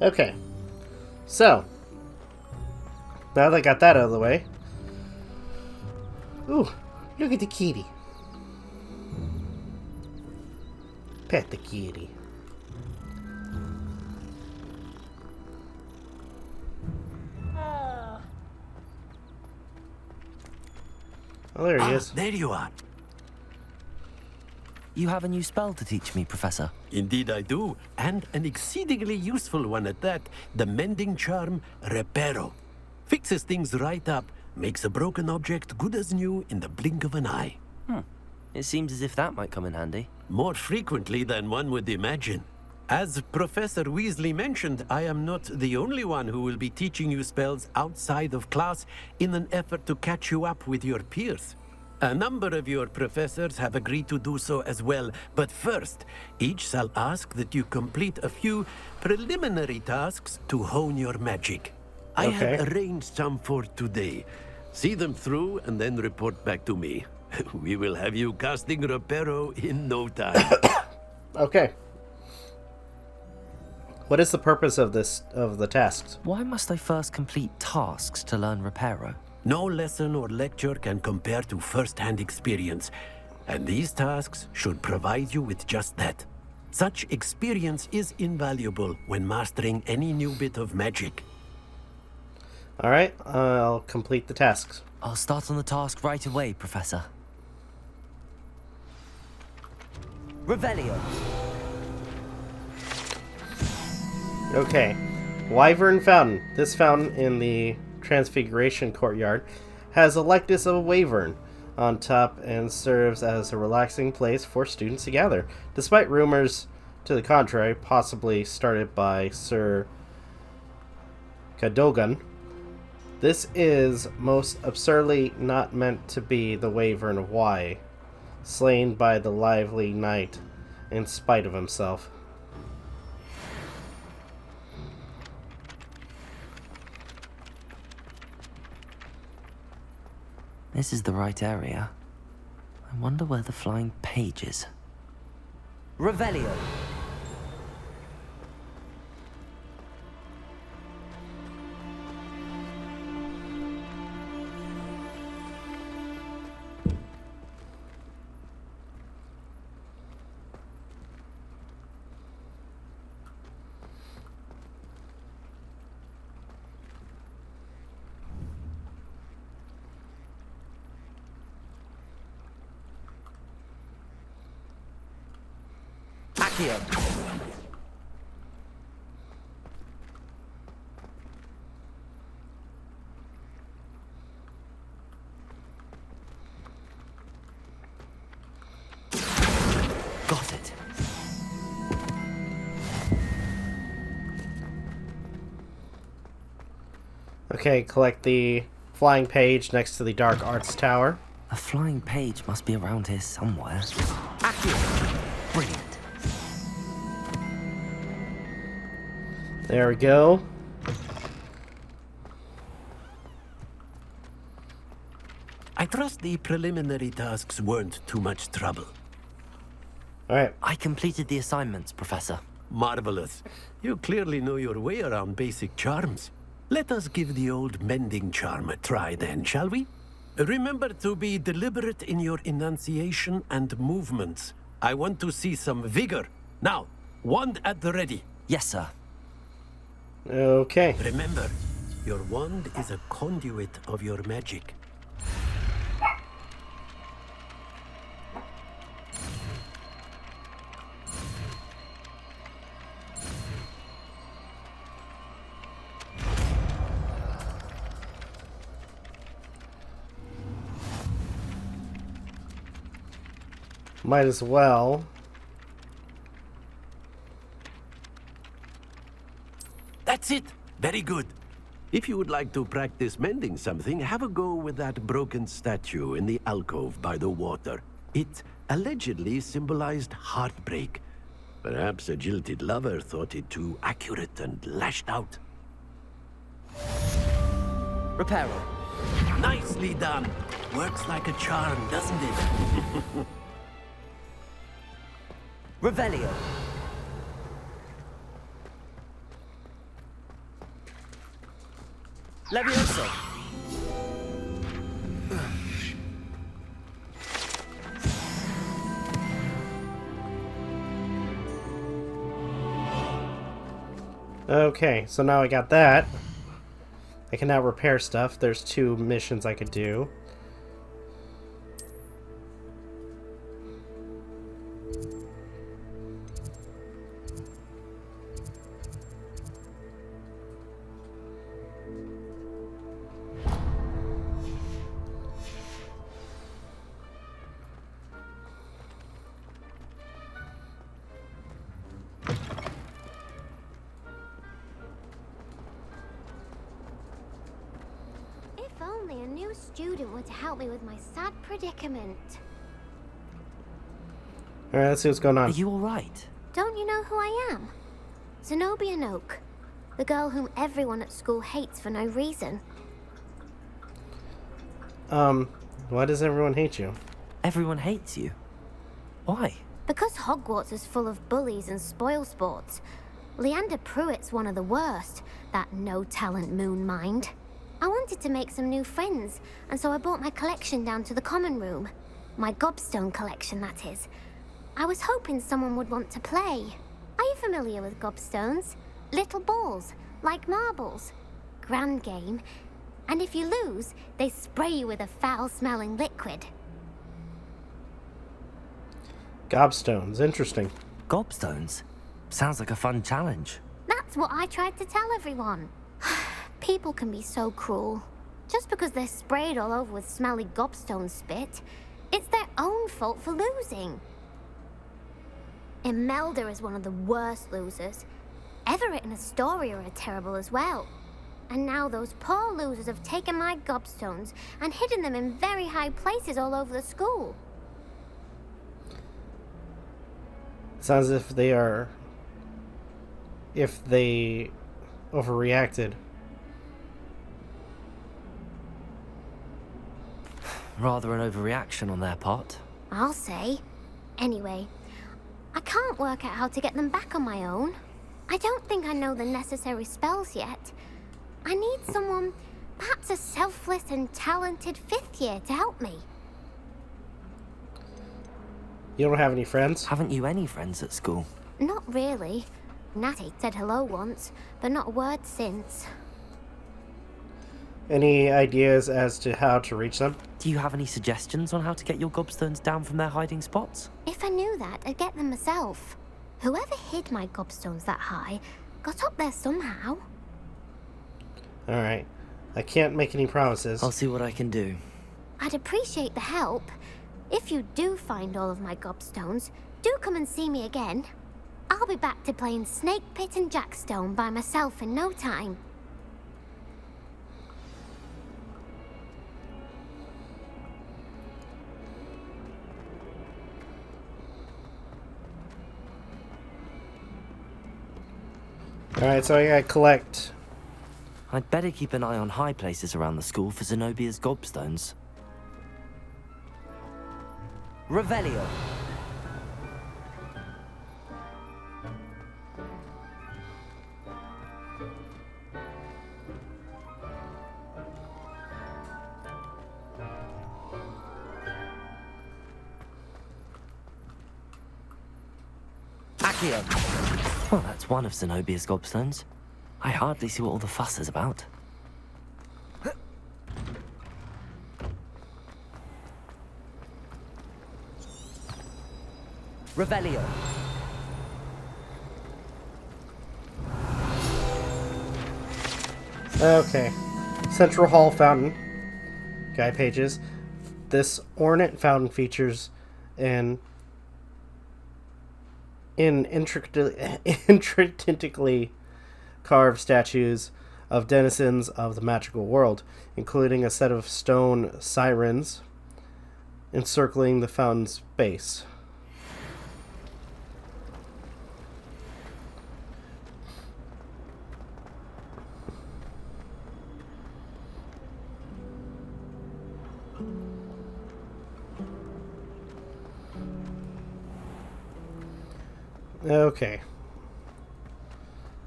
Okay, so now that I got that out of the way. Ooh, look at the kitty. Pet the kitty. Oh, there he is. There you are. You have a new spell to teach me, Professor. Indeed I do, and an exceedingly useful one at that. The mending charm, Reparo. Fixes things right up, makes a broken object good as new in the blink of an eye. It seems as if that might come in handy. More frequently than one would imagine. As Professor Weasley mentioned, I am not the only one who will be teaching you spells outside of class in an effort to catch you up with your peers. A number of your professors have agreed to do so as well, but first, each shall ask that you complete a few preliminary tasks to hone your magic. I have arranged some for today. See them through and then report back to me. We will have you casting Reparo in no time. Okay. What is the purpose of the tasks? Why must I first complete tasks to learn Reparo? No lesson or lecture can compare to first-hand experience, and these tasks should provide you with just that. Such experience is invaluable when mastering any new bit of magic. Alright, I'll complete the tasks. I'll start on the task right away, Professor. Revelio. Okay. Wyvern Fountain. This fountain in the Transfiguration Courtyard has a likeness of a wyvern on top and serves as a relaxing place for students to gather. Despite rumors to the contrary, possibly started by Sir Cadogan, this is most absurdly not meant to be the wyvern of Y, slain by the lively knight in spite of himself. This is the right area. I wonder where the flying page is. Revelio. Accio. Got it. Okay, collect the flying page next to the Dark Arts Tower. A flying page must be around here somewhere. Accio. Brilliant. There we go. I trust the preliminary tasks weren't too much trouble. Alright. I completed the assignments, Professor. Marvelous. You clearly know your way around basic charms. Let us give the old mending charm a try then, shall we? Remember to be deliberate in your enunciation and movements. I want to see some vigor. Now, wand at the ready. Yes, sir. Okay. Remember, your wand is a conduit of your magic. Might as well. That's it. Very good. If you would like to practice mending something, have a go with that broken statue in the alcove by the water. It allegedly symbolized heartbreak. Perhaps a jilted lover thought it too accurate and lashed out. Reparo. Nicely done. Works like a charm, doesn't it? Revelio. Levioso. Okay, so now I got that. I can now repair stuff. There's 2 missions I could do. only a new student were to help me with my sad predicament. Alright, let's see what's going on. Are you alright? Don't you know who I am? Zenobia Noak, the girl whom everyone at school hates for no reason. Why does everyone hate you? Everyone hates you? Why? Because Hogwarts is full of bullies and spoilsports. Leander Pruitt's one of the worst, that no-talent moon mind. I wanted to make some new friends, and so I brought my collection down to the common room. My gobstone collection, that is. I was hoping someone would want to play. Are you familiar with gobstones? Little balls, like marbles. Grand game. And if you lose, they spray you with a foul-smelling liquid. Gobstones, interesting. Gobstones? Sounds like a fun challenge. That's what I tried to tell everyone. People can be so cruel. Just because they're sprayed all over with smelly gobstone spit, it's their own fault for losing. Imelda is one of the worst losers. Everett and Astoria are terrible as well. And now those poor losers have taken my gobstones and hidden them in very high places all over the school. Sounds as if they overreacted. Rather an overreaction on their part. I'll say. Anyway, I can't work out how to get them back on my own. I don't think I know the necessary spells yet. I need someone, perhaps a selfless and talented 5th year to help me. You don't have any friends? Haven't you any friends at school? Not really. Natty said hello once, but not a word since. Any ideas as to how to reach them? Do you have any suggestions on how to get your gobstones down from their hiding spots? If I knew that, I'd get them myself. Whoever hid my gobstones that high got up there somehow. Alright. I can't make any promises. I'll see what I can do. I'd appreciate the help. If you do find all of my gobstones, do come and see me again. I'll be back to playing Snake Pit and Jackstone by myself in no time. Alright, so I gotta collect. I'd better keep an eye on high places around the school for Zenobia's gobstones. Revelio. Accio. Well, that's one of Zenobia's gobstones. I hardly see what all the fuss is about. Revelio. Okay. Central Hall Fountain. Guide pages. This ornate fountain features an intricately carved statues of denizens of the magical world, including a set of stone sirens encircling the fountain's base. Okay.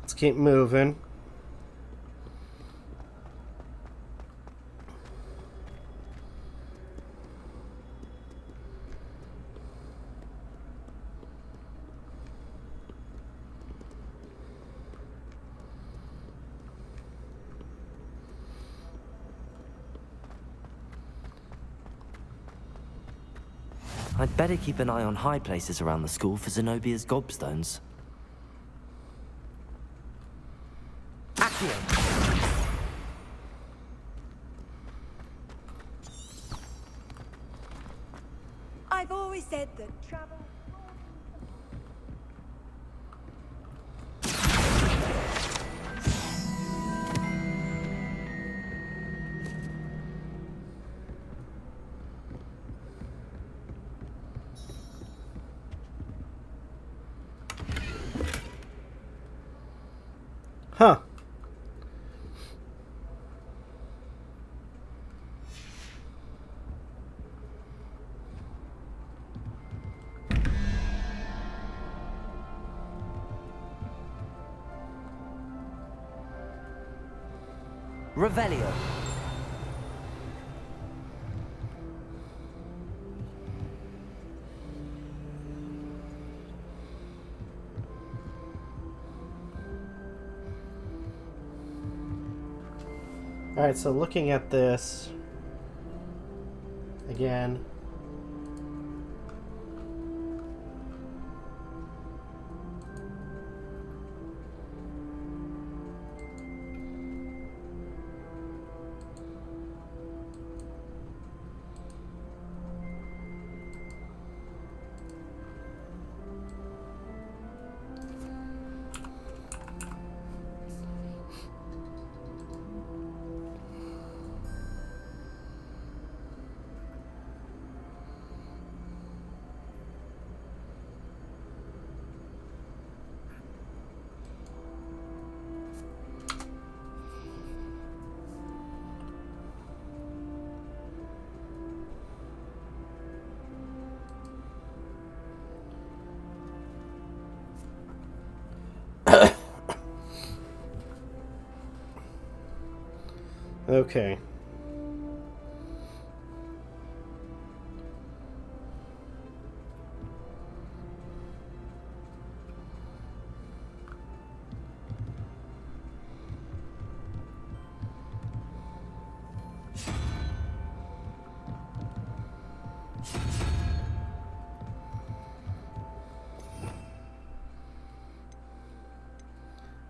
Let's keep moving. I'd better keep an eye on high places around the school for Zenobia's gobstones. Accio. I've always said that travel... Revelio. Alright, so looking at this again. Okay.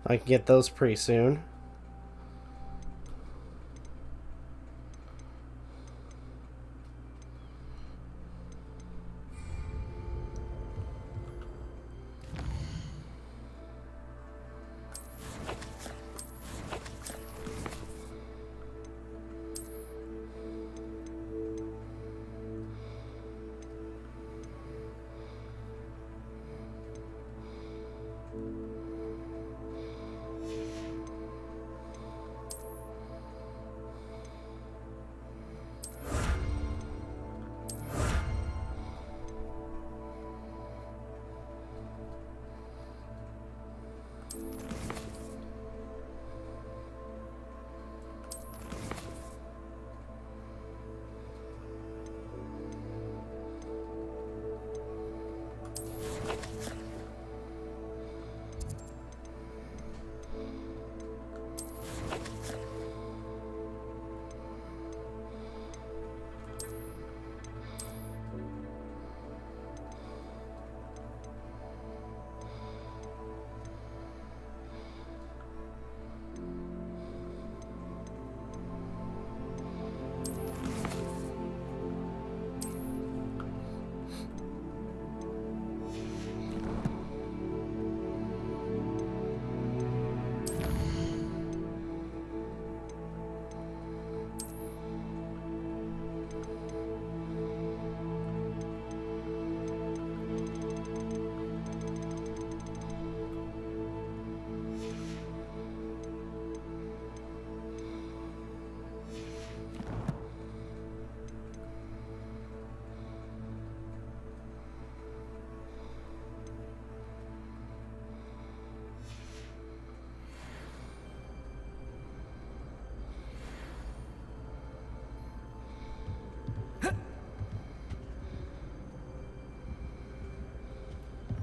I can get those pretty soon.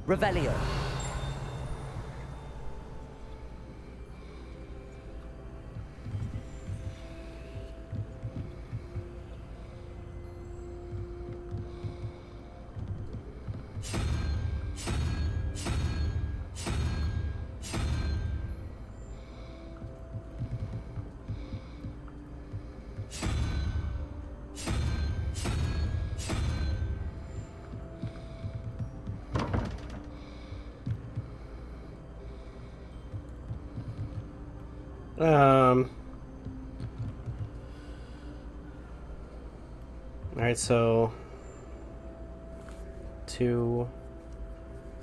Revelio. Alright, so 2,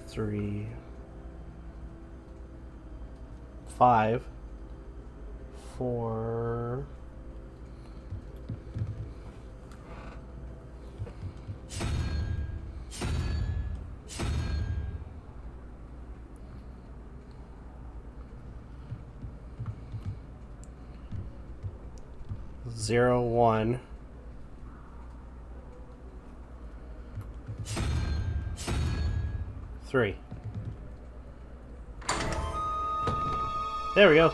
3, 5, 4. 01. Three. There we go.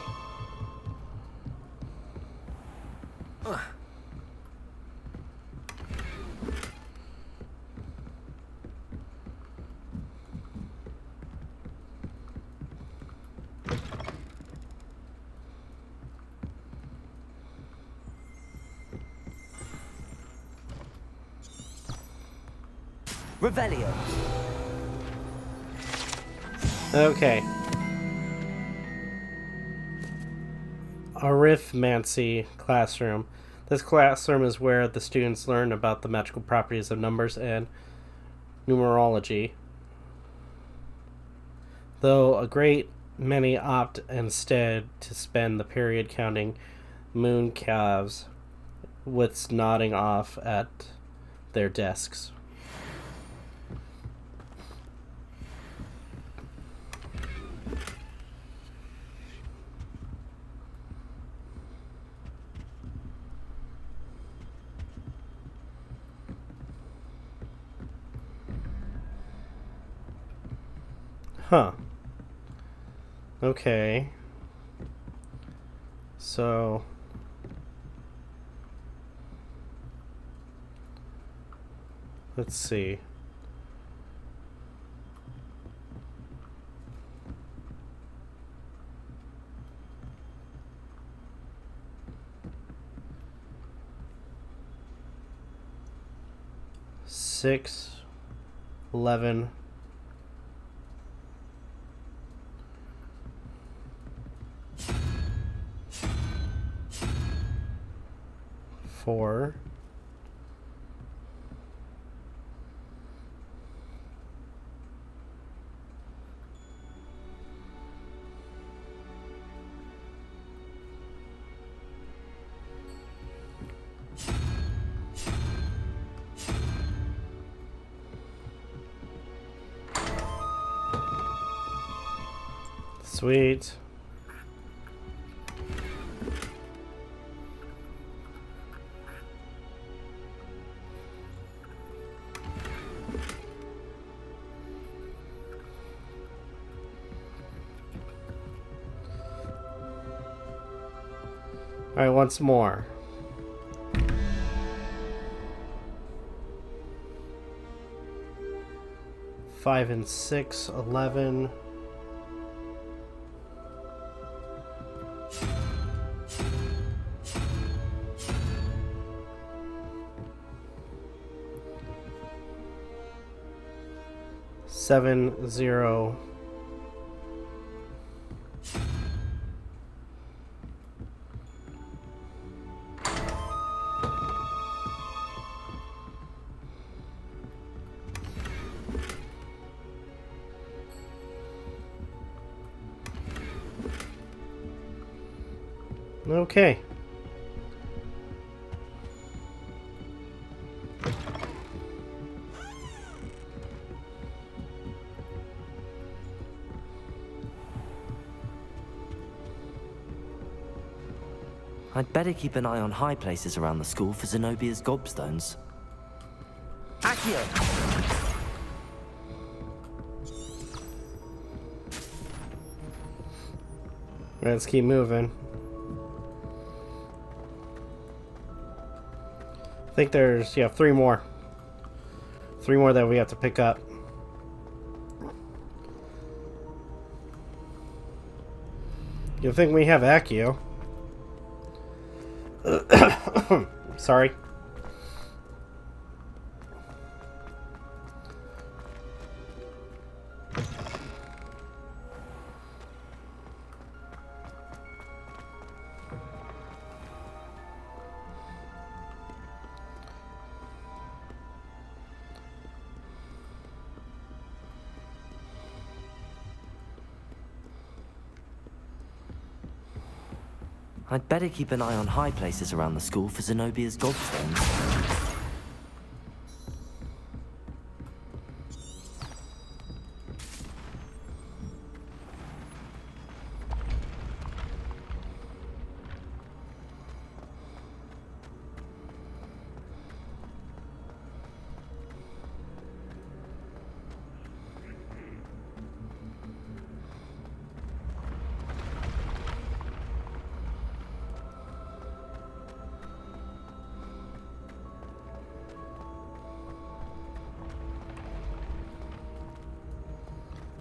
Revelio. Okay. Arithmancy classroom. This classroom is where the students learn about the magical properties of numbers and numerology. Though a great many opt instead to spend the period counting moon calves with nodding off at their desks. Huh. Okay. So... let's see. Six, 11, 4, 'Sweet. Alright, once more. Five and 6, 11. Seven, 0. Okay. I'd better keep an eye on high places around the school for Zenobia's gobstones. Accio! Let's keep moving. I think there's, yeah, 3 more. 3 more that we have to pick up. You think we have Accio? Sorry. I'd better keep an eye on high places around the school for Zenobia's gobstones.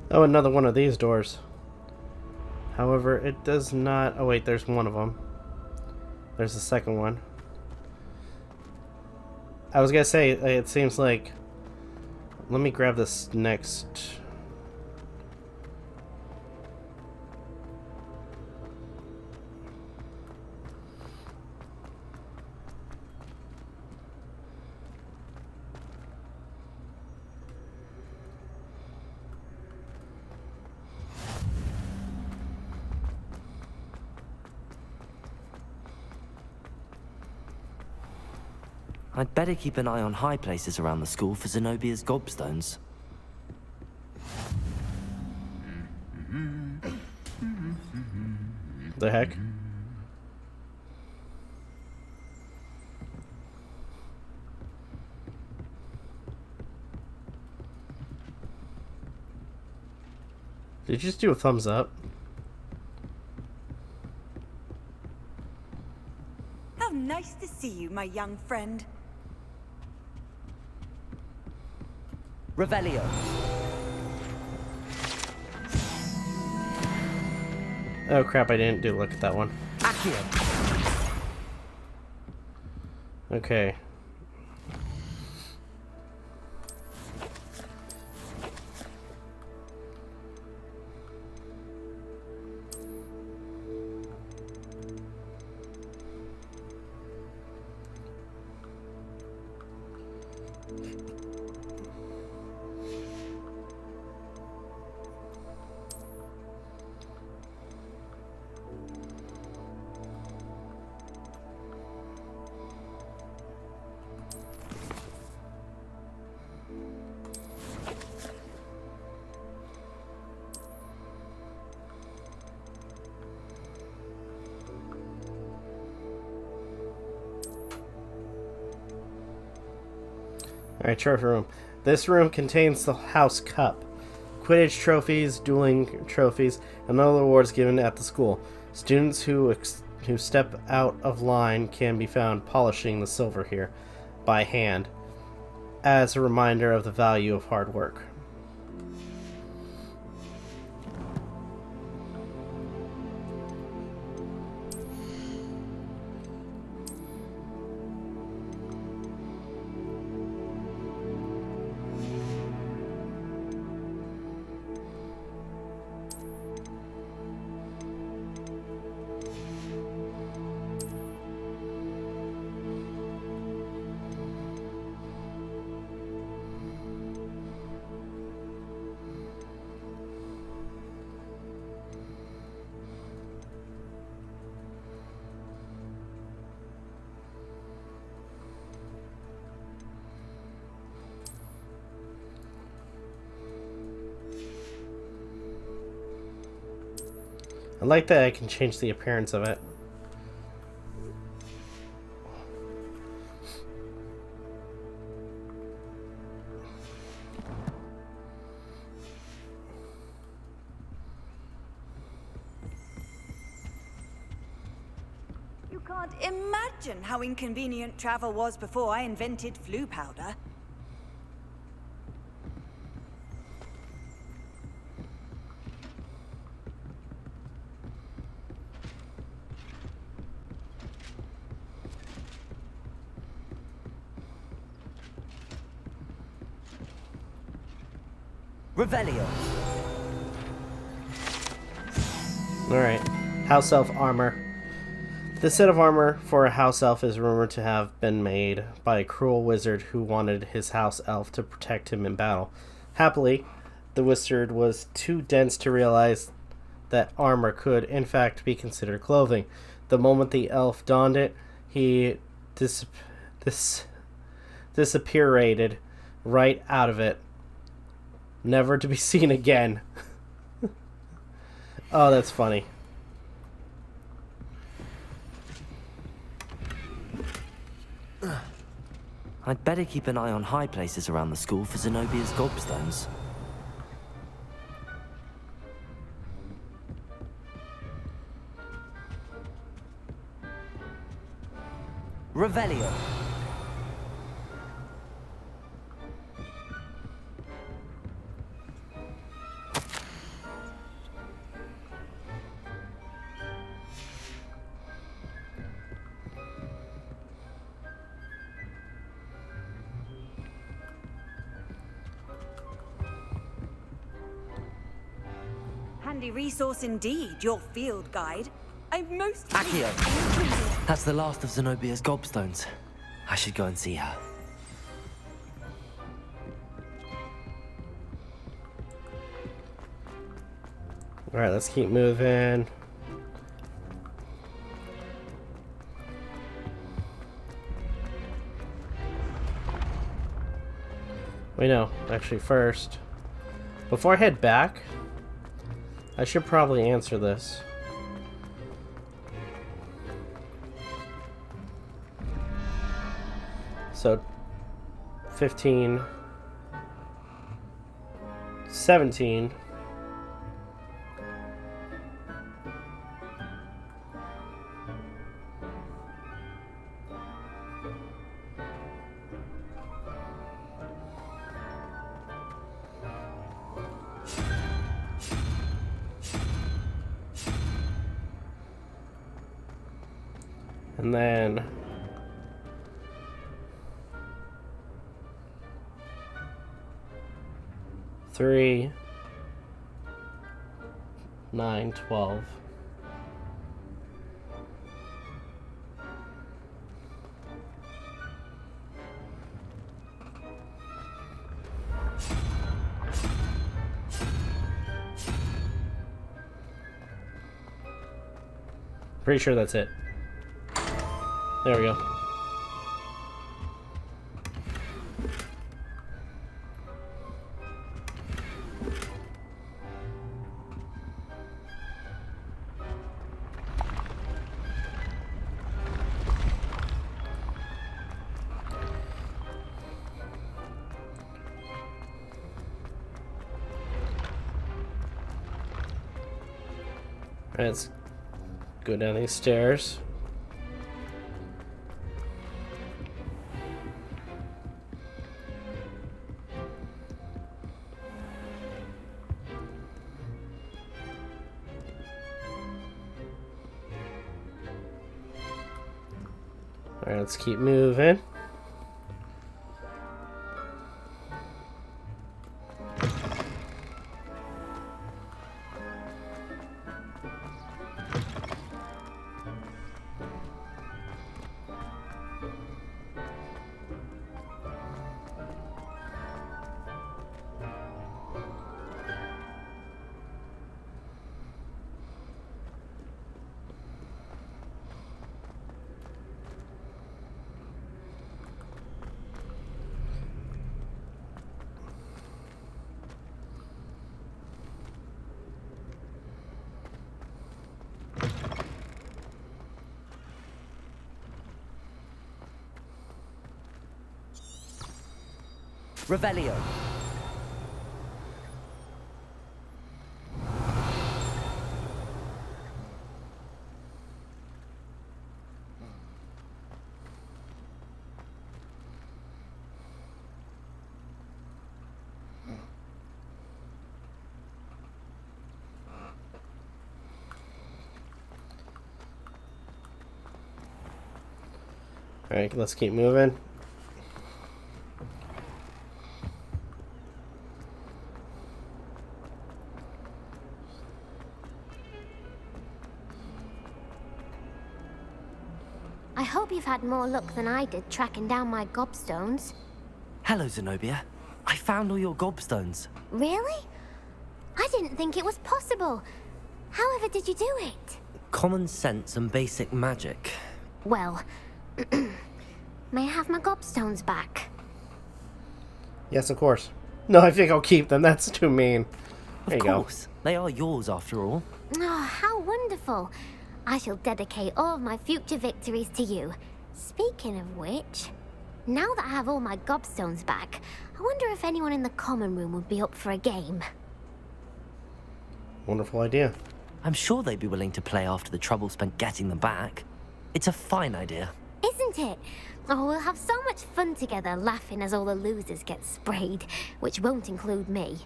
Oh, another one of these doors. However, it does not... Oh, wait, there's one of them. There's the second one. I was gonna say, it seems like... Let me grab this next... I'd better keep an eye on high places around the school for Zenobia's gobstones. The heck? Did you just do a thumbs up? How nice to see you, my young friend. Revelio. Oh crap, I didn't look at that one. Accio. Okay. Alright, trophy room. This room contains the house cup, Quidditch trophies, dueling trophies, and other awards given at the school. Students who step out of line can be found polishing the silver here by hand as a reminder of the value of hard work. I like that I can change the appearance of it. You can't imagine how inconvenient travel was before I invented flu powder. Revelio. Alright, house elf armor. This set of armor for a house elf is rumored to have been made by a cruel wizard who wanted his house elf to protect him in battle. Happily, the wizard was too dense to realize that armor could, in fact, be considered clothing. The moment the elf donned it, he disappeared right out of it, never to be seen again. Oh, that's funny. I'd better keep an eye on high places around the school for Zenobia's gobstones. Revelio. handy resource indeed, your field guide. I'm most Accio! That's the last of Zenobia's gobstones. I should go and see her. Alright, let's keep moving. Wait, no. Actually, first, before I head back, I should probably answer this. So, 15, 17, and then 3, 9, 12. Pretty sure that's it. There we go. Let's go down these stairs. Alright, let's keep moving. Revelio. Alright, let's keep moving. I hope you've had more luck than I did tracking down my gobstones. Hello, Zenobia. I found all your gobstones. Really? I didn't think it was possible. However did you do it? Common sense and basic magic. Well, may I have my gobstones back? Yes, of course. No, I think I'll keep them. That's too mean. There Of you course. They are yours after all. Oh, how wonderful. I shall dedicate all of my future victories to you. Speaking of which, now that I have all my gobstones back, I wonder if anyone in the common room would be up for a game. go. Wonderful idea. I'm sure they'd be willing to play after the trouble spent getting them back. It's a fine idea. Isn't it? Oh, we'll have so much fun together, laughing as all the losers get sprayed, which won't include me.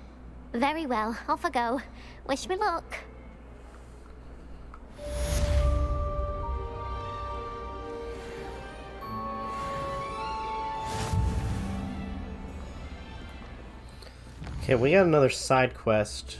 Very well, off I go. Wish me luck. Okay, we got another side quest.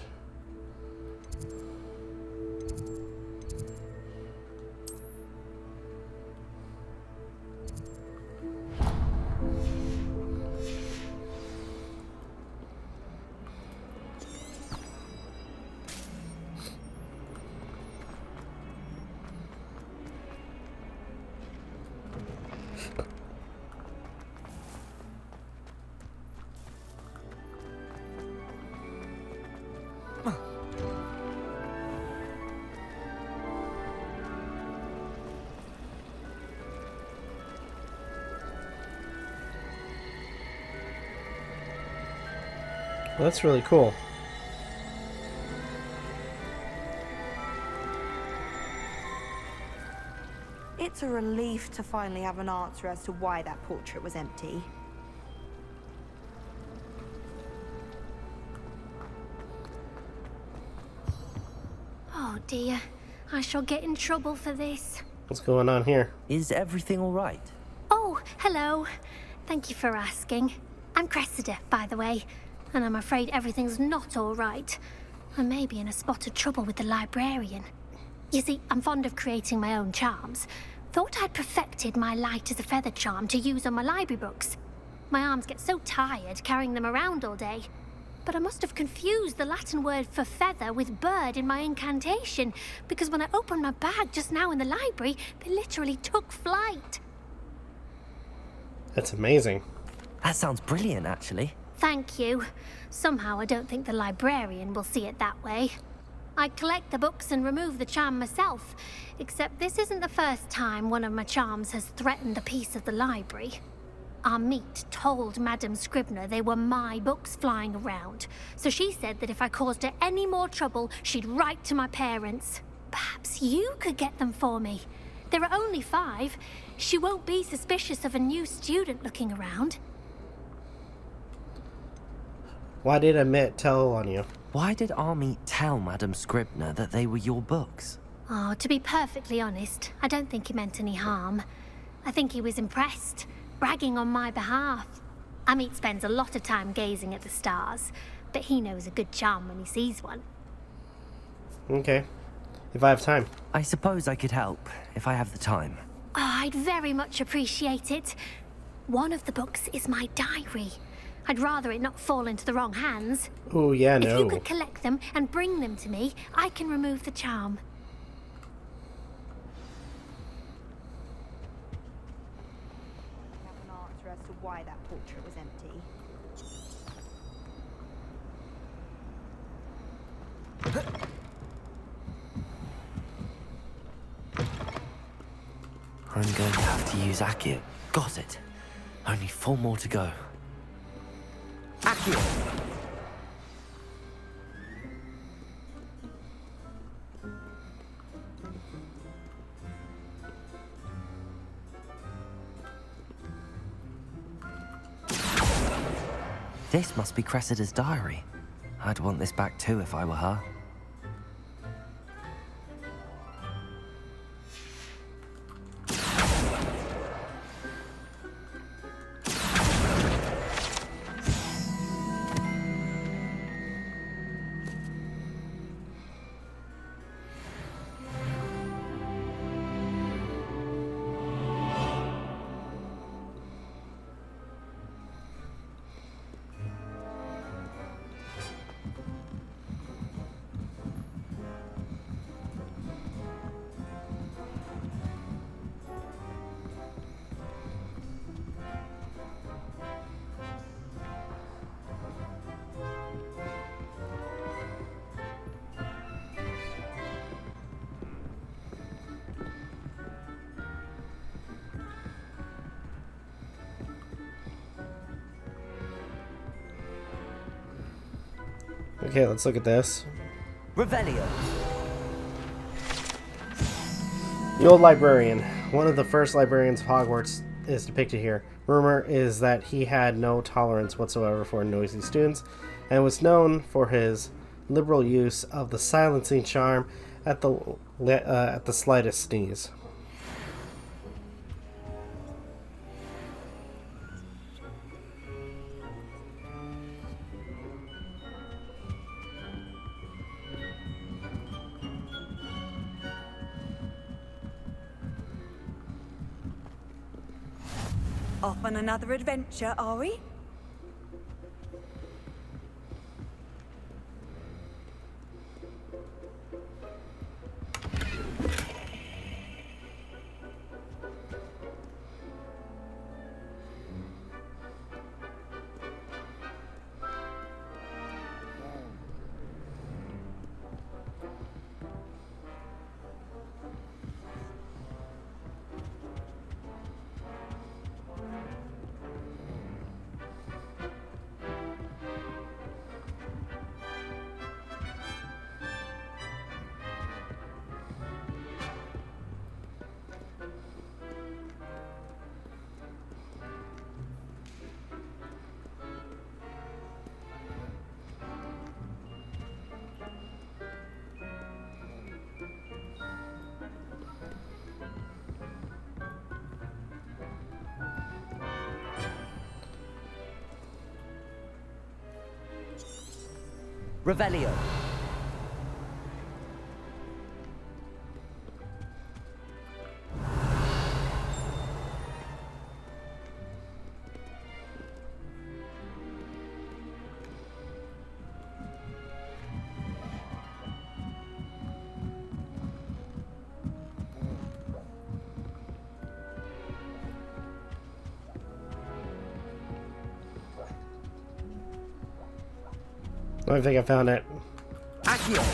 That's really cool. It's a relief to finally have an answer as to why that portrait was empty. Oh dear, I shall get in trouble for this. What's going on here? Is everything all right? Oh, hello. Thank you for asking. I'm Cressida, by the way, and I'm afraid everything's not all right. I may be in a spot of trouble with the librarian. You see, I'm fond of creating my own charms. Thought I'd perfected my light as a feather charm to use on my library books. My arms get so tired carrying them around all day. But I must have confused the Latin word for feather with bird in my incantation, because when I opened my bag just now in the library, they literally took flight. That's amazing. That sounds brilliant, actually. Thank you. Somehow I don't think the librarian will see it that way. I collect the books and remove the charm myself, except this isn't the first time one of my charms has threatened the peace of the library. Our meet told Madame Scribner they were my books flying around, so she said that if I caused her any more trouble, she'd write to my parents. Perhaps you could get them for me. There are only 5. She won't be suspicious of a new student looking around. Why did Amit tell on you? Why did Army tell Madame Scribner that they were your books? Oh, to be perfectly honest, I don't think he meant any harm. I think he was impressed, bragging on my behalf. Amit spends a lot of time gazing at the stars, but he knows a good charm when he sees one. Okay. If I have time. I suppose I could help, if I have the time. Oh, I'd very much appreciate it. One of the books is my diary. I'd rather it not fall into the wrong hands. Oh, yeah, no. If you could collect them and bring them to me, I can remove the charm. I have an answer as to why that portrait was empty. I'm going to have to use Accio. Got it. Only 4 more to go. Accio! This must be Cressida's diary. I'd want this back too if I were her. Okay, let's look at this. Revelio. The old librarian. One of the first librarians of Hogwarts is depicted here. Rumor is that he had no tolerance whatsoever for noisy students and was known for his liberal use of the silencing charm at the slightest sneeze. Off on another adventure, are we? Revelio. I think I found it. Accio.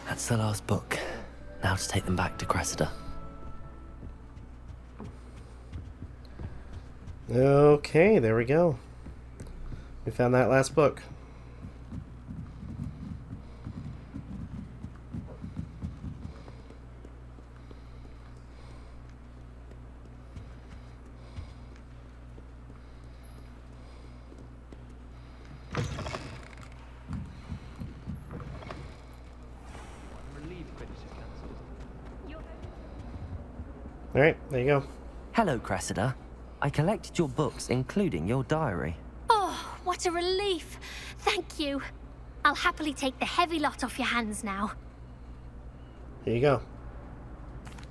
That's the last book. Now to take them back to Cressida. Okay, there we go. We found that last book. Alright, there you go. Hello, Cressida. I collected your books, including your diary. Oh, what a relief. Thank you. I'll happily take the heavy lot off your hands now. Here you go.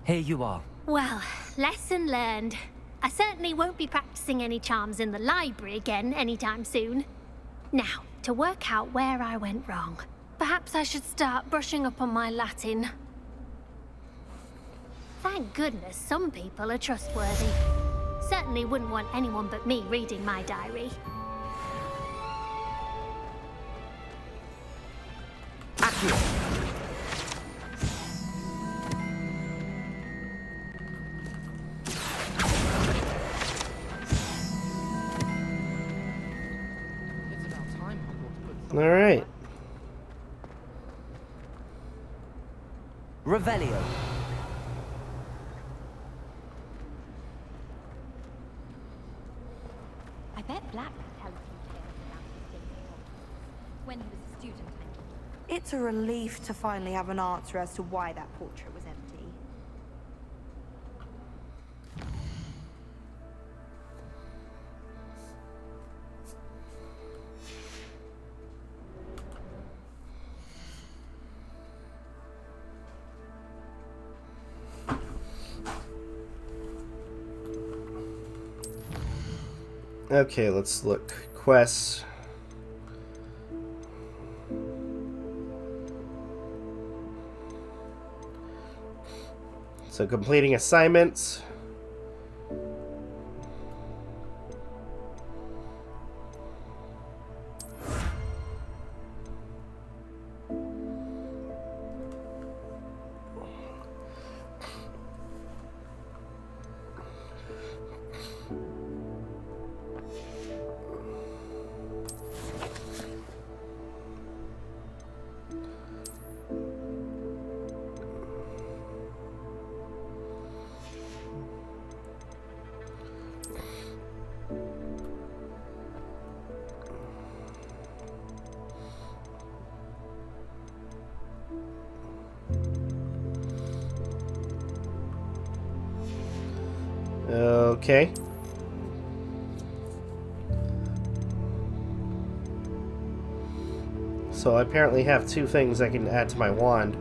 Here you are. Well, lesson learned. I certainly won't be practicing any charms in the library again anytime soon. Now, to work out where I went wrong. Perhaps I should start brushing up on my Latin. Thank goodness some people are trustworthy. Certainly wouldn't want anyone but me reading my diary. All right. Revelio. I bet Black could tell a few tales about his days at Hogwarts. When he was a student, I mean. It's a relief to finally have an answer as to why that portrait was empty. Okay, let's look. Quests. So completing assignments. Okay. So I apparently have 2 things I can add to my wand.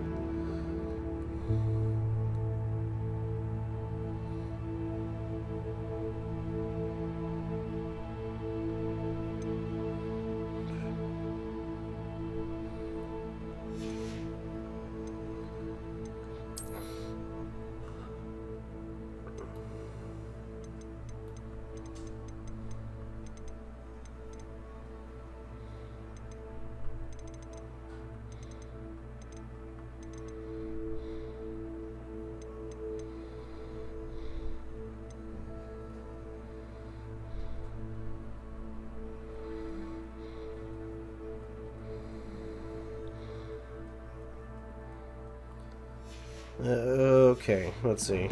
Okay, let's see.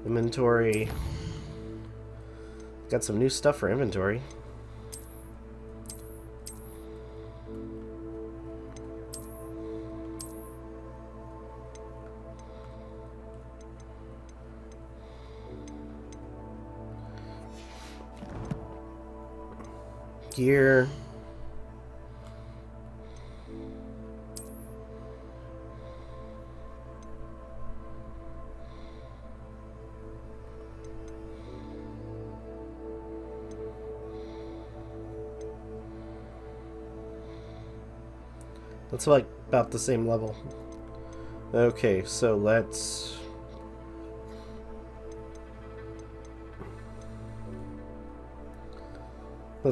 Inventory. Got some new stuff for inventory. Gear. That's like about the same level. Okay, so let's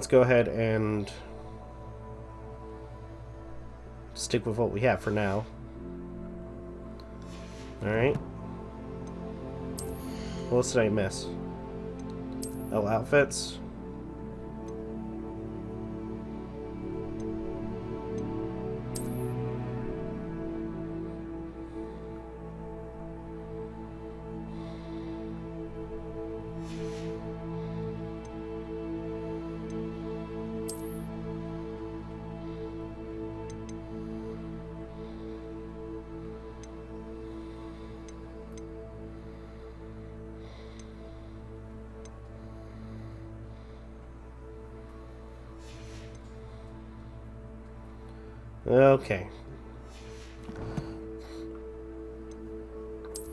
go ahead and stick with what we have for now. Alright. What else did I miss? Oh, outfits. Okay.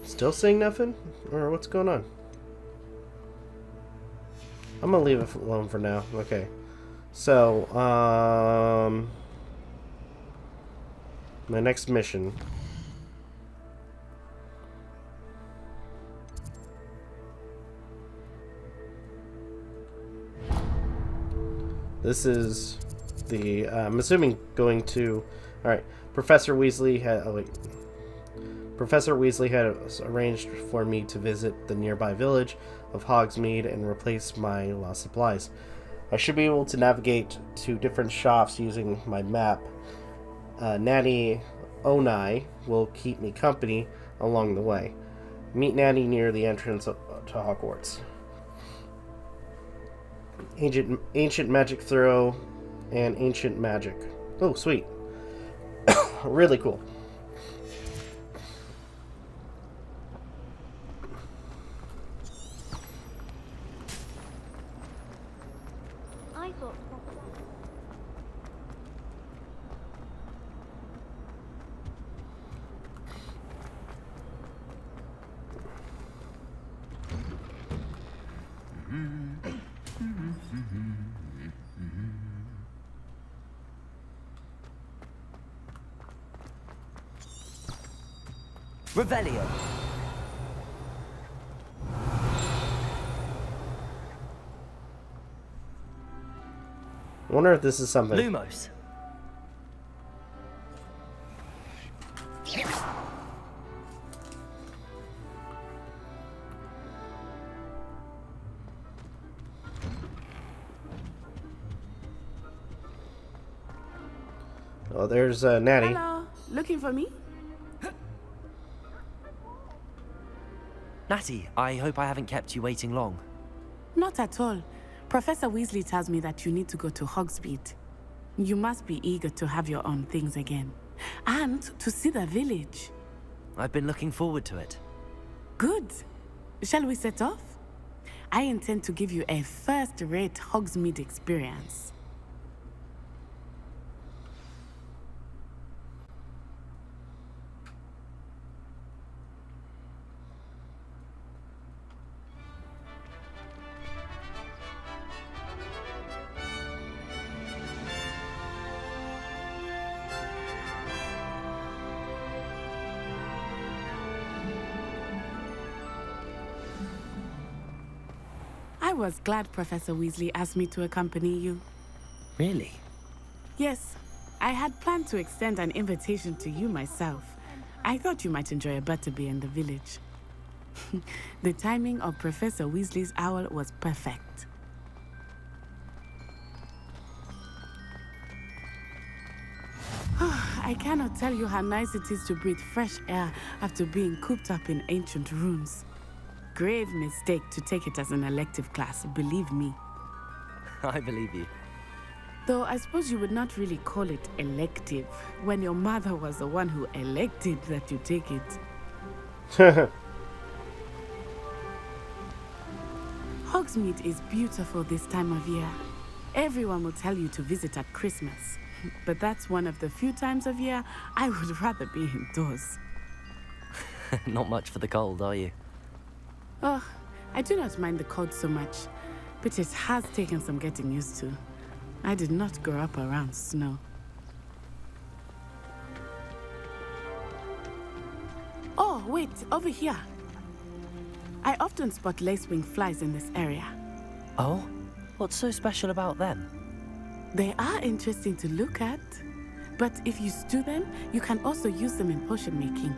Still saying nothing? Or what's going on? I'm gonna leave it alone for now. Okay. So, my next mission. This is the, I'm assuming going to, alright, Professor Weasley had arranged for me to visit the nearby village of Hogsmeade and replace my lost supplies. I should be able to navigate to different shops using my map. Nanny Onai will keep me company along the way. Meet Nanny near the entrance to Hogwarts. Ancient magic throw and ancient magic. Oh, sweet. Really cool. I thought. Revelio. I wonder if this is something. Lumos. Oh, there's Natty. Hello, looking for me? Natty, I hope I haven't kept you waiting long. Not at all. Professor Weasley tells me that you need to go to Hogsmeade. You must be eager to have your own things again. And to see the village. I've been looking forward to it. Good. Shall we set off? I intend to give you a first-rate Hogsmeade experience. I was glad Professor Weasley asked me to accompany you. Really? Yes, I had planned to extend an invitation to you myself. I thought you might enjoy a butterbeer in the village. The timing of Professor Weasley's owl was perfect. I cannot tell you how nice it is to breathe fresh air after being cooped up in ancient rooms. Grave mistake to take it as an elective class, believe me. I believe you. Though I suppose you would not really call it elective when your mother was the one who elected that you take it. Hogsmeade is beautiful this time of year. Everyone will tell you to visit at Christmas. But that's one of the few times of year I would rather be indoors. Not much for the cold, are you? Oh, I do not mind the cold so much, but it has taken some getting used to. I did not grow up around snow. Oh, wait, over here. I often spot lacewing flies in this area. Oh? What's so special about them? They are interesting to look at, but if you stew them, you can also use them in potion making.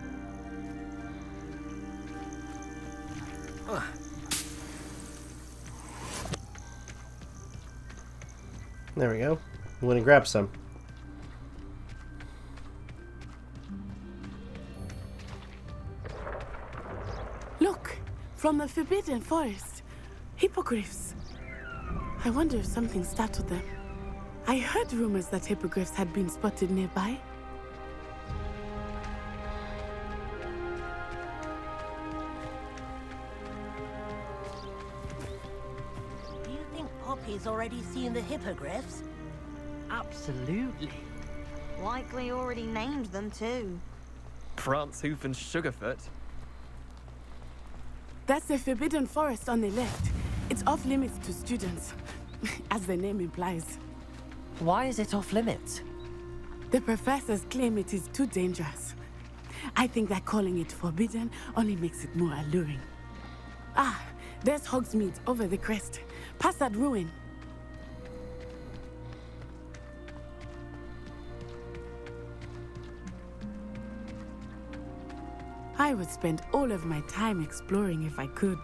There we go. Went and grabbed some. Look, from the Forbidden Forest. Hippogriffs. I wonder if something startled them. I heard rumors that hippogriffs had been spotted nearby. Do you think Poppy's already seen the hippogriffs? Absolutely. Likely already named them too. Prance, Hoof, and Sugarfoot. That's the Forbidden Forest on the left. It's off limits to students, as the name implies. Why is it off limits? The professors claim it is too dangerous. I think that calling it forbidden only makes it more alluring. Ah, there's Hogsmeade over the crest, past that ruin. I would spend all of my time exploring if I could.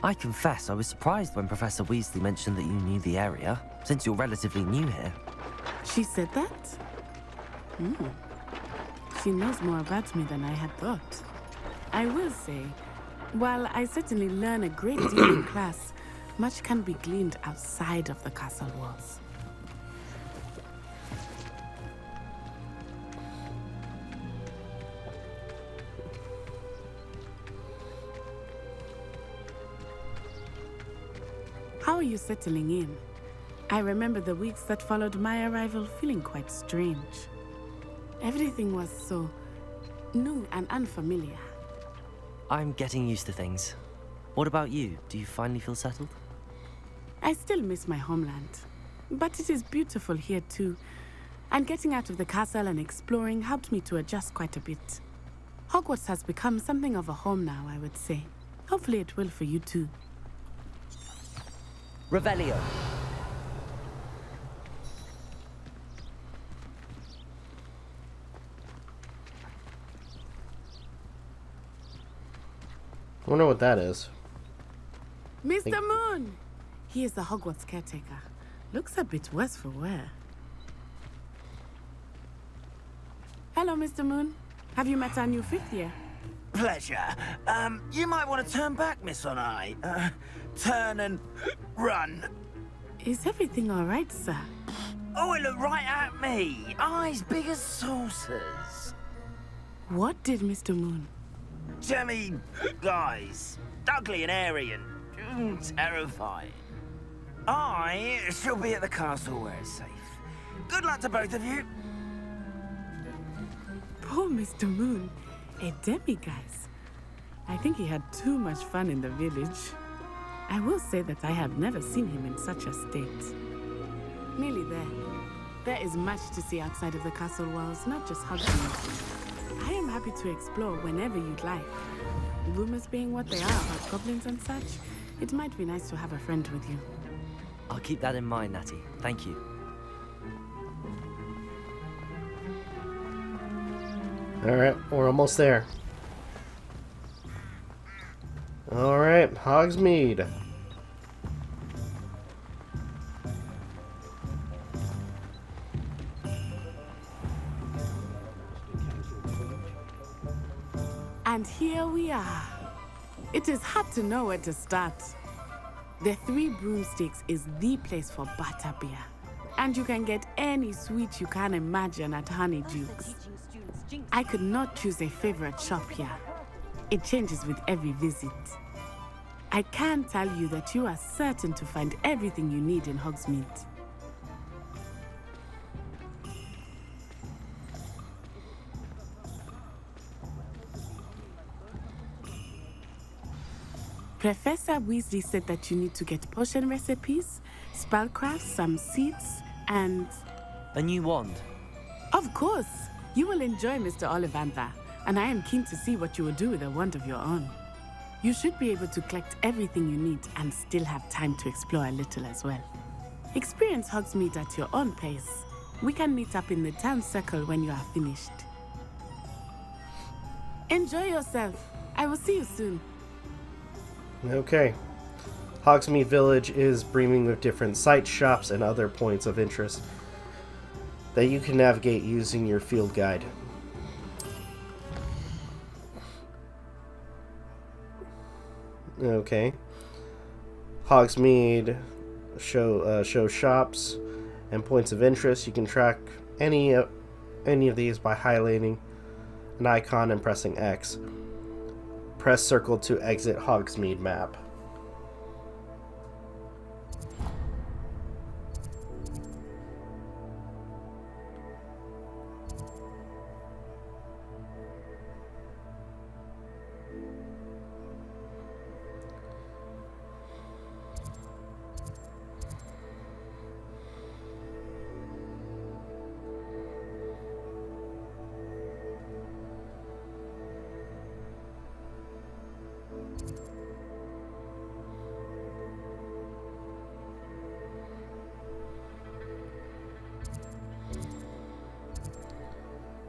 I confess I was surprised when Professor Weasley mentioned that you knew the area, since you're relatively new here. She said that? She knows more about me than I had thought. I will say, while I certainly learn a great deal in class, much can be gleaned outside of the castle walls. How are you settling in? I remember the weeks that followed my arrival feeling quite strange. Everything was so new and unfamiliar. I'm getting used to things. What about you? Do you finally feel settled? I still miss my homeland, but it is beautiful here too. And getting out of the castle and exploring helped me to adjust quite a bit. Hogwarts has become something of a home now, I would say. Hopefully it will for you too. Revelio. I wonder what that is. Mr. Moon! He is the Hogwarts caretaker. Looks a bit worse for wear. Hello, Mr. Moon. Have you met our new fifth year? Pleasure. You might want to turn back, Miss Onai. Turn and run. Is everything all right, sir? Oh, it looked right at me. Eyes big as saucers. What did Mr. Moon? Jemmy, guys. Ugly and airy and terrifying. I shall be at the castle where it's safe. Good luck to both of you. Poor Mr. Moon. A demiguise. I think he had too much fun in the village. I will say that I have never seen him in such a state. Nearly there. There is much to see outside of the castle walls, not just Hogsmeade. I am happy to explore whenever you'd like. Rumors being what they are about goblins and such, it might be nice to have a friend with you. I'll keep that in mind, Natty. Thank you. Alright, we're almost there. Alright, Hogsmeade. And here we are. It is hard to know where to start. The Three Broomsticks is the place for butterbeer. And you can get any sweet you can imagine at Honeydukes. I could not choose a favorite shop here. It changes with every visit. I can tell you that you are certain to find everything you need in Hogsmeade. Professor Weasley said that you need to get potion recipes, spellcraft, some seeds, and... A new wand? Of course! You will enjoy Mr. Ollivander. and I am keen to see what you will do with a wand of your own. You should be able to collect everything you need and still have time to explore a little as well. Experience Hogsmeade at your own pace. We can meet up in the town circle when you are finished. Enjoy yourself. I will see you soon. Okay. Hogsmeade Village is brimming with different sites, shops, and other points of interest that you can navigate using your field guide. Okay. Hogsmeade show shops and points of interest. You can track any of these by highlighting an icon and pressing X. Press circle to exit Hogsmeade map.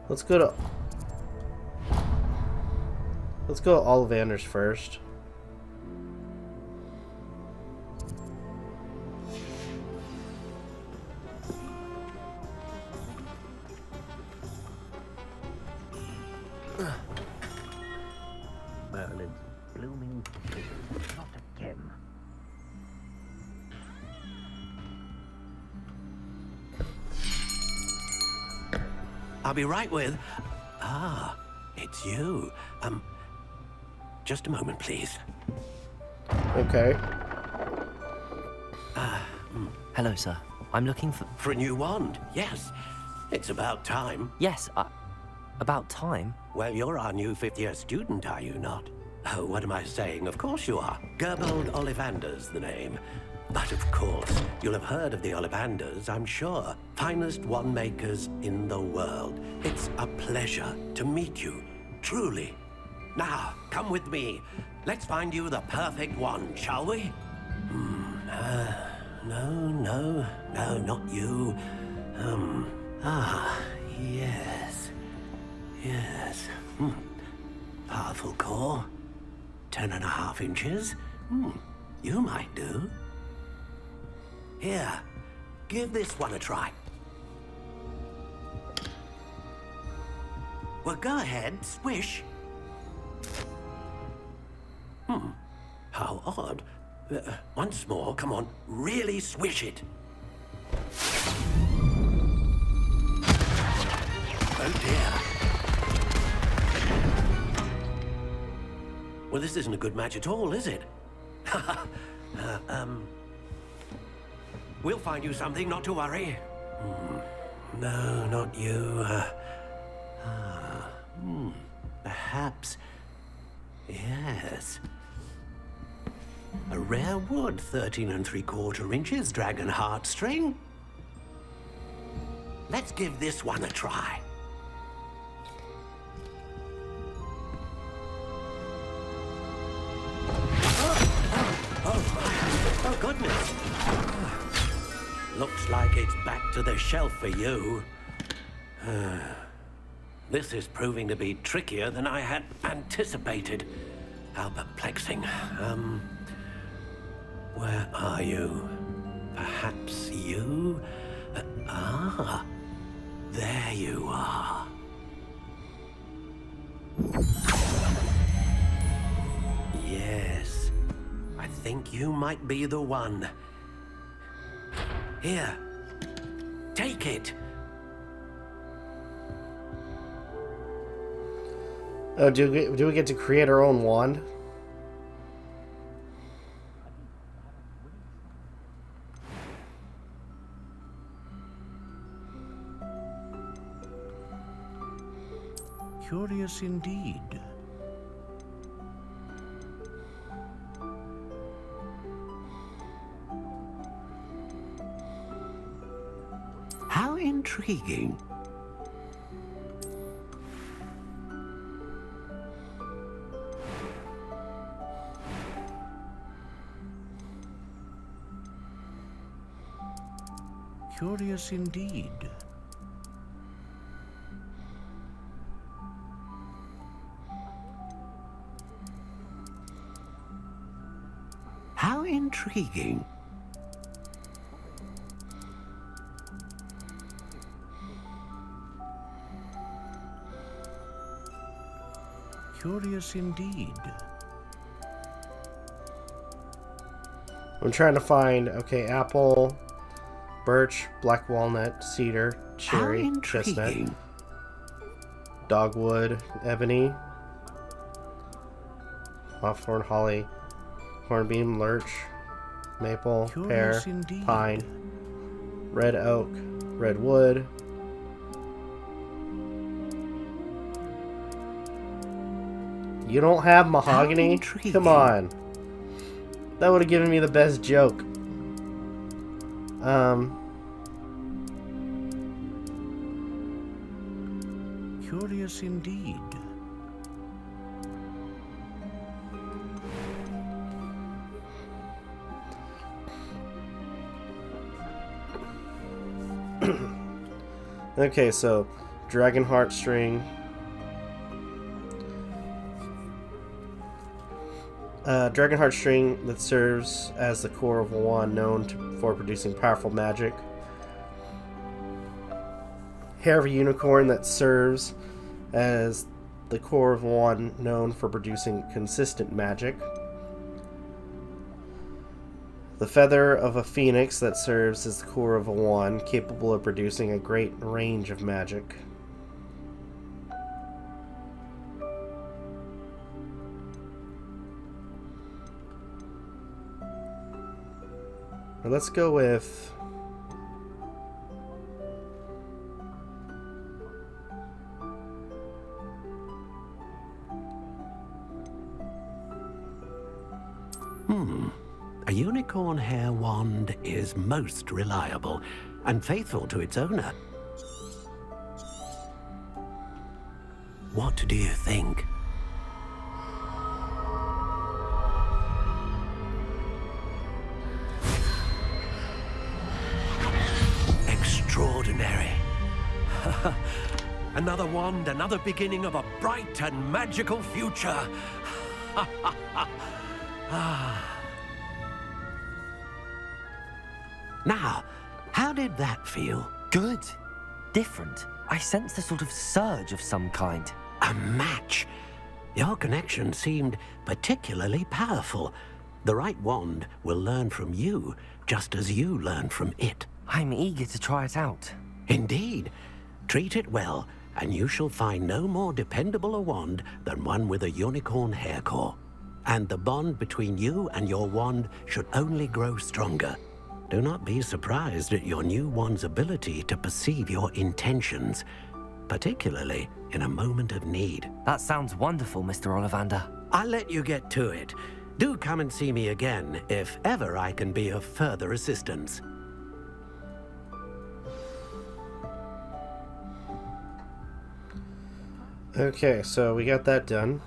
Let's go to Ollivander's first. Merlin's blooming not again. I'll be right with... Ah, it's you. Just a moment, please. Okay. Hello, sir. I'm looking for... For a new wand, yes. It's about time. Yes, about time? Well, you're our new fifth-year student, are you not? Oh, what am I saying? Of course you are. Gerbold Ollivander's the name. But of course, you'll have heard of the Ollivanders, I'm sure. Finest wand makers in the world. It's a pleasure to meet you, truly. Now, come with me. Let's find you the perfect wand, shall we? No, not you. Yes. Powerful core. 10.5 inches. You might do. Here, give this one a try. Well, go ahead, swish. How odd. Once more, come on, really swish it. Oh dear. Well, this isn't a good match at all, is it? We'll find you something, not to worry. No, not you. Perhaps. Yes. A rare wood, 13 3/4 inches, dragon heartstring. Let's give this one a try. Oh, goodness. Looks like it's back to the shelf for you. This is proving to be trickier than I had anticipated. How perplexing. Where are you? Perhaps you? There you are. Yes, I think you might be the one. Here, take it. Oh, do we get to create our own wand? Curious indeed. How intriguing. Curious indeed. How intriguing. Curious indeed. I'm trying to find, okay, apple, birch, black walnut, cedar, cherry, chestnut, dogwood, ebony, hawthorn, holly, hornbeam, lurch, maple, Curious pear, indeed. pine, red oak, redwood. You don't have mahogany? Come on. That would have given me the best joke. Curious indeed. Okay, so dragon heart string. Dragon heart string that serves as the core of a wand known for producing powerful magic. Hair of a unicorn that serves as the core of a wand known for producing consistent magic. The feather of a phoenix that serves as the core of a wand capable of producing a great range of magic. Let's go with A unicorn hair wand is most reliable and faithful to its owner. What do you think? Extraordinary. Another wand, another beginning of a bright and magical future. Now, how did that feel? Good. Different. I sensed a sort of surge of some kind. A match. Your connection seemed particularly powerful. The right wand will learn from you, just as you learn from it. I'm eager to try it out. Indeed. Treat it well, and you shall find no more dependable a wand than one with a unicorn hair core. And the bond between you and your wand should only grow stronger. Do not be surprised at your new wand's ability to perceive your intentions, particularly in a moment of need. That sounds wonderful, Mr. Ollivander. I'll let you get to it. Do come and see me again if ever I can be of further assistance. Okay, so we got that done.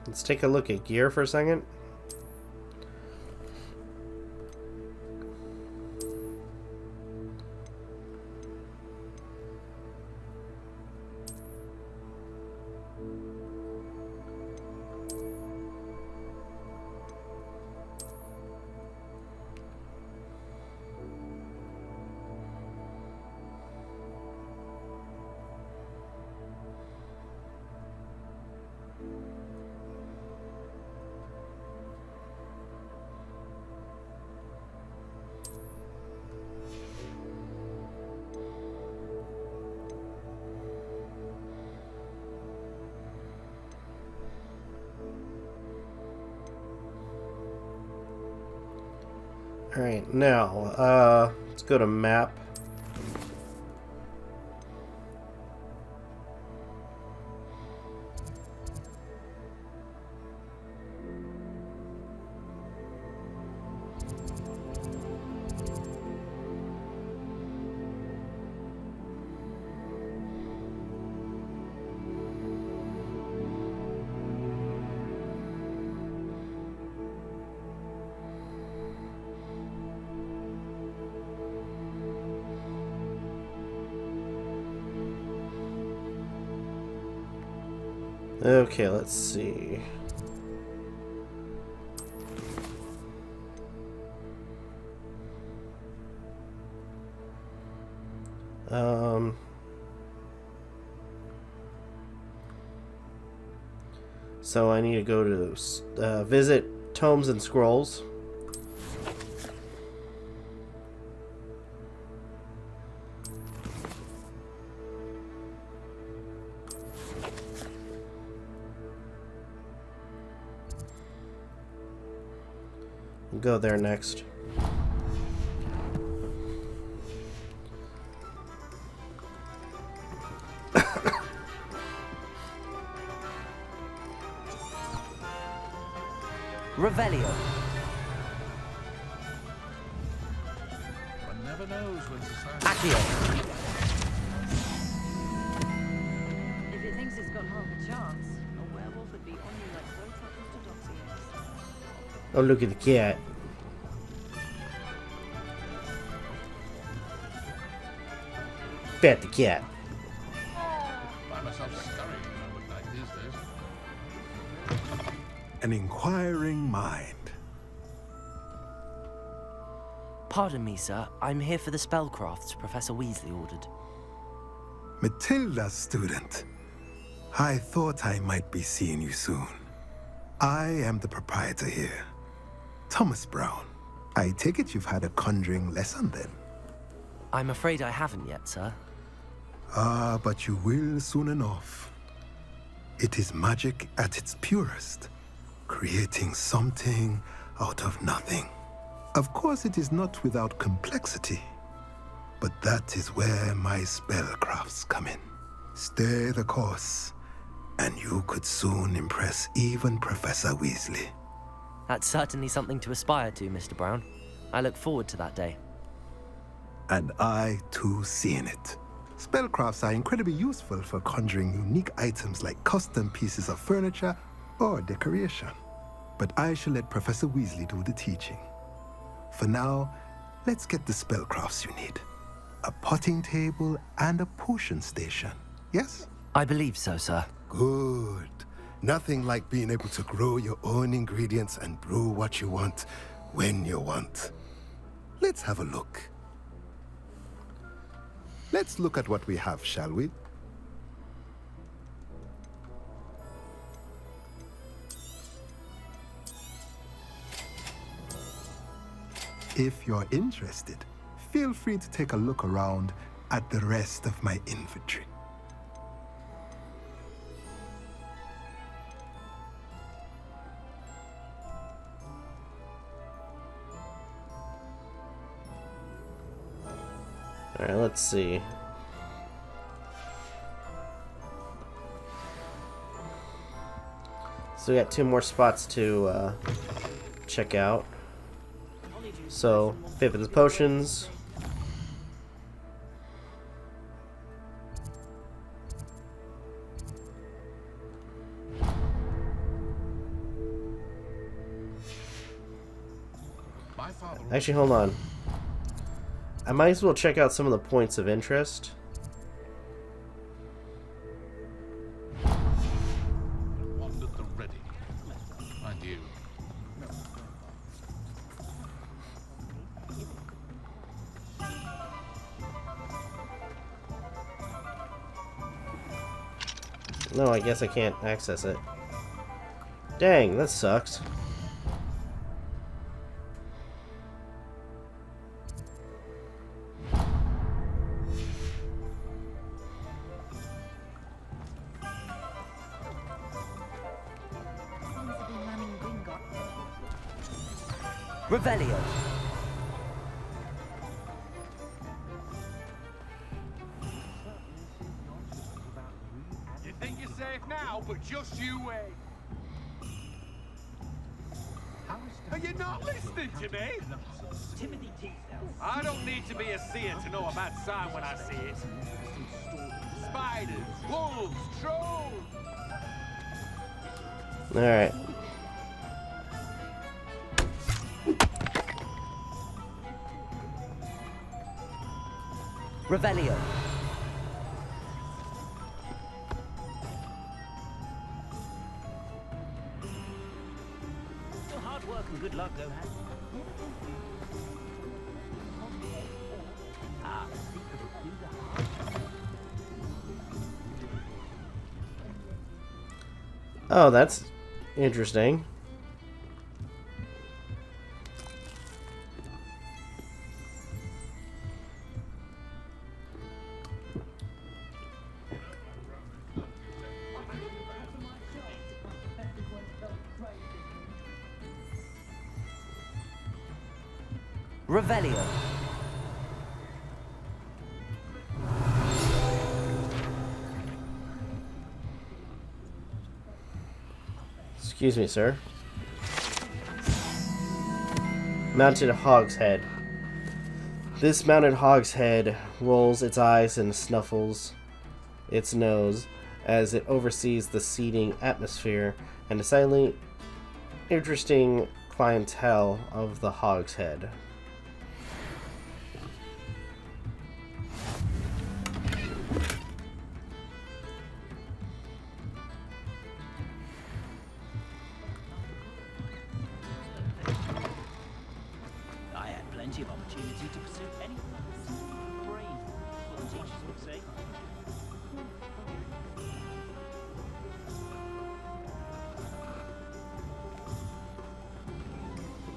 Let's take a look at gear for a second. Alright, now, let's go to map. Okay, let's see. So I need to go to visit Tomes and Scrolls. Go there next. Revelio. One never knows when society... Accio. If it thinks it's got half a chance, a werewolf would be on you like both Mr. Doxing. Oh, look at the cat. Bet the cat. Find myself scurrying around at night these days. An inquiring mind. Pardon me, sir. I'm here for the spellcrafts Professor Weasley ordered. Matilda's student. I thought I might be seeing you soon. I am the proprietor here, Thomas Brown. I take it you've had a conjuring lesson then? I'm afraid I haven't yet, sir. Ah, but you will soon enough. It is magic at its purest, creating something out of nothing. Of course, it is not without complexity, but that is where my spellcrafts come in. Stay the course, and you could soon impress even Professor Weasley. That's certainly something to aspire to, Mr. Brown. I look forward to that day. And I, too, see in it. Spellcrafts are incredibly useful for conjuring unique items like custom pieces of furniture or decoration. But I shall let Professor Weasley do the teaching. For now, let's get the spellcrafts you need. A potting table and a potion station, yes? I believe so, sir. Good. Nothing like being able to grow your own ingredients and brew what you want when you want. Let's have a look. Let's look at what we have, shall we? If you're interested, feel free to take a look around at the rest of my inventory. Alright, let's see. So we got 2 more spots to check out. So, Pippin's Potions. Actually, hold on. I might as well check out some of the points of interest. One at the ready. Mind you. No, I guess I can't access it. Dang, that sucks. Revelio. You think you're safe now, but just you wait. Are you not listening to me? Timothy Teasdale. I don't need to be a seer to know a bad sign when I see it. Spiders, wolves, trolls. Alright. Revelio. luck, though, Handy. Oh, that's interesting. Revelio. Excuse me, sir. Mounted hogshead. This mounted hogshead rolls its eyes and snuffles its nose as it oversees the seating atmosphere and the silently interesting clientele of the hogshead. I had plenty of opportunity to pursue any brain, what the teachers would say.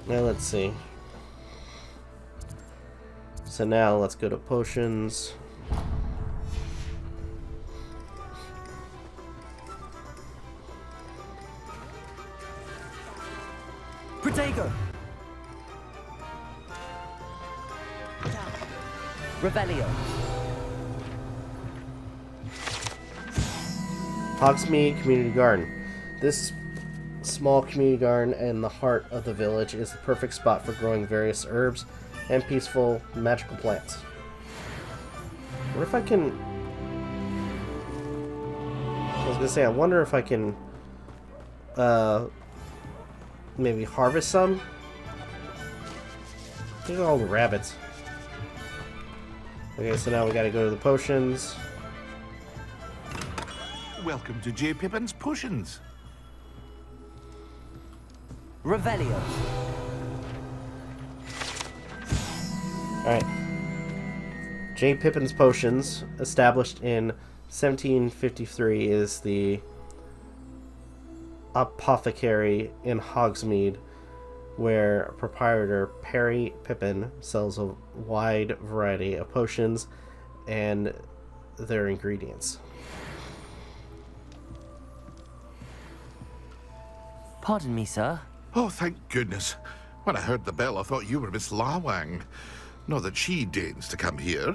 Now let's see. So now let's go to potions. Protego. Revelio. Hogsmeade Community Garden. This small community garden in the heart of the village is the perfect spot for growing various herbs and peaceful magical plants. What if I can... I was gonna say, I wonder if I can maybe harvest some? Look at all the rabbits. Okay, so now we gotta go to the potions. Welcome to J. Pippin's Potions. Revelio. Alright. J. Pippin's Potions, established in 1753, is the apothecary in Hogsmeade, where proprietor Perry Pippin sells a wide variety of potions and their ingredients. Pardon me, sir. Oh, thank goodness. When I heard the bell, I thought you were Miss Lawang. Not that she deigns to come here.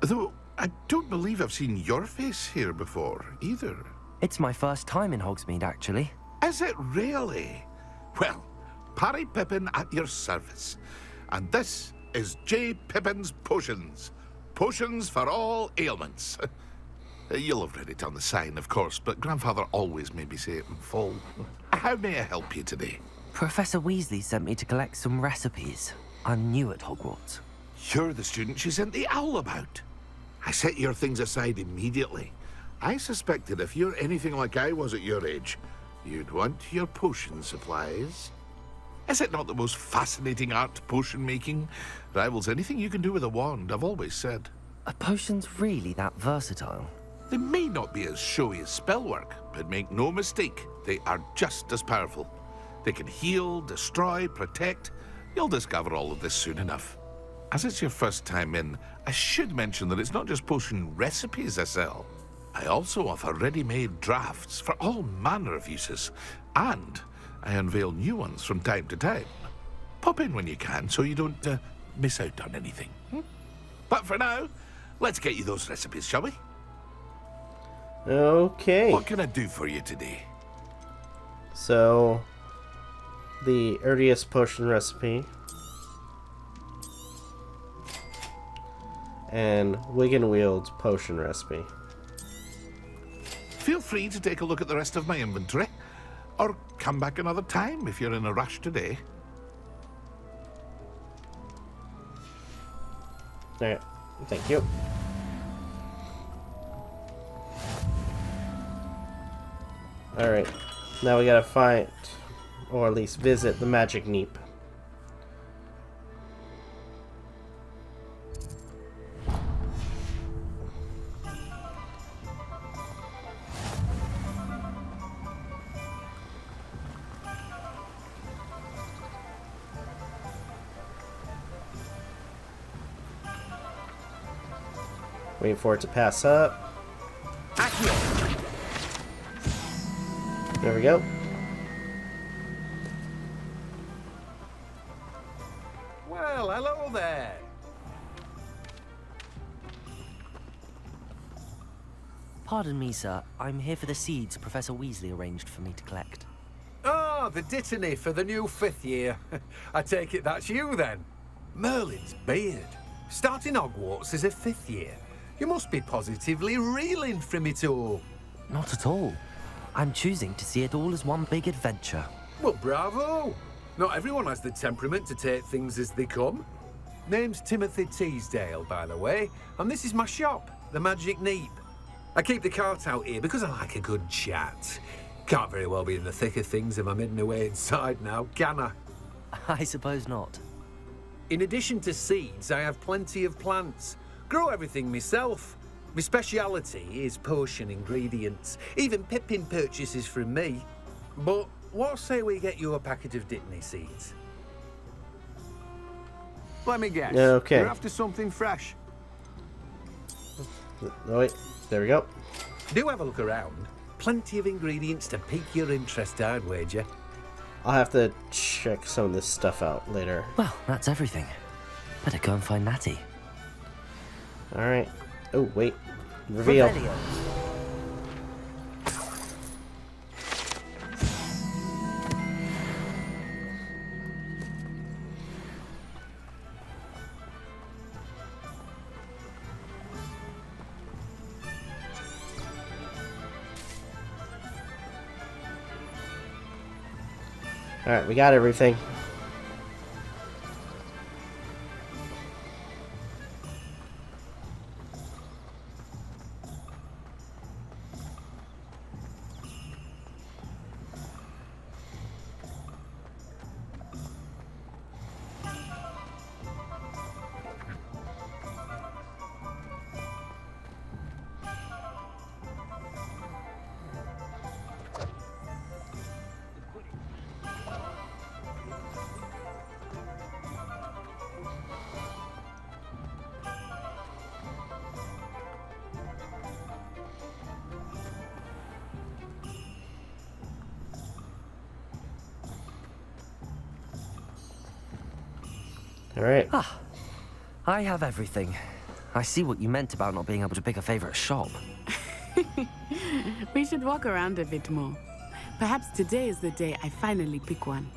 Though, I don't believe I've seen your face here before, either. It's my first time in Hogsmeade, actually. Is it really? Well, Perry Pippin at your service. And this is J. Pippin's Potions. Potions for all ailments. You'll have read it on the sign, of course, but Grandfather always made me say it in full. How may I help you today? Professor Weasley sent me to collect some recipes. I'm new at Hogwarts. You're the student she sent the owl about. I set your things aside immediately. I suspected if you're anything like I was at your age, you'd want your potion supplies. Is it not the most fascinating art, potion making? Rivals anything you can do with a wand, I've always said. Are potions really that versatile? They may not be as showy as spellwork, but make no mistake, they are just as powerful. They can heal, destroy, protect. You'll discover all of this soon enough. As it's your first time in, I should mention that it's not just potion recipes I sell. I also offer ready-made drafts for all manner of uses, and I unveil new ones from time to time. Pop in when you can so you don't miss out on anything. But for now, let's get you those recipes, shall we? Okay. What can I do for you today? So, the earliest potion recipe. And Wig and Wield's potion recipe. Feel free to take a look at the rest of my inventory, or come back another time if you're in a rush today. Alright, thank you. Alright, now we gotta find, or at least visit, the Magic Neep. Wait for it to pass up. There we go. Well, hello there. Pardon me, sir. I'm here for the seeds Professor Weasley arranged for me to collect. Oh, the dittany for the new 5th year. I take it that's you, then. Merlin's beard. Starting Hogwarts as a 5th year. You must be positively reeling from it all. Not at all. I'm choosing to see it all as one big adventure. Well, bravo. Not everyone has the temperament to take things as they come. Name's Timothy Teasdale, by the way, and this is my shop, the Magic Neep. I keep the cart out here because I like a good chat. Can't very well be in the thick of things if I'm hidden away inside now, can I? I suppose not. In addition to seeds, I have plenty of plants. Grow everything myself. My speciality is potion ingredients. Even Pippin purchases from me. But what say we get you a packet of Dittany seeds? Let me guess. Okay. You're after something fresh. Oh, wait. There we go. Do have a look around. Plenty of ingredients to pique your interest, I'd wager. I'll have to check some of this stuff out later. Well, that's everything. Better go and find Natty. Alright. Oh, wait. Reveal. Alright, we got everything. Alright. Ah, I have everything. I see what you meant about not being able to pick a favorite shop. We should walk around a bit more. Perhaps today is the day I finally pick one.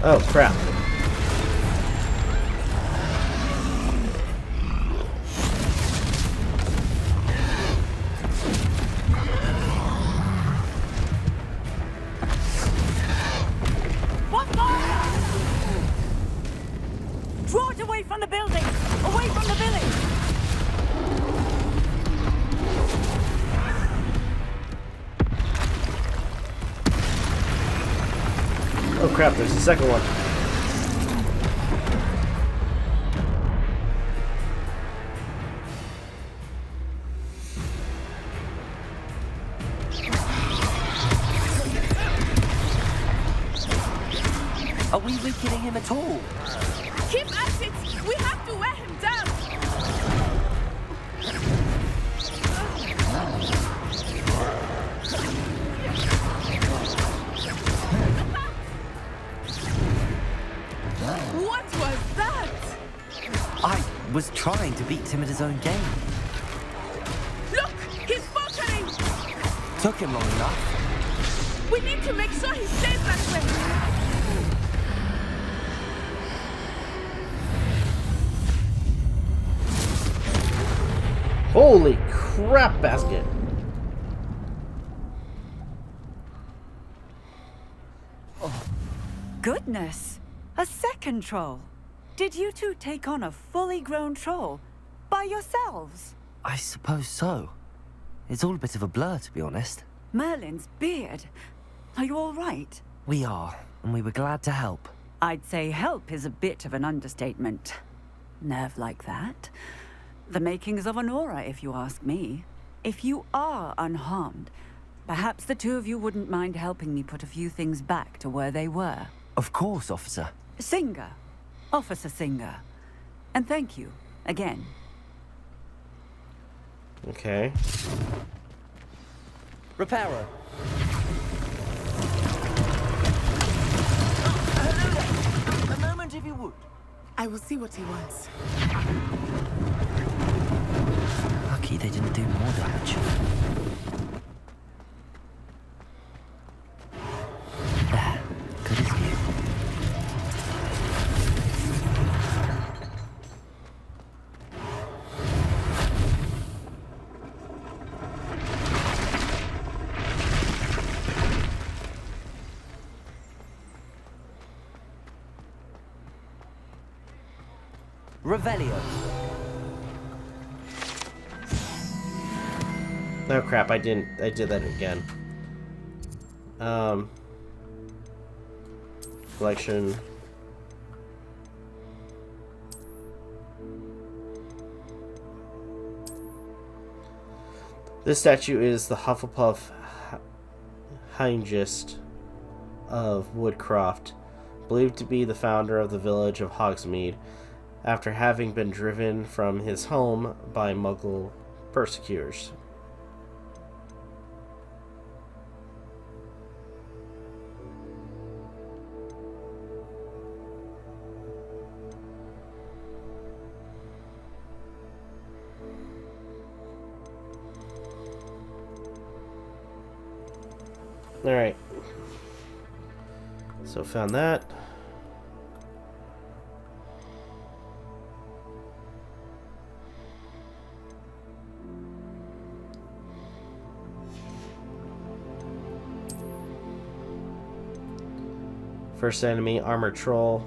Oh, crap. Draw it away from the building! Away from the village! Oh crap, there's the second one. Are we weakening him at all? Keep at it! We have to wear him down! What was that? I was trying to beat him at his own game. Look! He's faltering! Took him long enough. We need to make sure he stays that way! Holy crap, basket! Goodness! A second troll! Did you two take on a fully grown troll? By yourselves? I suppose so. It's all a bit of a blur, to be honest. Merlin's beard. Are you all right? We are, and we were glad to help. I'd say help is a bit of an understatement. Nerve like that. The makings of an aura, if you ask me. If you are unharmed, Perhaps the two of you wouldn't mind helping me put a few things back to where they were. Of course, officer. Singer. Officer Singer. And thank you, again. Okay. Repairer. A moment if you would. I will see what he wants. Lucky they didn't do more damage. There. Good as new. Revelio. Oh crap, I did that again. Collection. This statue is the Hufflepuff Hengist of Woodcroft, believed to be the founder of the village of Hogsmeade, after having been driven from his home by Muggle persecutors. Alright. So found that. First enemy, Armored Troll.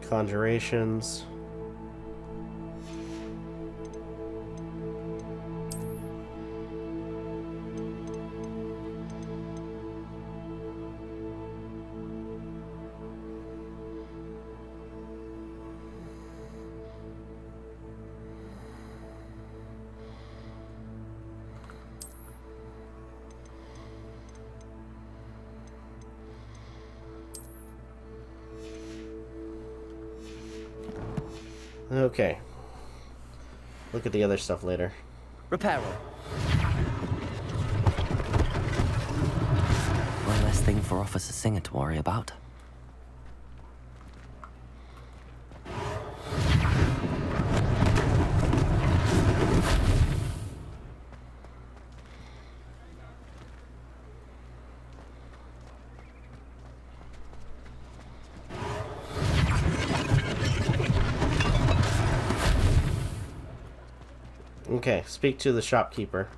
Conjurations. Okay. Look at the other stuff later. Repairer. One less thing for Officer Singer to worry about. Okay, speak to the shopkeeper.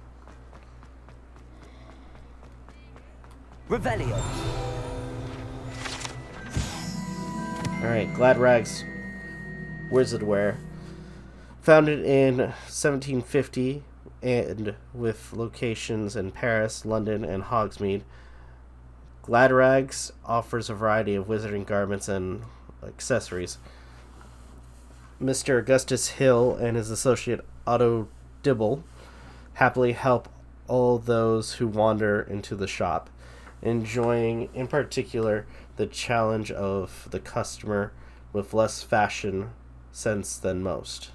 Revelio. Alright, Glad Rags Wizardwear. Founded in 1750 and with locations in Paris, London, and Hogsmeade, Glad Rags offers a variety of wizarding garments and accessories. Mr. Augustus Hill and his associate Otto Dibble happily help all those who wander into the shop, enjoying in particular the challenge of the customer with less fashion sense than most.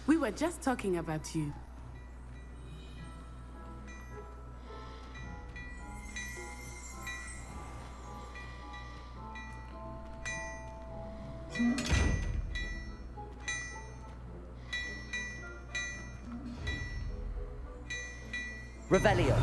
We were just talking about you. Revelio.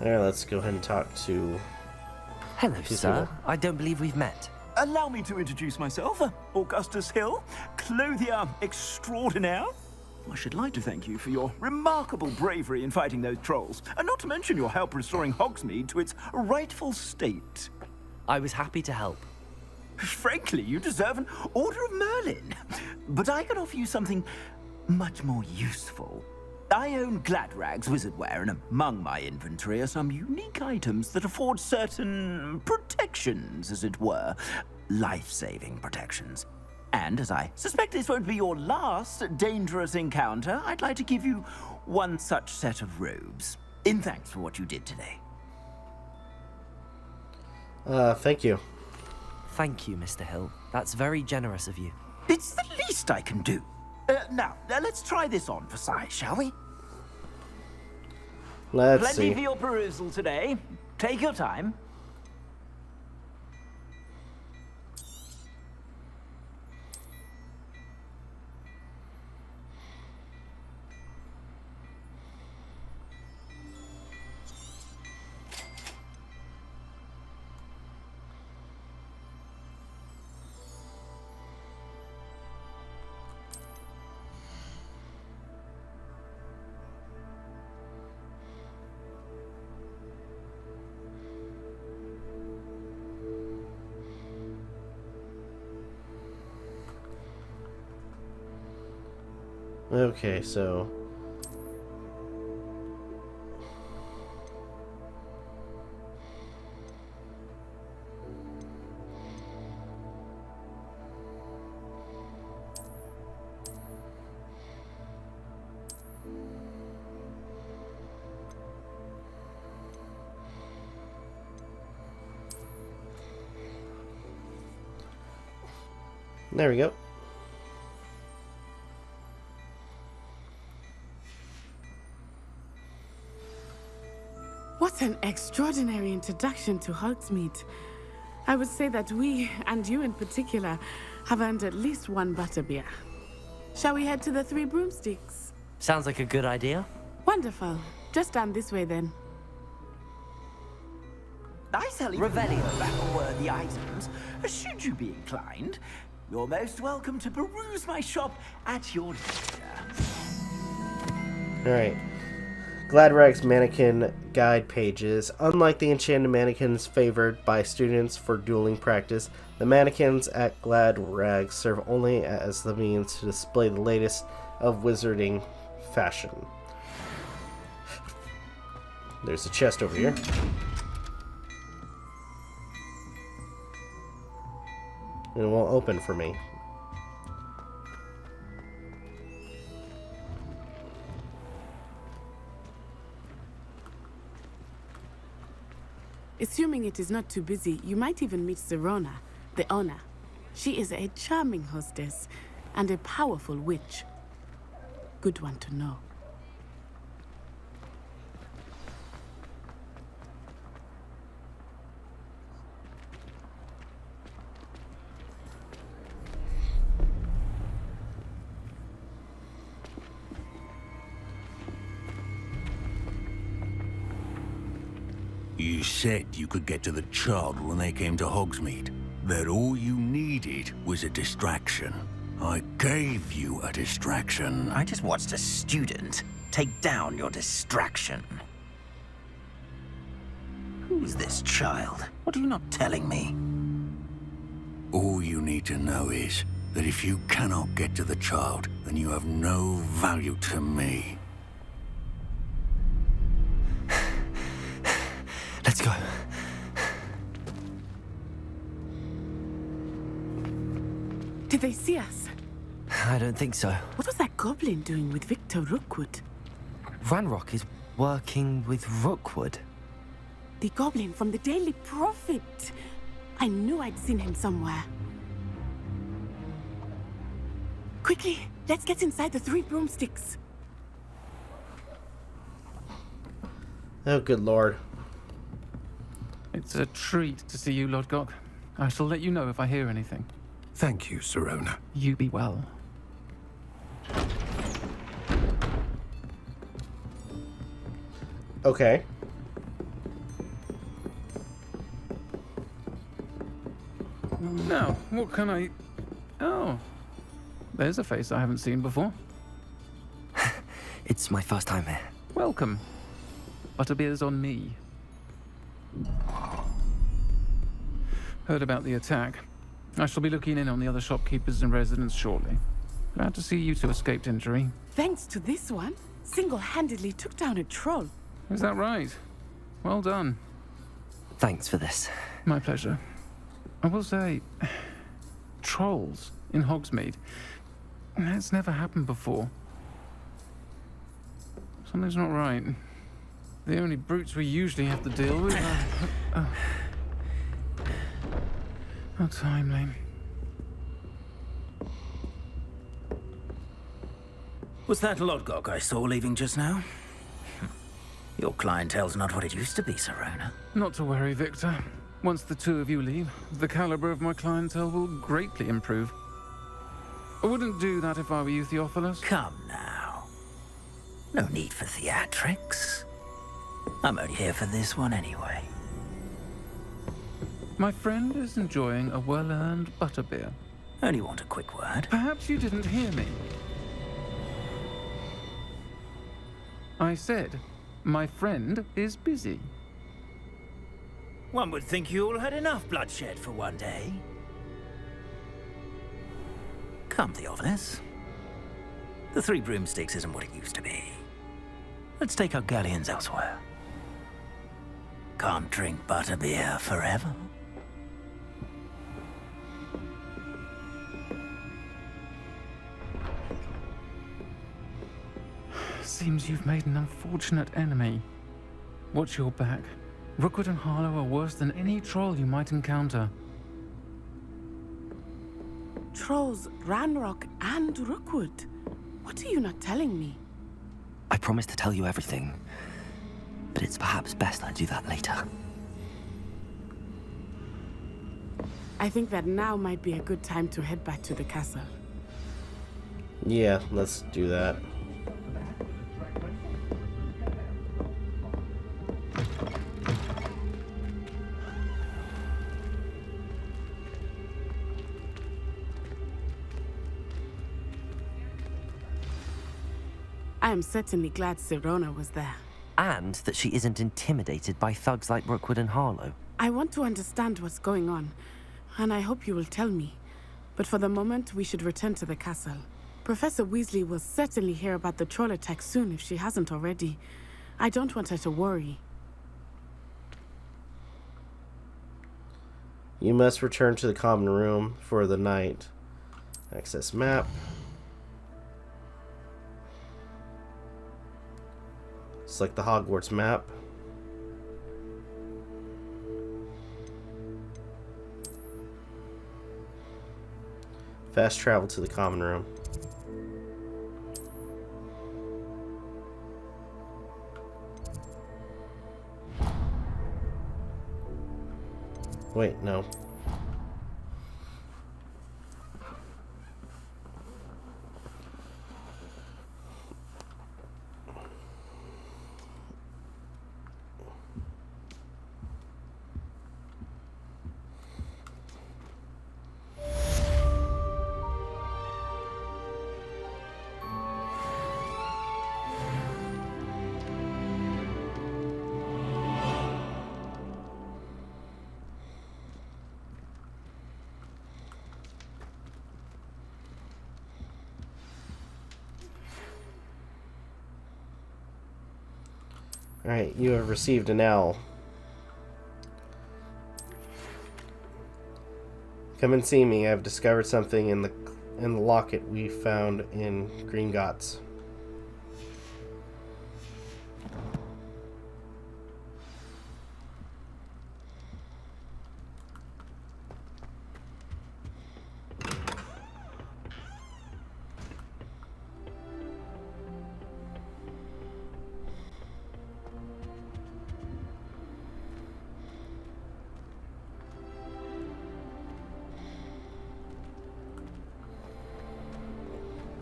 Alright, let's go ahead and talk to... Hello, sir. I don't believe we've met. Allow me to introduce myself, Augustus Hill, clothier extraordinaire. I should like to thank you for your remarkable bravery in fighting those trolls, and not to mention your help restoring Hogsmeade to its rightful state. I was happy to help. Frankly, you deserve an Order of Merlin. But I can offer you something much more useful. I own Gladrag's wizardware, and among my inventory are some unique items that afford certain protections, as it were. Life-saving protections. And as I suspect this won't be your last dangerous encounter, I'd like to give you one such set of robes, in thanks for what you did today. Thank you. Thank you, Mr. Hill. That's very generous of you. It's the least I can do. Now, let's try this on for size, shall we? Let's Plenty see. for your perusal today. Take your time. Okay, so... There we go. What an extraordinary introduction to Hogsmeade. I would say that we, and you in particular, have earned at least one butterbeer. Shall we head to the Three Broomsticks? Sounds like a good idea. Wonderful. Just down this way then. I sell even more battle-worthy items. Should you be inclined, you're most welcome to peruse my shop at your leisure. Alright. Gladrag's mannequin guide pages. Unlike the enchanted mannequins favored by students for dueling practice, the mannequins at Gladrag serve only as the means to display the latest of wizarding fashion. There's a chest over here. And it won't open for me. Assuming it is not too busy, you might even meet Serona, the owner. She is a charming hostess and a powerful witch. Good one to know. You said you could get to the child when they came to Hogsmeade. That all you needed was a distraction. I gave you a distraction. I just watched a student take down your distraction. Who's this child? What are you not telling me? All you need to know is that if you cannot get to the child, then you have no value to me. Let's go. Did they see us? I don't think so. What was that goblin doing with Victor Rookwood? Ranrock is working with Rookwood. The goblin from the Daily Prophet. I knew I'd seen him somewhere. Quickly, let's get inside the Three Broomsticks. Oh, good lord. It's a treat to see you, Lord Gok. I shall let you know if I hear anything. Thank you, Serona. You be well. Okay. Now, what can I... Oh. There's a face I haven't seen before. It's my first time here. Welcome. Butterbeer's on me. Heard about the attack. I shall be looking in on the other shopkeepers and residents shortly. Glad to see you two escaped injury. Thanks to this one, single-handedly took down a troll. Is that right? Well done. Thanks for this. My pleasure. I will say, trolls in Hogsmeade. That's never happened before. Something's not right. The only brutes we usually have to deal with are... How timely. Was that Lodgok I saw leaving just now? Your clientele's not what it used to be, Sirona. Not to worry, Victor. Once the two of you leave, the caliber of my clientele will greatly improve. I wouldn't do that if I were you, Theophilus. Come now. No need for theatrics. I'm only here for this one anyway. My friend is enjoying a well-earned butterbeer. Only want a quick word. Perhaps you didn't hear me. I said, my friend is busy. One would think you all had enough bloodshed for one day. Come, Theophilus. The Three Broomsticks isn't what it used to be. Let's take our galleons elsewhere. Can't drink butterbeer forever. Seems you've made an unfortunate enemy. Watch your back. Rookwood and Harlow are worse than any troll you might encounter. Trolls, Ranrock, and Rookwood. What are you not telling me? I promise to tell you everything, but it's perhaps best I do that later. I think that now might be a good time to head back to the castle. Yeah, let's do that. I am certainly glad Sirona was there. And that she isn't intimidated by thugs like Rookwood and Harlow. I want to understand what's going on, and I hope you will tell me. But for the moment, we should return to the castle. Professor Weasley will certainly hear about the troll attack soon if she hasn't already. I don't want her to worry. You must return to the common room for the night. Access map. Select the Hogwarts map. Fast travel to the common room. Wait, no. Alright, you have received an L. Come and see me. I've discovered something in the locket we found in Gringotts.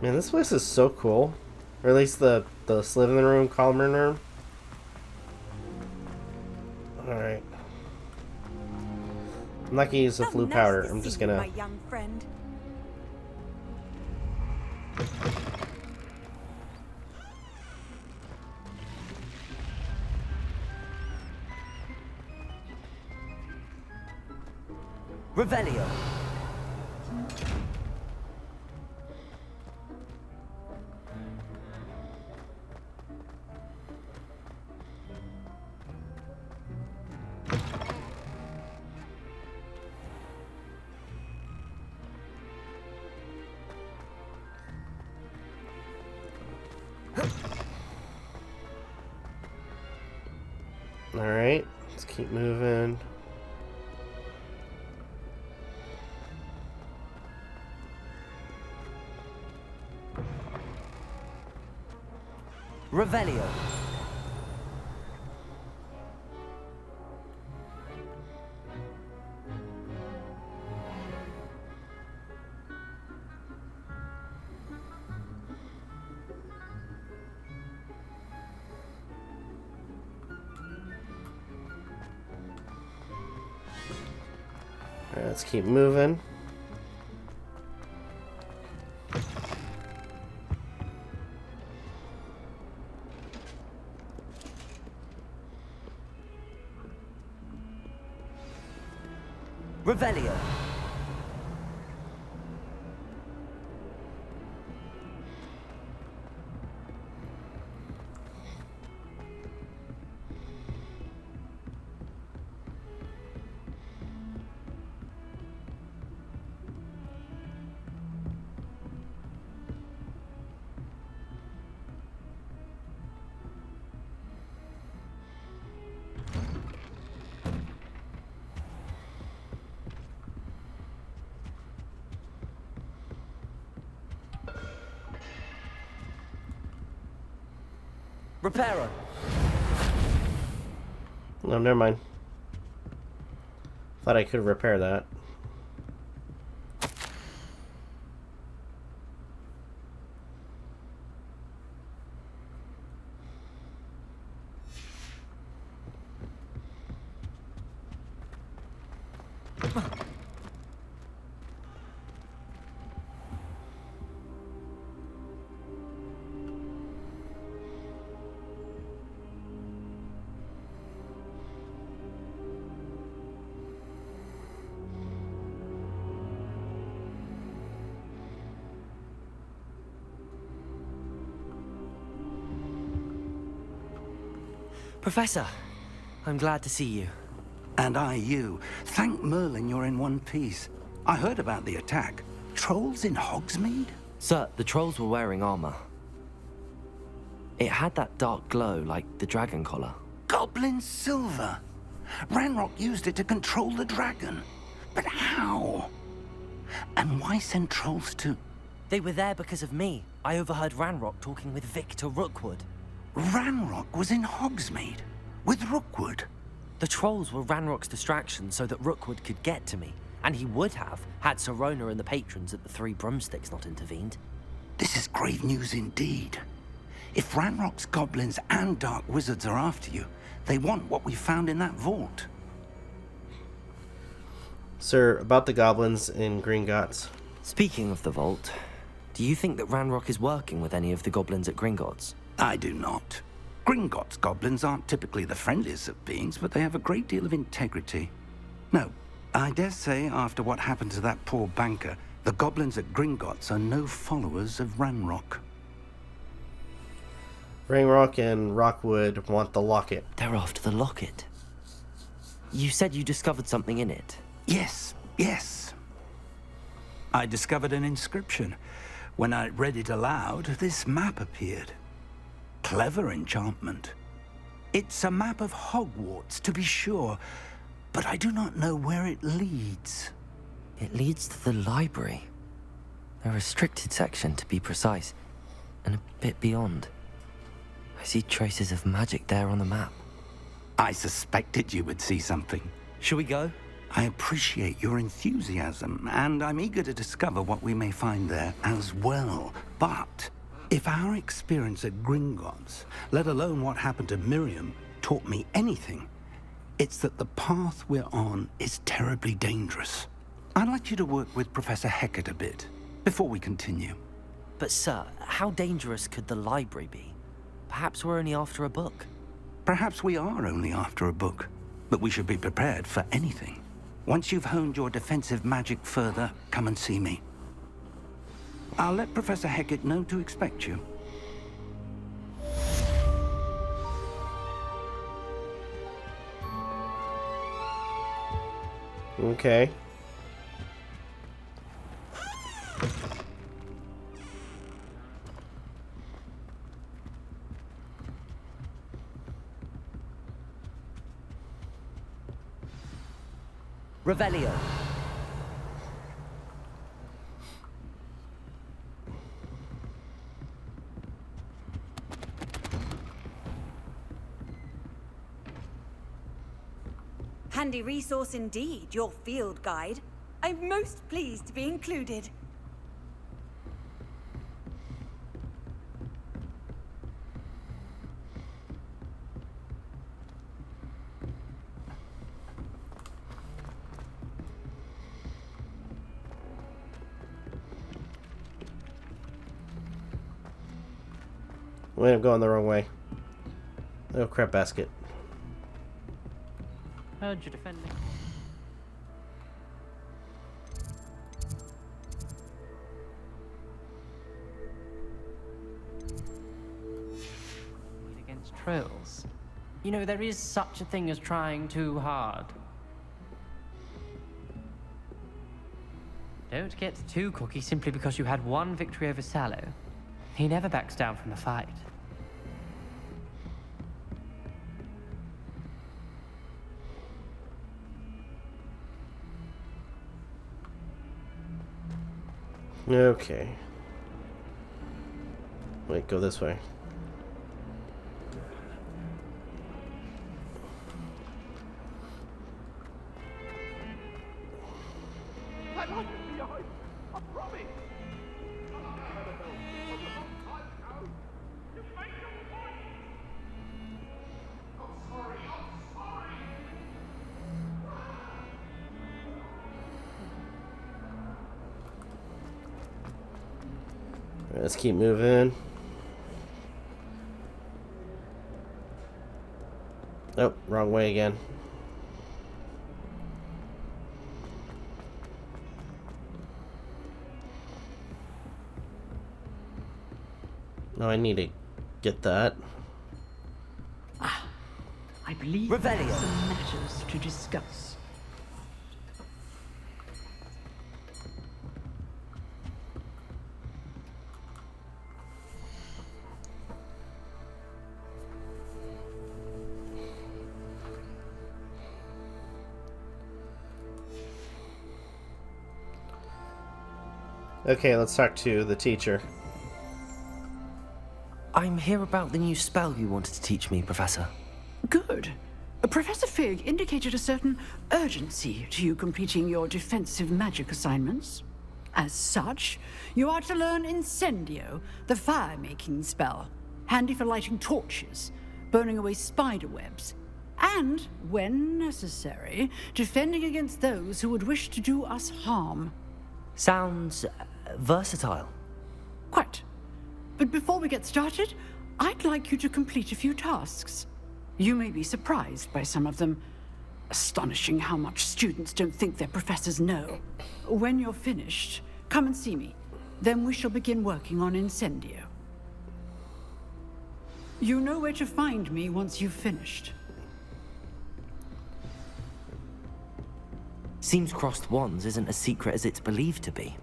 Man, this place is so cool. Or at least the Slytherin room, common room. Alright. I'm not gonna use the flu powder. I'm just gonna... My young friend. Revelio. Alright, let's keep moving. Revelio. Alright, let's keep moving. Revelio. Reparo. No, never mind. Thought I could repair that. Professor, I'm glad to see you. And I you. Thank Merlin you're in one piece. I heard about the attack. Trolls in Hogsmeade? Sir, the trolls were wearing armor. It had that dark glow like the dragon collar. Goblin silver. Ranrock used it to control the dragon. But how? And why send trolls to... They were there because of me. I overheard Ranrock talking with Victor Rookwood. Ranrock was in Hogsmeade with Rookwood. The trolls were Ranrock's distraction so that Rookwood could get to me, and he would have had Sirona and the patrons at the Three Broomsticks not intervened. This is grave news indeed. If Ranrock's goblins and dark wizards are after you, they want what we found in that vault. Sir, about the goblins in Gringotts. Speaking of the vault, do you think that Ranrock is working with any of the goblins at Gringotts? I do not. Gringotts goblins aren't typically the friendliest of beings, but they have a great deal of integrity. No, I dare say after what happened to that poor banker, the goblins at Gringotts are no followers of Ranrock. Ranrock and Rockwood want the locket. They're after the locket. You said you discovered something in it. Yes, yes. I discovered an inscription. When I read it aloud, this map appeared. Clever enchantment. It's a map of Hogwarts, to be sure, but I do not know where it leads. It leads to the library. A restricted section, to be precise, and a bit beyond. I see traces of magic there on the map. I suspected you would see something. Shall we go? I appreciate your enthusiasm, and I'm eager to discover what we may find there as well. But if our experience at Gringotts, let alone what happened to Miriam, taught me anything, it's that the path we're on is terribly dangerous. I'd like you to work with Professor Hecat a bit before we continue. But sir, how dangerous could the library be? Perhaps we're only after a book. Perhaps we are only after a book, but we should be prepared for anything. Once you've honed your defensive magic further, come and see me. I'll let Professor Hecat know to expect you. Okay. Revelio. Handy resource indeed, your field guide. I'm most pleased to be included. Wait, I'm going the wrong way. Oh, crap basket. Heard you defending. Against trolls. You know, there is such a thing as trying too hard. Don't get too cocky simply because you had one victory over Sallow. He never backs down from a fight. Okay. Wait, go this way. Let's keep moving. Oh, wrong way again. No, I need to get that. I believe there are some matters to discuss. Okay, let's talk to the teacher. I'm here about the new spell you wanted to teach me, Professor. Good. Professor Fig indicated a certain urgency to you completing your defensive magic assignments. As such, you are to learn Incendio, the fire-making spell, handy for lighting torches, burning away spider webs, and, when necessary, defending against those who would wish to do us harm. Sounds versatile. Quite. But before we get started, I'd like you to complete a few tasks. You may be surprised by some of them. Astonishing how much students don't think their professors know. When you're finished, come and see me. Then we shall begin working on Incendio. You know where to find me once you've finished. Seems crossed wands isn't as secret as it's believed to be.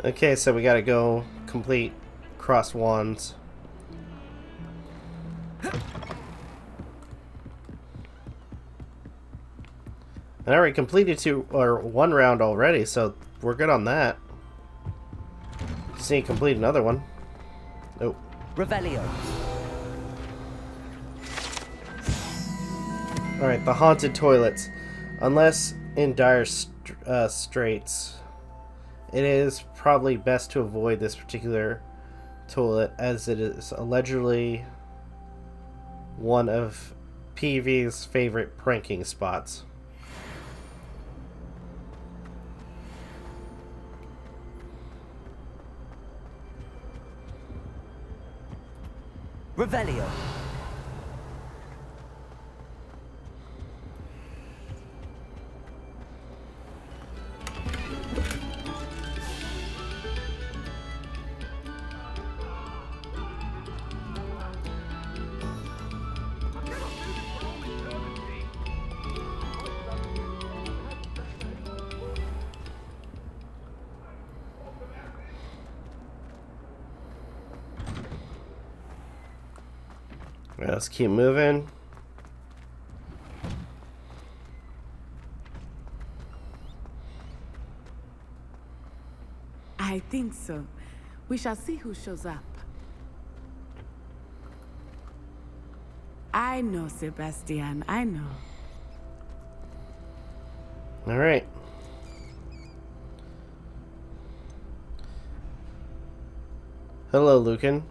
Okay, so we gotta go complete cross wands. I already completed one round already, so we're good on that. Just need to complete another one. Oh. Revelio. Alright, the haunted toilets. Unless in dire straits, it is probably best to avoid this particular toilet, as it is allegedly one of PV's favorite pranking spots. Revelio. Let's keep moving. I think so. We shall see who shows up. I know, Sebastian. I know. All right. Hello, Lucan.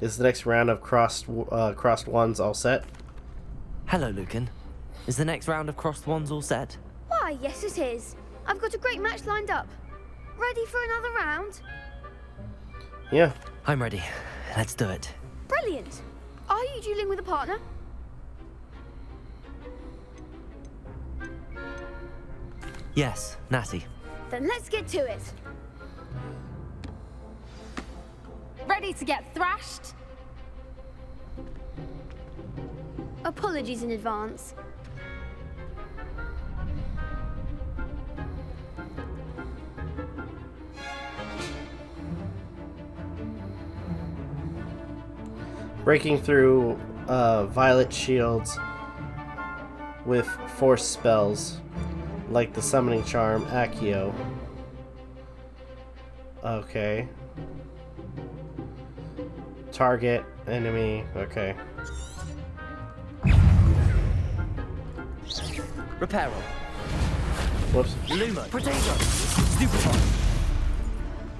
Is the next round of crossed wands all set? Hello, Lucan. Is the next round of crossed wands all set? Why, yes it is. I've got a great match lined up. Ready for another round? Yeah. I'm ready. Let's do it. Brilliant. Are you dueling with a partner? Yes, Natty. Then let's get to it. Ready to get thrashed? Apologies in advance. Breaking through violet shields with force spells like the summoning charm Accio. Okay. Target, enemy, okay. Reparo. Whoops. Lumo. Protego. Stupefy.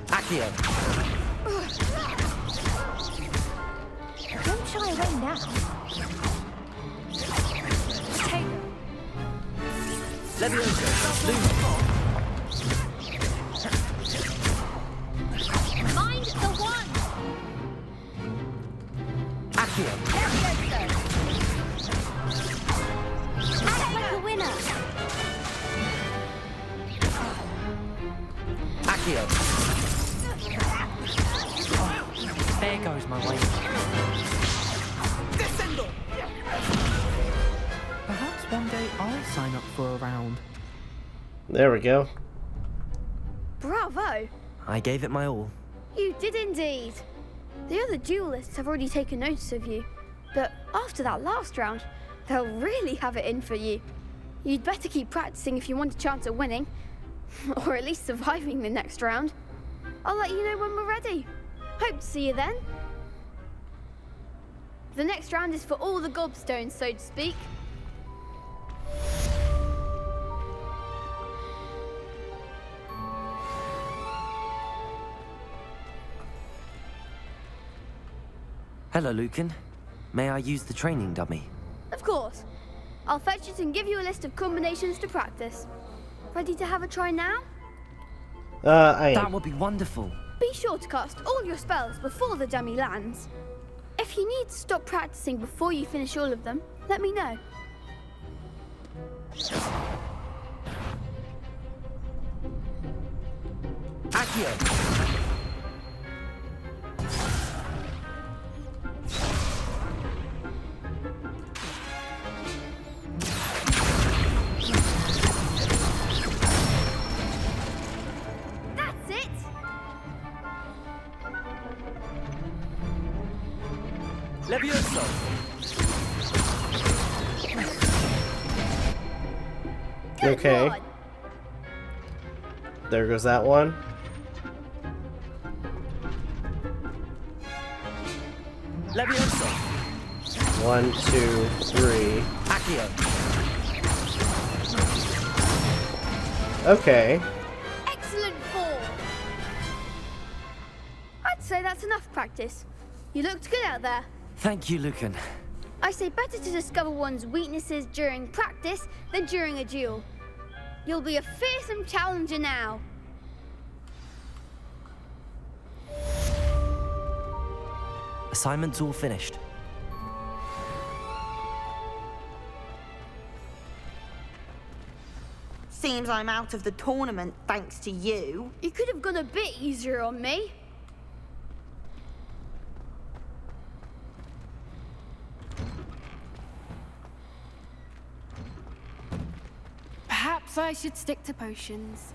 Accio. Don't shy away now. Potato. Levioso. Lumo. Mind the one. Accio. Act like a winner. Accio. There goes my way. Perhaps one day I'll sign up for a round. There we go. Bravo. I gave it my all. You did indeed. The other duelists have already taken notice of you, but after that last round, they'll really have it in for you. You'd better keep practicing if you want a chance at winning, or at least surviving the next round. I'll let you know when we're ready. Hope to see you then. The next round is for all the gobstones, so to speak. Hello, Lucan. May I use the training dummy? Of course. I'll fetch it and give you a list of combinations to practice. Ready to have a try now? That would be wonderful. Be sure to cast all your spells before the dummy lands. If you need to stop practicing before you finish all of them, let me know. Accio. That's it! Levioso. Okay. There goes that one. Levioso. 1, 2, 3. Accio. Okay. Excellent form! I'd say that's enough practice. You looked good out there. Thank you, Lucan. I say better to discover one's weaknesses during practice than during a duel. You'll be a fearsome challenger now. Assignment's all finished. Seems I'm out of the tournament thanks to you. You could have gone a bit easier on me. Perhaps I should stick to potions.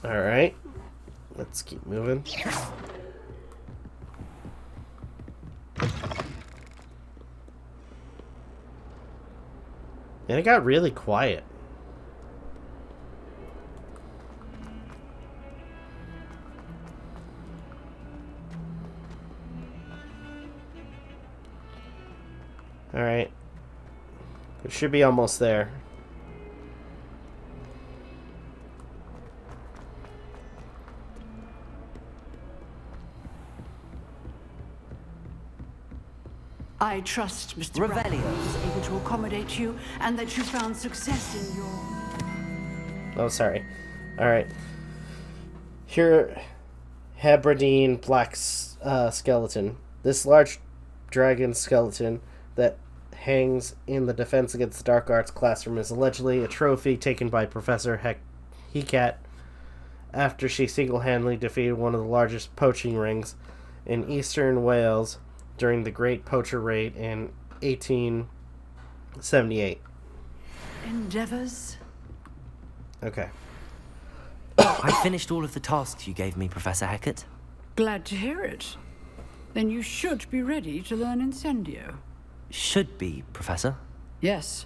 Alright. Let's keep moving. And it got really quiet. Alright. We should be almost there. I trust Mr. Bradley was able to accommodate you and that you found success in your... Oh, sorry. Alright. Here, Hebridean black skeleton. This large dragon skeleton that hangs in the Defense Against the Dark Arts classroom is allegedly a trophy taken by Professor Hecat after she single-handedly defeated one of the largest poaching rings in eastern Wales during the Great Poacher Raid in 1878. Endeavors? Okay. I finished all of the tasks you gave me, Professor Hecat. Glad to hear it. Then you should be ready to learn Incendio. Should be, Professor. Yes.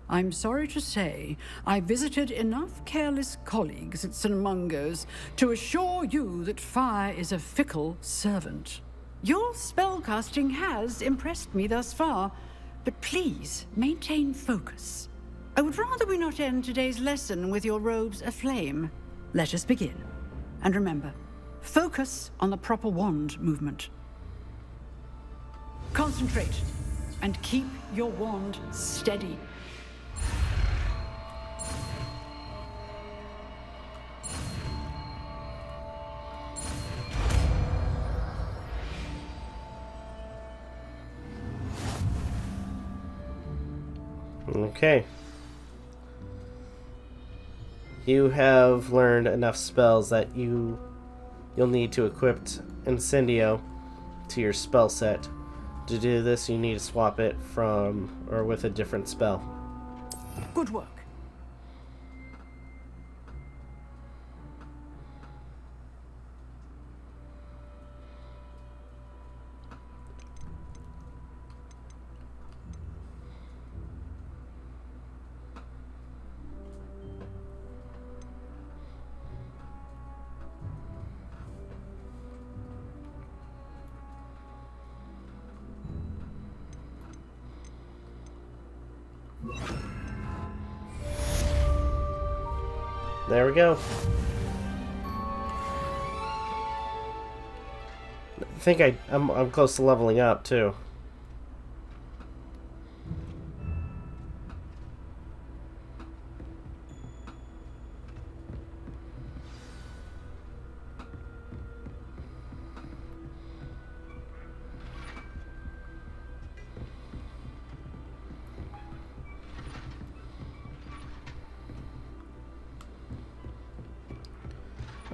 I'm sorry to say, I visited enough careless colleagues at St. Mungo's to assure you that fire is a fickle servant. Your spellcasting has impressed me thus far, but please maintain focus. I would rather we not end today's lesson with your robes aflame. Let us begin. And remember, focus on the proper wand movement. Concentrate and keep your wand steady. Okay. You have learned enough spells that you'll need to equip Incendio to your spell set. To do this, you need to swap it from or with a different spell. Good work. There we go. I think I'm close to leveling up too.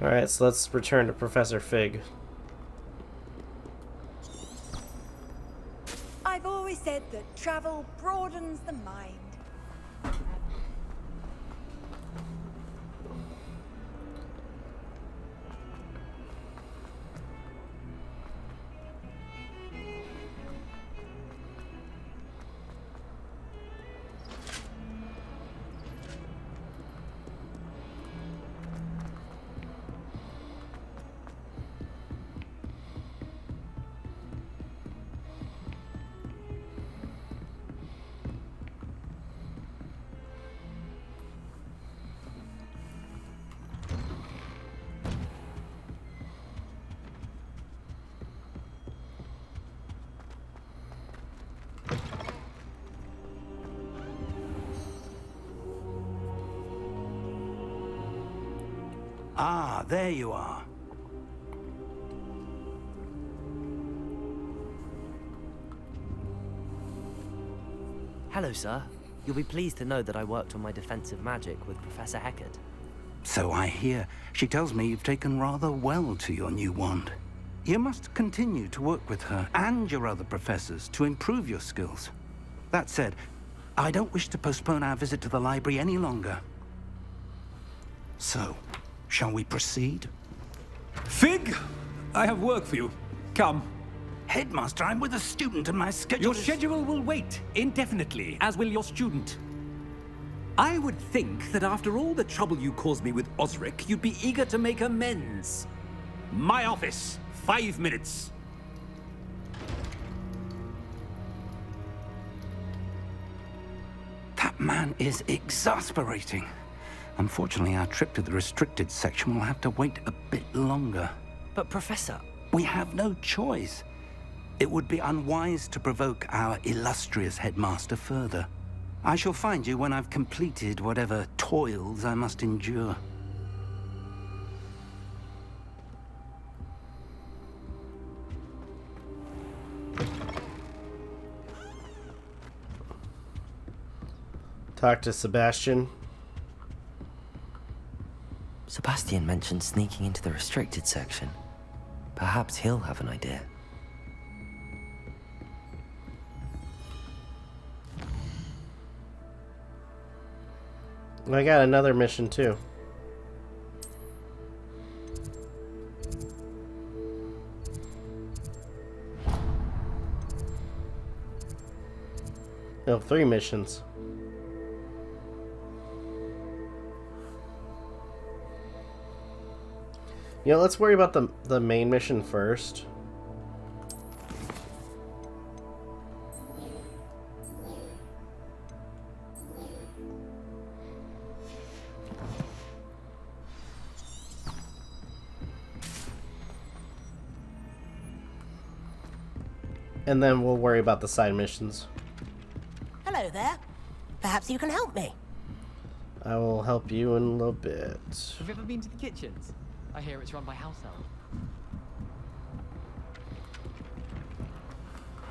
Alright, so let's return to Professor Fig. I've always said that travel broadens the mind. Ah, there you are. Hello, sir. You'll be pleased to know that I worked on my defensive magic with Professor Heckard. So I hear. She tells me you've taken rather well to your new wand. You must continue to work with her and your other professors to improve your skills. That said, I don't wish to postpone our visit to the library any longer. So, shall we proceed? Fig, I have work for you. Come. Headmaster, I'm with a student and my schedule Your schedule will wait indefinitely, as will your student. I would think that after all the trouble you caused me with Osric, you'd be eager to make amends. My office, 5 minutes. That man is exasperating. Unfortunately, our trip to the restricted section will have to wait a bit longer. But Professor... We have no choice. It would be unwise to provoke our illustrious headmaster further. I shall find you when I've completed whatever toils I must endure. Talk to Sebastian. Sebastian mentioned sneaking into the restricted section. Perhaps he'll have an idea. I got another mission too. No, 3 missions. You know, let's worry about the main mission first. And then we'll worry about the side missions. Hello there. Perhaps you can help me. I will help you in a little bit. Have you ever been to the kitchens? I hear it's run by house elf.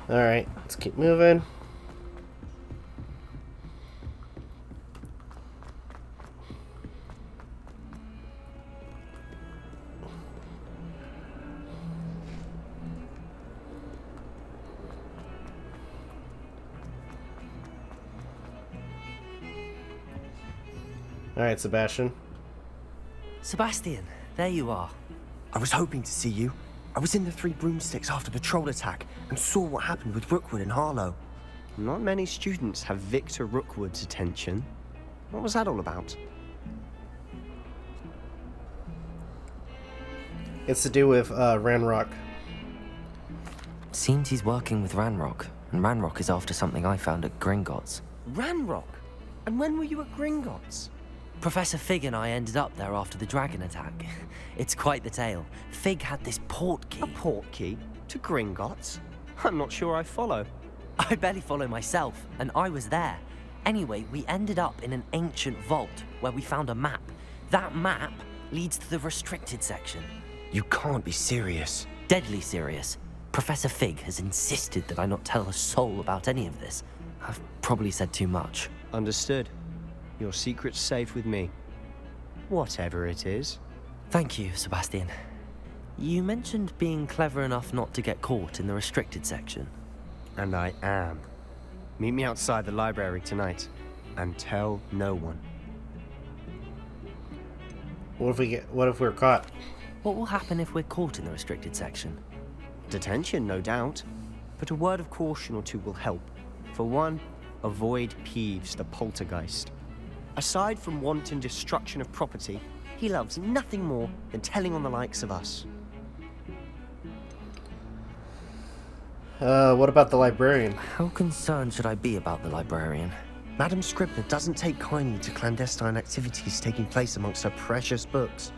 Alright, let's keep moving. Alright, Sebastian. Sebastian, there you are. I was hoping to see you. I was in the 3 broomsticks after the troll attack and saw what happened with Rookwood and Harlow. Not many students have Victor Rookwood's attention. What was that all about? It's to do with Ranrock. Seems he's working with Ranrock, and Ranrock is after something I found at Gringotts. Ranrock? And when were you at Gringotts? Professor Fig and I ended up there after the dragon attack. It's quite the tale. Fig had this port key. A port key? To Gringotts? I'm not sure I follow. I barely follow myself, and I was there. Anyway, we ended up in an ancient vault where we found a map. That map leads to the restricted section. You can't be serious. Deadly serious. Professor Fig has insisted that I not tell a soul about any of this. I've probably said too much. Understood. Your secret's safe with me. Whatever it is. Thank you, Sebastian. You mentioned being clever enough not to get caught in the restricted section. And I am. Meet me outside the library tonight, and tell no one. What if we're caught? What will happen if we're caught in the restricted section? Detention, no doubt. But a word of caution or two will help. For one, avoid Peeves, the poltergeist. Aside from wanton destruction of property, he loves nothing more than telling on the likes of us. What about the librarian? How concerned should I be about the librarian? Madam Scribner doesn't take kindly to clandestine activities taking place amongst her precious books.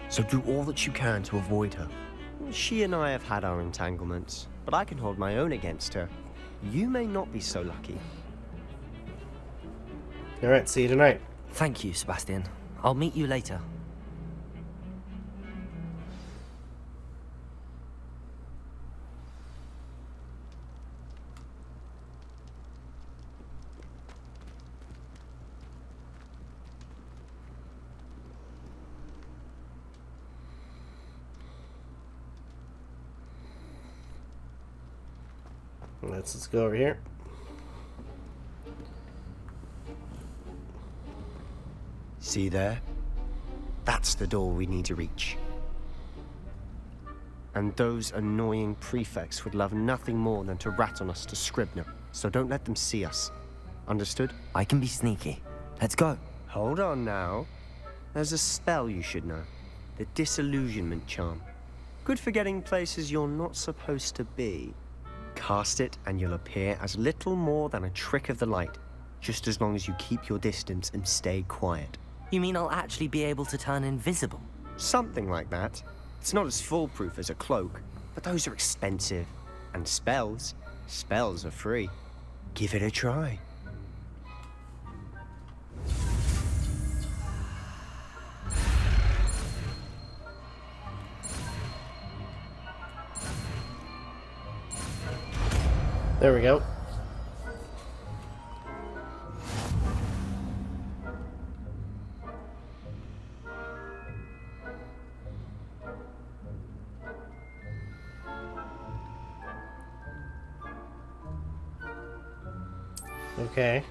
So do all that you can to avoid her. She and I have had our entanglements, but I can hold my own against her. You may not be so lucky. Alright, see you tonight. Thank you, Sebastian. I'll meet you later. Let's go over here. See there? That's the door we need to reach. And those annoying prefects would love nothing more than to rat on us to Scribner, so don't let them see us. Understood? I can be sneaky. Let's go. Hold on now. There's a spell you should know. The Disillusionment Charm. Good for getting places you're not supposed to be. Cast it and you'll appear as little more than a trick of the light, just as long as you keep your distance and stay quiet. You mean I'll actually be able to turn invisible? Something like that. It's not as foolproof as a cloak, but those are expensive. And spells are free. Give it a try. There we go. Okay.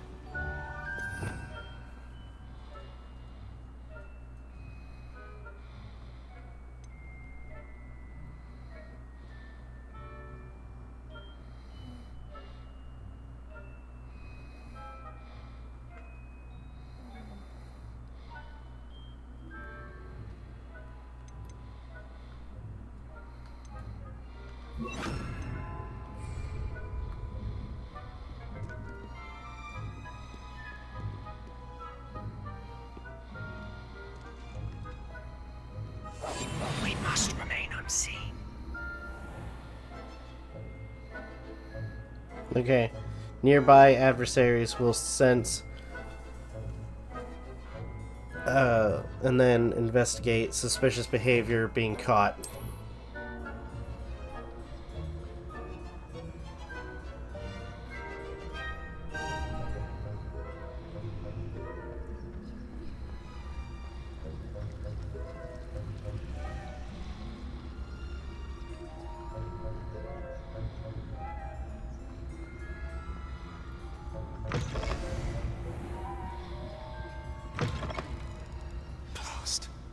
We must remain unseen. Okay. Nearby adversaries will sense and then investigate suspicious behavior being caught.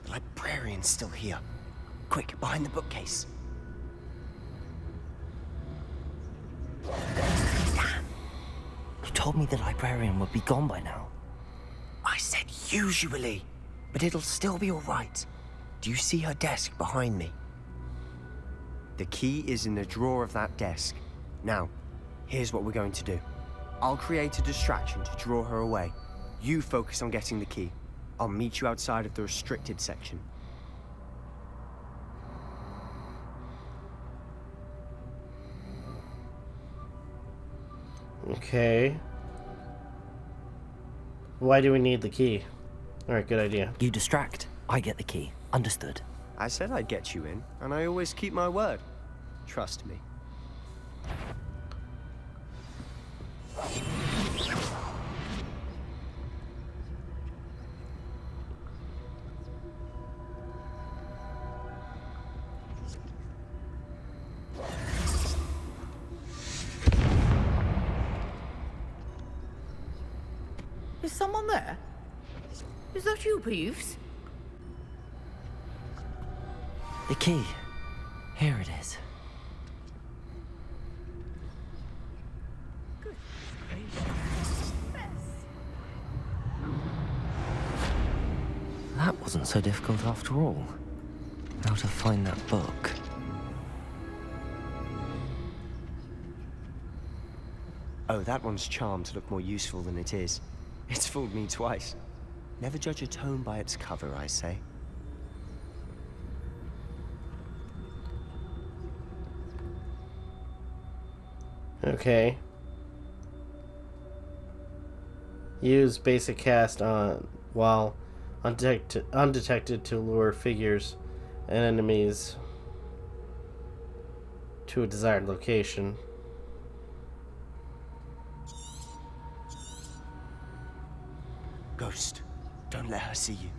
The librarian's still here. Quick, behind the bookcase. You told me the librarian would be gone by now. I said usually, but it'll still be all right. Do you see her desk behind me? The key is in the drawer of that desk. Now, here's what we're going to do. I'll create a distraction to draw her away. You focus on getting the key. I'll meet you outside of the restricted section. Okay. Why do we need the key? Alright, good idea. You distract, I get the key. Understood. I said I'd get you in, and I always keep my word. Trust me. Is someone there? Is that you, Peeves? The key. Here it is. That wasn't so difficult after all. How to find that book. Oh, that one's charmed to look more useful than it is. It's fooled me twice. Never judge a tome by its cover, I say. Okay. Use basic cast on while undetected to lure figures and enemies to a desired location. Ghost, don't let her see you.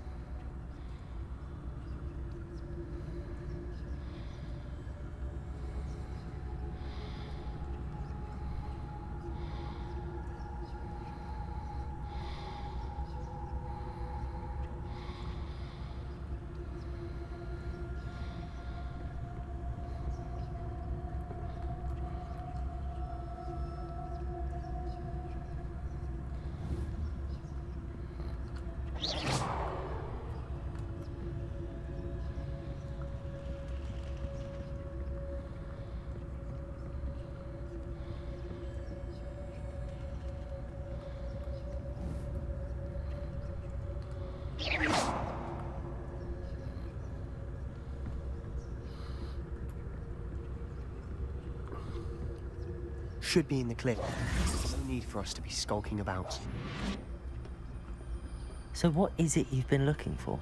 should be in the cliff. There's no need for us to be skulking about. So what is it you've been looking for?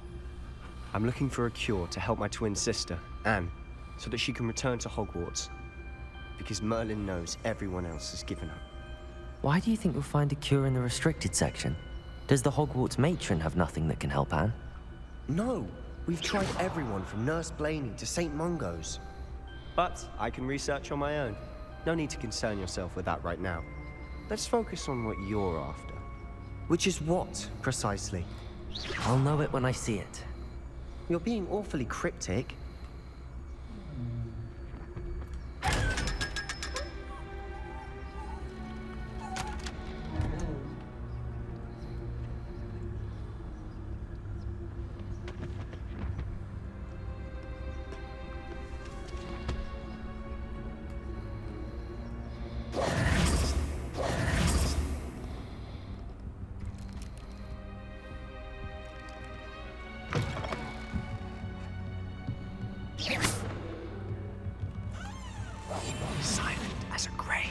I'm looking for a cure to help my twin sister, Anne, so that she can return to Hogwarts. Because Merlin knows everyone else has given up. Why do you think you'll find a cure in the restricted section? Does the Hogwarts matron have nothing that can help Anne? No! We've tried everyone from Nurse Blaney to St. Mungo's. But I can research on my own. No need to concern yourself with that right now. Let's focus on what you're after. Which is what, precisely? I'll know it when I see it. You're being awfully cryptic. Silent as a grave.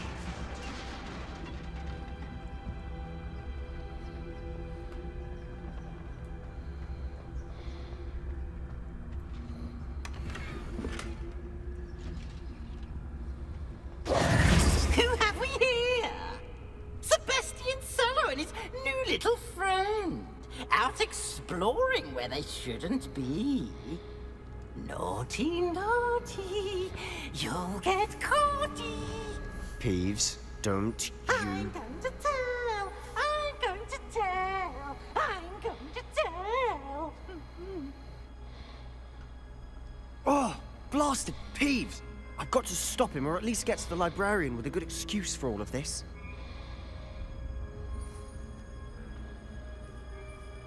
Who have we here? Sebastian Solo and his new little friend. Out exploring where they shouldn't be. Naughty, naughty, you'll get caughty. Peeves, don't I'm going to tell, I'm going to tell, I'm going to tell. Oh, blasted Peeves! I've got to stop him, or at least get to the librarian with a good excuse for all of this.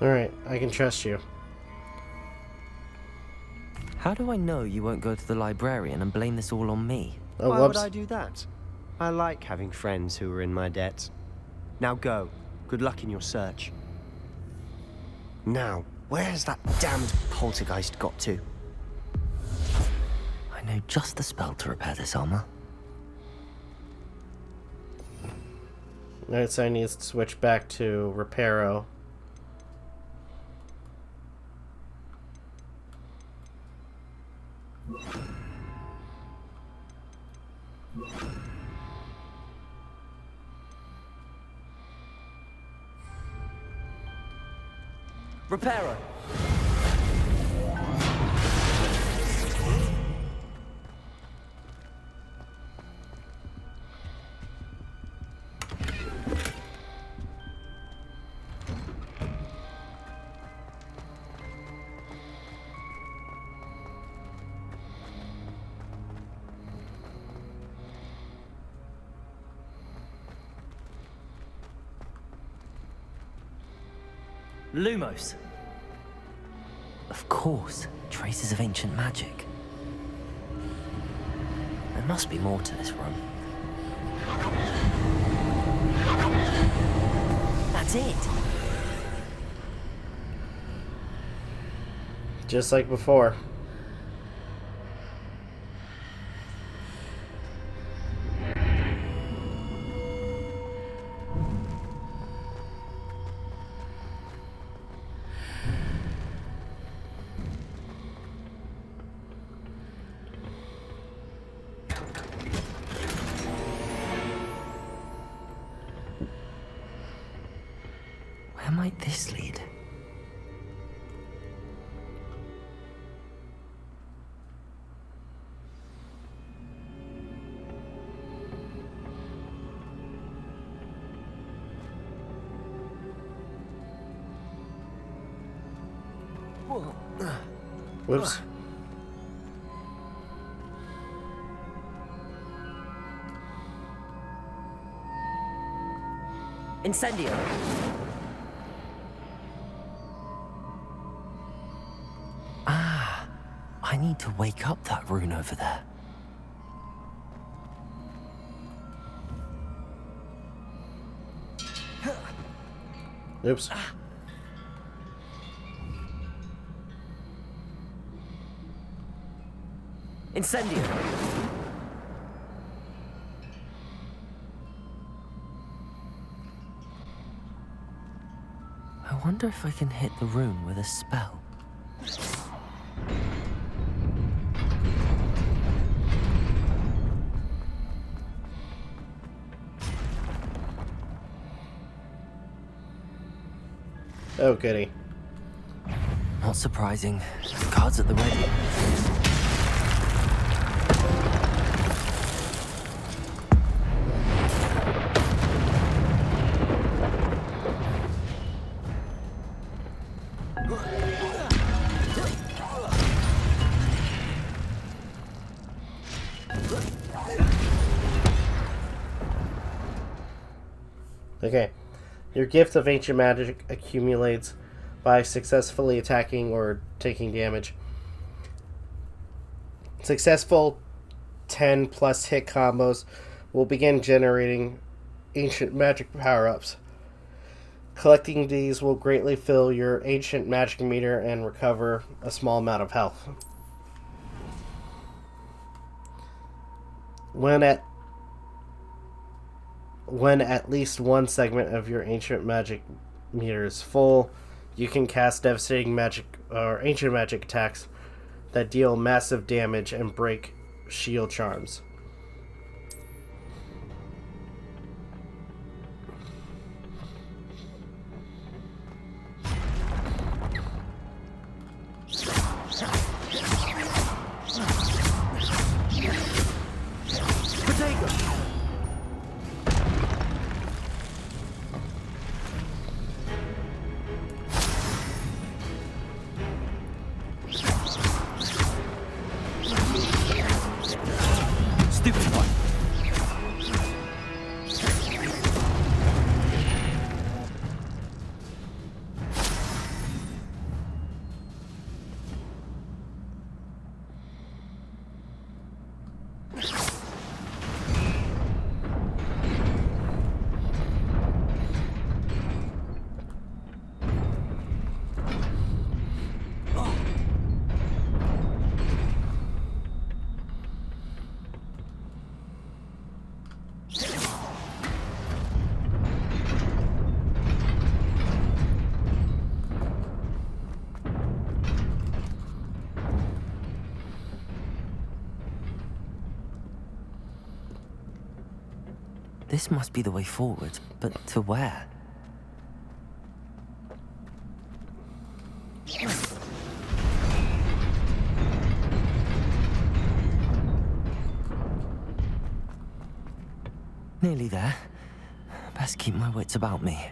Alright, I can trust you. How do I know you won't go to the librarian and blame this all on me? Oh, Why whoops. would I do that? I like having friends who are in my debt. Now go. Good luck in your search. Now, where's that damned poltergeist got to? I know just the spell to repair this armor. Alright, so I need to switch back to Reparo. Reparo! Lumos. Of course, traces of ancient magic. There must be more to this room. That's it. Just like before. Where might this lead? Whoops. Incendio. I need to wake up that rune over there. Oops. Incendio. wonder if I can hit the rune with a spell. Oh, goody. Not surprising. Cards at the ready. Okay. Your gift of ancient magic accumulates by successfully attacking or taking damage. Successful 10 plus hit combos will begin generating ancient magic power-ups. Collecting these will greatly fill your ancient magic meter and recover a small amount of health. When at least one segment of your ancient magic meter is full, you can cast devastating magic or ancient magic attacks that deal massive damage and break shield charms. This must be the way forward, but to where? Nearly there. Best keep my wits about me.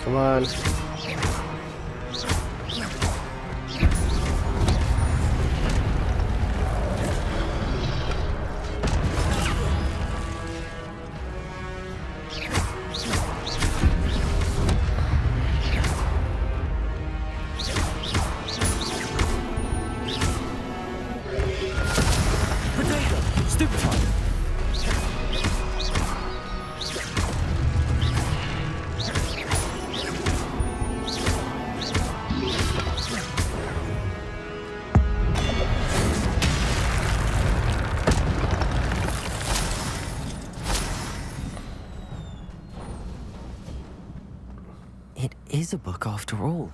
Come on. It is a book after all.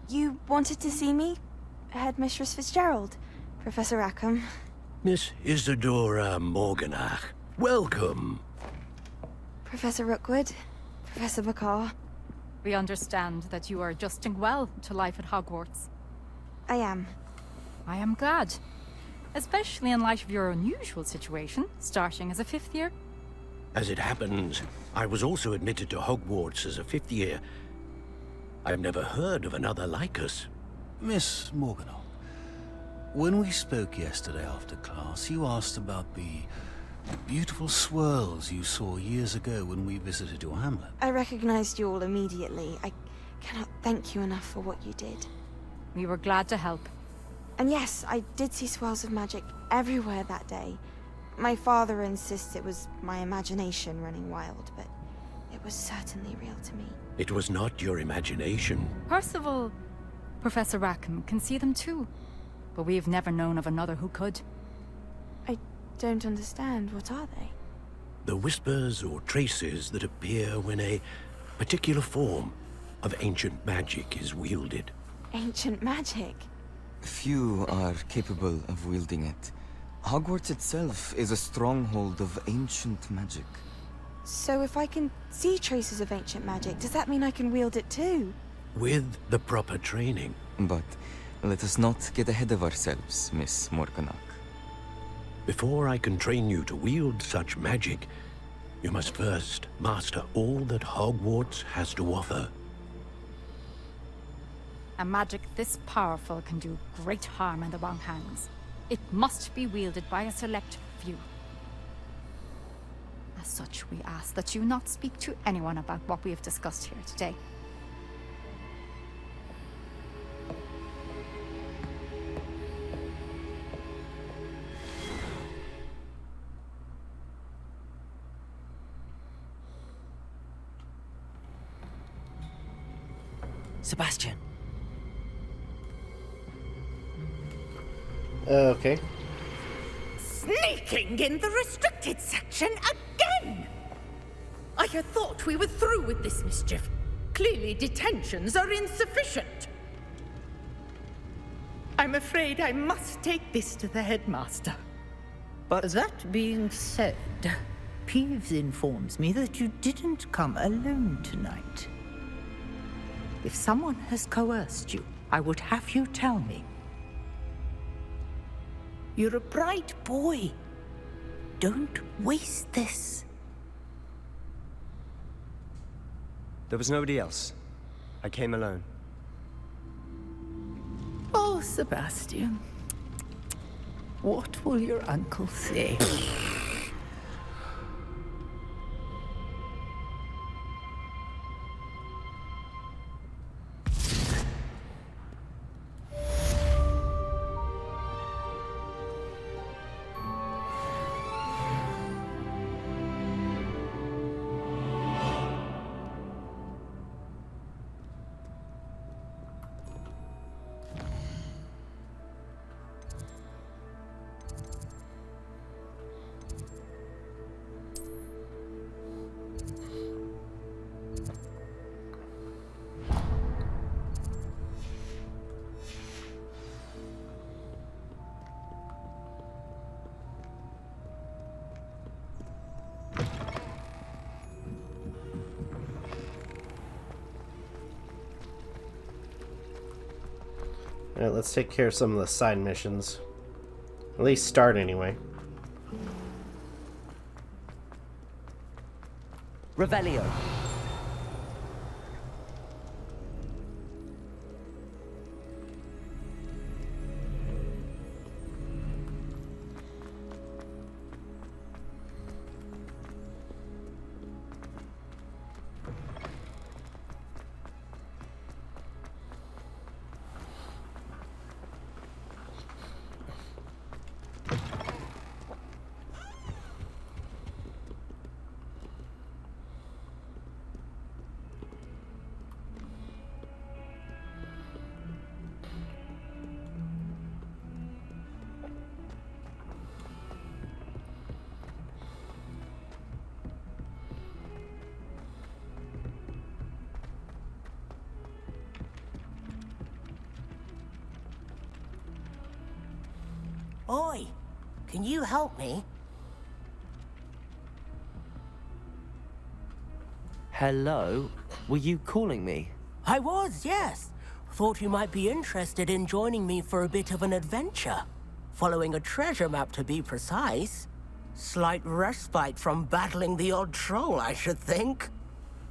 You wanted to see me? Headmistress Fitzgerald, Professor Rackham. Miss Isadora Morganach, welcome. Professor Rookwood, Professor Bakar. We understand that you are adjusting well to life at Hogwarts. I am. I am glad. Especially in light of your unusual situation, starting as a 5th year. As it happens, I was also admitted to Hogwarts as a 5th year. I've never heard of another like us. Miss Morganach, when we spoke yesterday after class, you asked about the beautiful swirls you saw years ago when we visited your hamlet. I recognized you all immediately. I cannot thank you enough for what you did. We were glad to help. And yes, I did see swirls of magic everywhere that day. My father insists it was my imagination running wild, but it was certainly real to me. It was not your imagination. Percival, Professor Rackham can see them too. But we've never known of another who could. I don't understand. What are they? The whispers or traces that appear when a particular form of ancient magic is wielded. Ancient magic? Few are capable of wielding it. Hogwarts itself is a stronghold of ancient magic. So if I can see traces of ancient magic, does that mean I can wield it too? With the proper training. But let us not get ahead of ourselves, Miss Morganach. Before I can train you to wield such magic, you must first master all that Hogwarts has to offer. A magic this powerful can do great harm in the wrong hands. It must be wielded by a select few. As such, we ask that you not speak to anyone about what we have discussed here today. Sebastian. Okay. Sneaking in the restricted section again! I had thought we were through with this mischief. Clearly detentions are insufficient. I'm afraid I must take this to the headmaster. But that being said, Peeves informs me that you didn't come alone tonight. If someone has coerced you, I would have you tell me. You're a bright boy. Don't waste this. There was nobody else. I came alone. Oh, Sebastian. What will your uncle say? Alright, let's take care of some of the side missions. At least start anyway. Revelio. Oi, can you help me? Hello? Were you calling me? I was, yes. Thought you might be interested in joining me for a bit of an adventure. Following a treasure map, to be precise. Slight respite from battling the odd troll, I should think.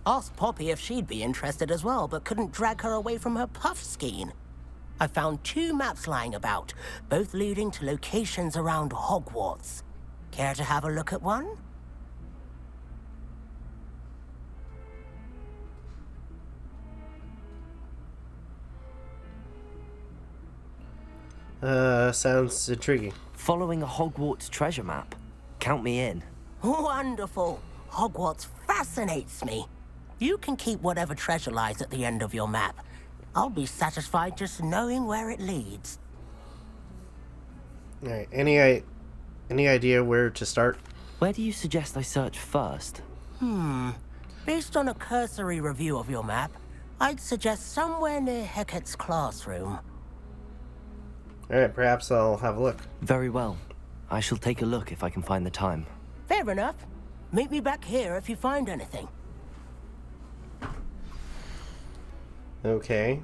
Asked Poppy if she'd be interested as well, but couldn't drag her away from her puff skein. I found 2 maps lying about, both leading to locations around Hogwarts. Care to have a look at one? Sounds intriguing. Following a Hogwarts treasure map? Count me in. Wonderful. Hogwarts fascinates me. You can keep whatever treasure lies at the end of your map. I'll be satisfied just knowing where it leads. Alright, any idea where to start? Where do you suggest I search first? Based on a cursory review of your map, I'd suggest somewhere near Hecat's classroom. Alright, perhaps I'll have a look. Very well. I shall take a look if I can find the time. Fair enough. Meet me back here if you find anything. Okay.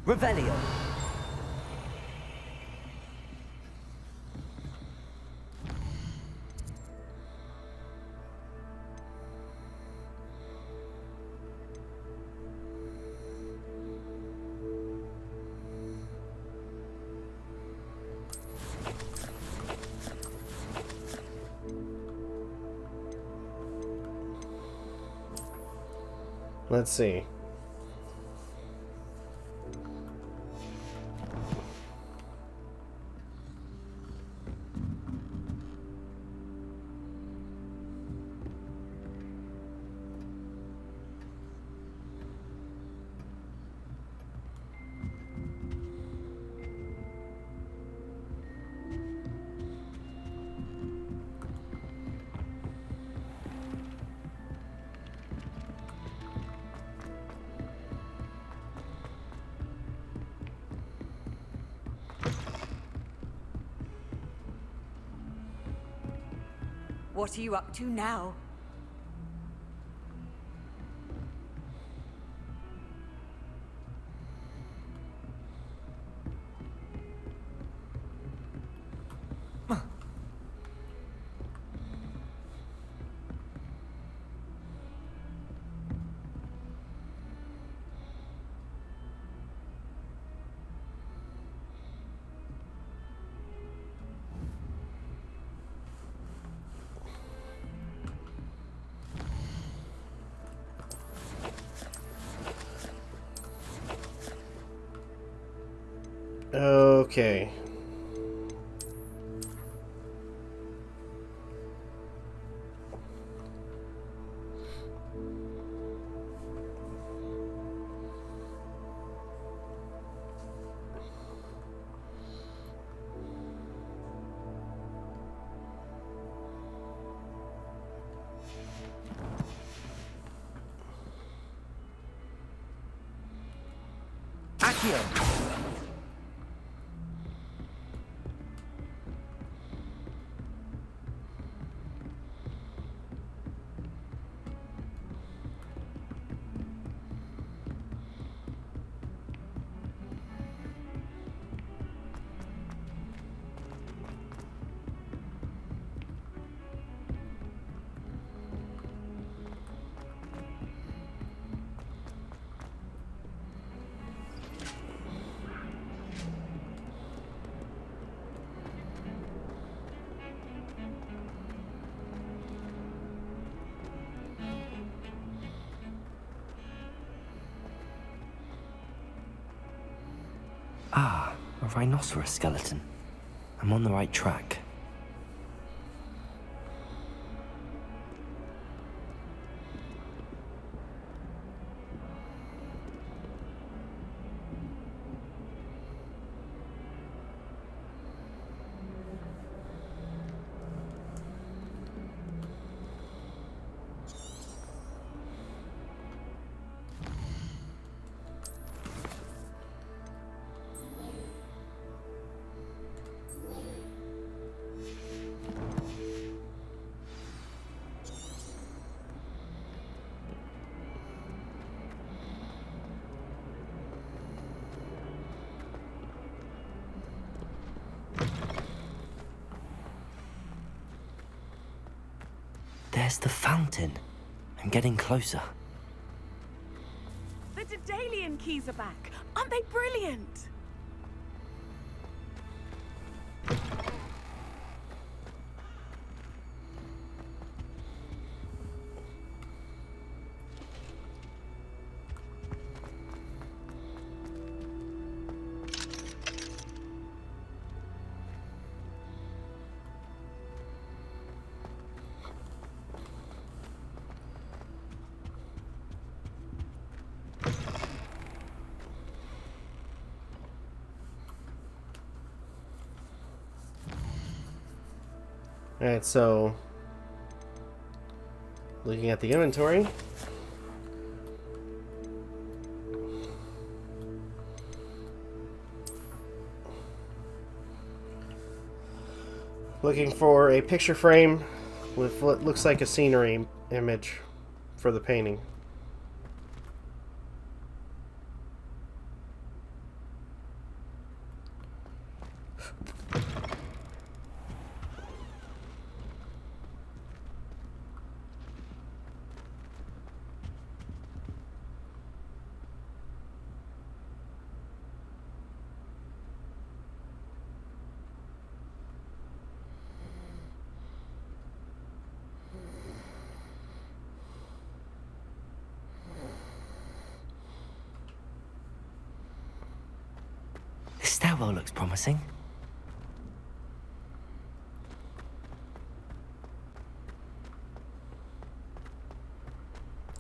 Revelio. Let's see. What are you up to now? Okay. you. Ah, a rhinoceros skeleton. I'm on the right track. There's the fountain. I'm getting closer. The Daedalian keys are back. Aren't they brilliant? Alright, so looking at the inventory. Looking for a picture frame with what looks like a scenery image for the painting. This stairwell looks promising.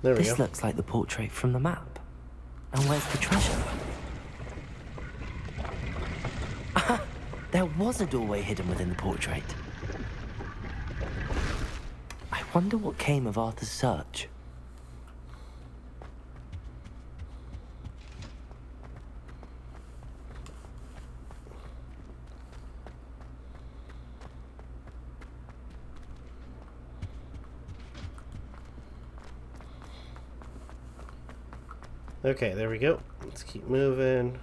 There we This go. looks like the portrait from the map. And where's the treasure? There was a doorway hidden within the portrait. I wonder what came of Arthur's search. Okay, there we go. Let's keep moving.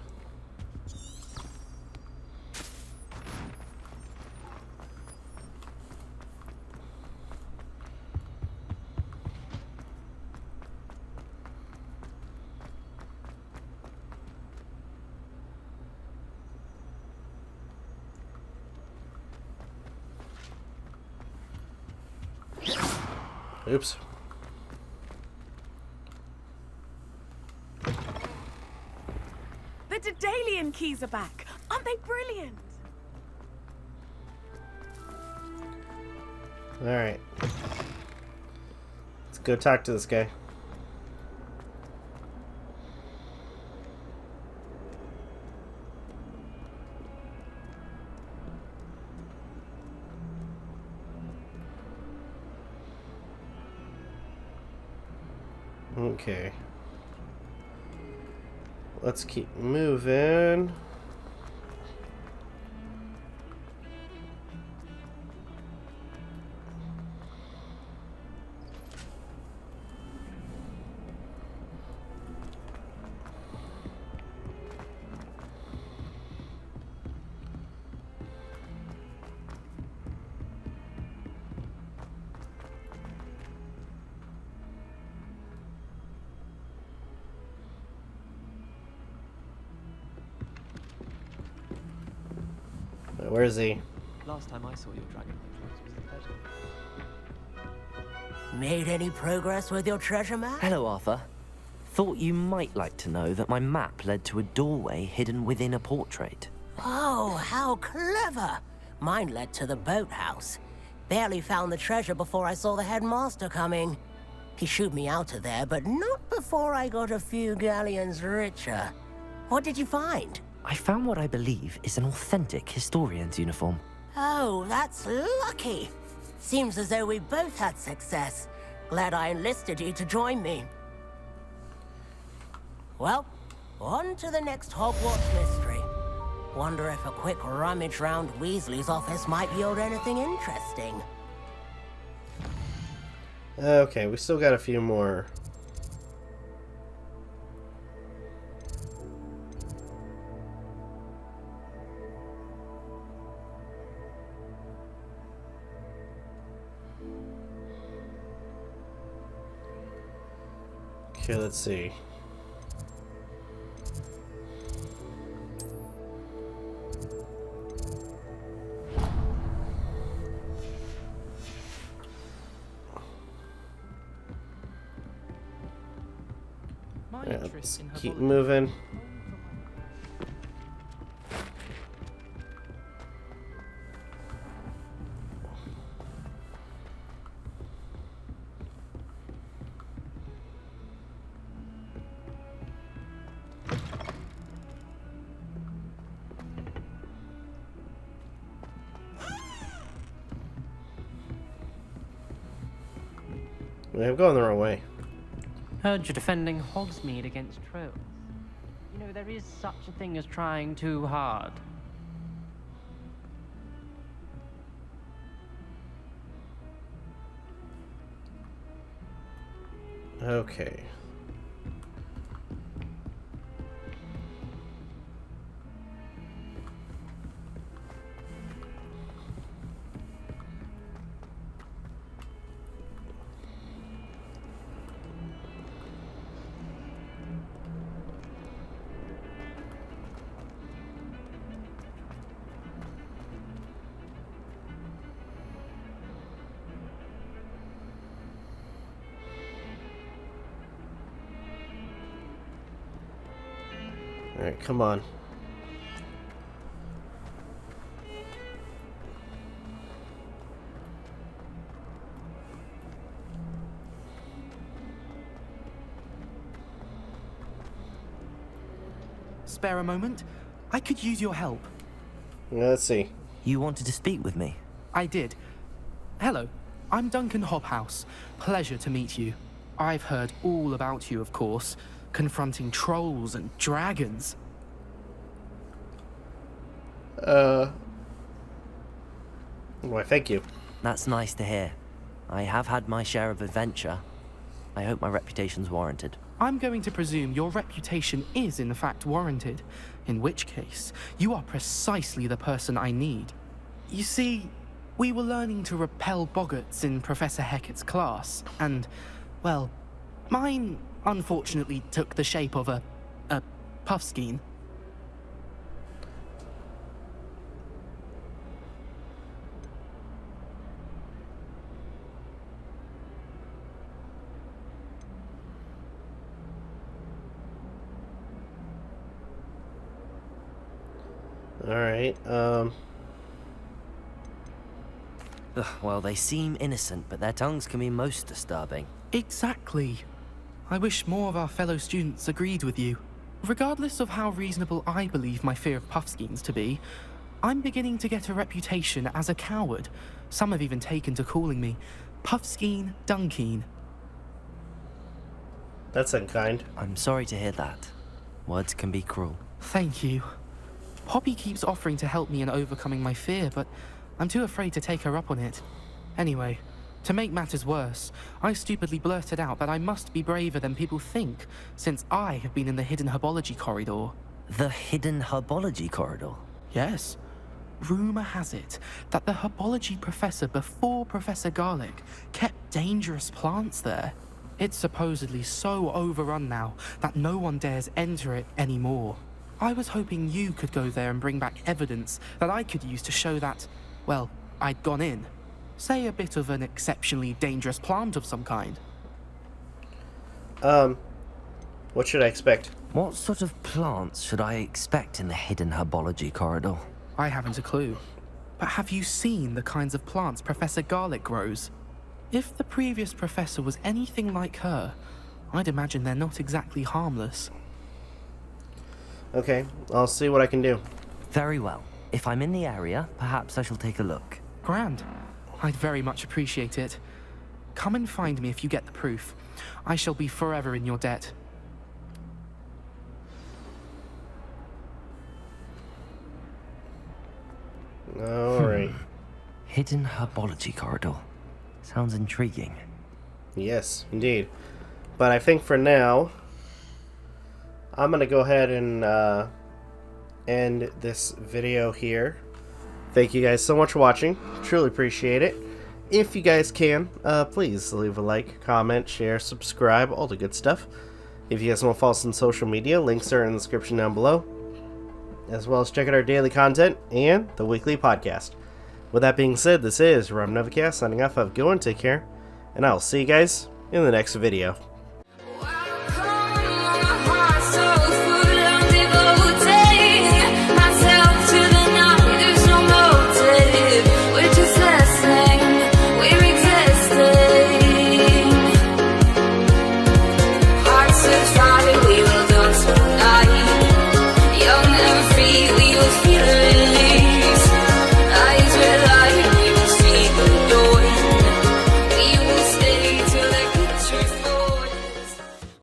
Oops. The Daedalian keys are back. Aren't they brilliant? Alright. Let's go talk to this guy. Okay. let's keep moving. Where is he? Last time I saw your dragon was the pleasure. Made any progress with your treasure map? Hello, Arthur. Thought you might like to know that my map led to a doorway hidden within a portrait. Oh, how clever! Mine led to the boathouse. Barely found the treasure before I saw the headmaster coming. He shooed me out of there, but not before I got a few galleons richer. What did you find? I found what I believe is an authentic historian's uniform. Oh, that's lucky. Seems as though we both had success. Glad I enlisted you to join me. Well, on to the next Hogwarts mystery. Wonder if a quick rummage round Weasley's office might yield anything interesting. Okay, we still got a few more. Okay, let's see. Yeah, let's keep moving. I'm going the wrong way. Heard you're defending Hogsmeade against trolls. You know, there is such a thing as trying too hard. Okay. Alright, come on. Spare a moment? I could use your help. Let's see. You wanted to speak with me? I did. Hello, I'm Duncan Hobhouse. Pleasure to meet you. I've heard all about you, of course. Confronting trolls and dragons. Why, thank you. That's nice to hear. I have had my share of adventure. I hope my reputation's warranted. I'm going to presume your reputation is in fact warranted, in which case, you are precisely the person I need. You see, we were learning to repel boggarts in Professor Hecat's class, and, well, mine unfortunately took the shape of a puffskein. Alright, Well, they seem innocent, but their tongues can be most disturbing. Exactly. I wish more of our fellow students agreed with you. Regardless of how reasonable I believe my fear of puffskeins to be, I'm beginning to get a reputation as a coward. Some have even taken to calling me Puffskein Dunkeen. That's unkind. I'm sorry to hear that. Words can be cruel. Thank you. Poppy keeps offering to help me in overcoming my fear, but I'm too afraid to take her up on it. Anyway, to make matters worse, I stupidly blurted out that I must be braver than people think, since I have been in the hidden herbology corridor. The hidden herbology corridor? Yes. Rumor has it that the herbology professor before Professor Garlic kept dangerous plants there. It's supposedly so overrun now that no one dares enter it anymore. I was hoping you could go there and bring back evidence that I could use to show that, well, I'd gone in. Say a bit of an exceptionally dangerous plant of some kind. What should I expect? What sort of plants should I expect in the hidden herbology corridor? I haven't a clue. But have you seen the kinds of plants Professor Garlic grows? If the previous professor was anything like her, I'd imagine they're not exactly harmless. Okay, I'll see what I can do. Very well. If I'm in the area, perhaps I shall take a look. Grand. I'd very much appreciate it. Come and find me if you get the proof. I shall be forever in your debt. Alright. Hidden herbology corridor. Sounds intriguing. Yes, indeed. But I think for now, I'm going to go ahead and end this video here. Thank you guys so much for watching. Truly appreciate it. If you guys can, please leave a like, comment, share, subscribe, all the good stuff. If you guys want to follow us on social media, links are in the description down below. As well as check out our daily content and the weekly podcast. With that being said, this is Novakast signing off. Have a good one, take care, and I'll see you guys in the next video.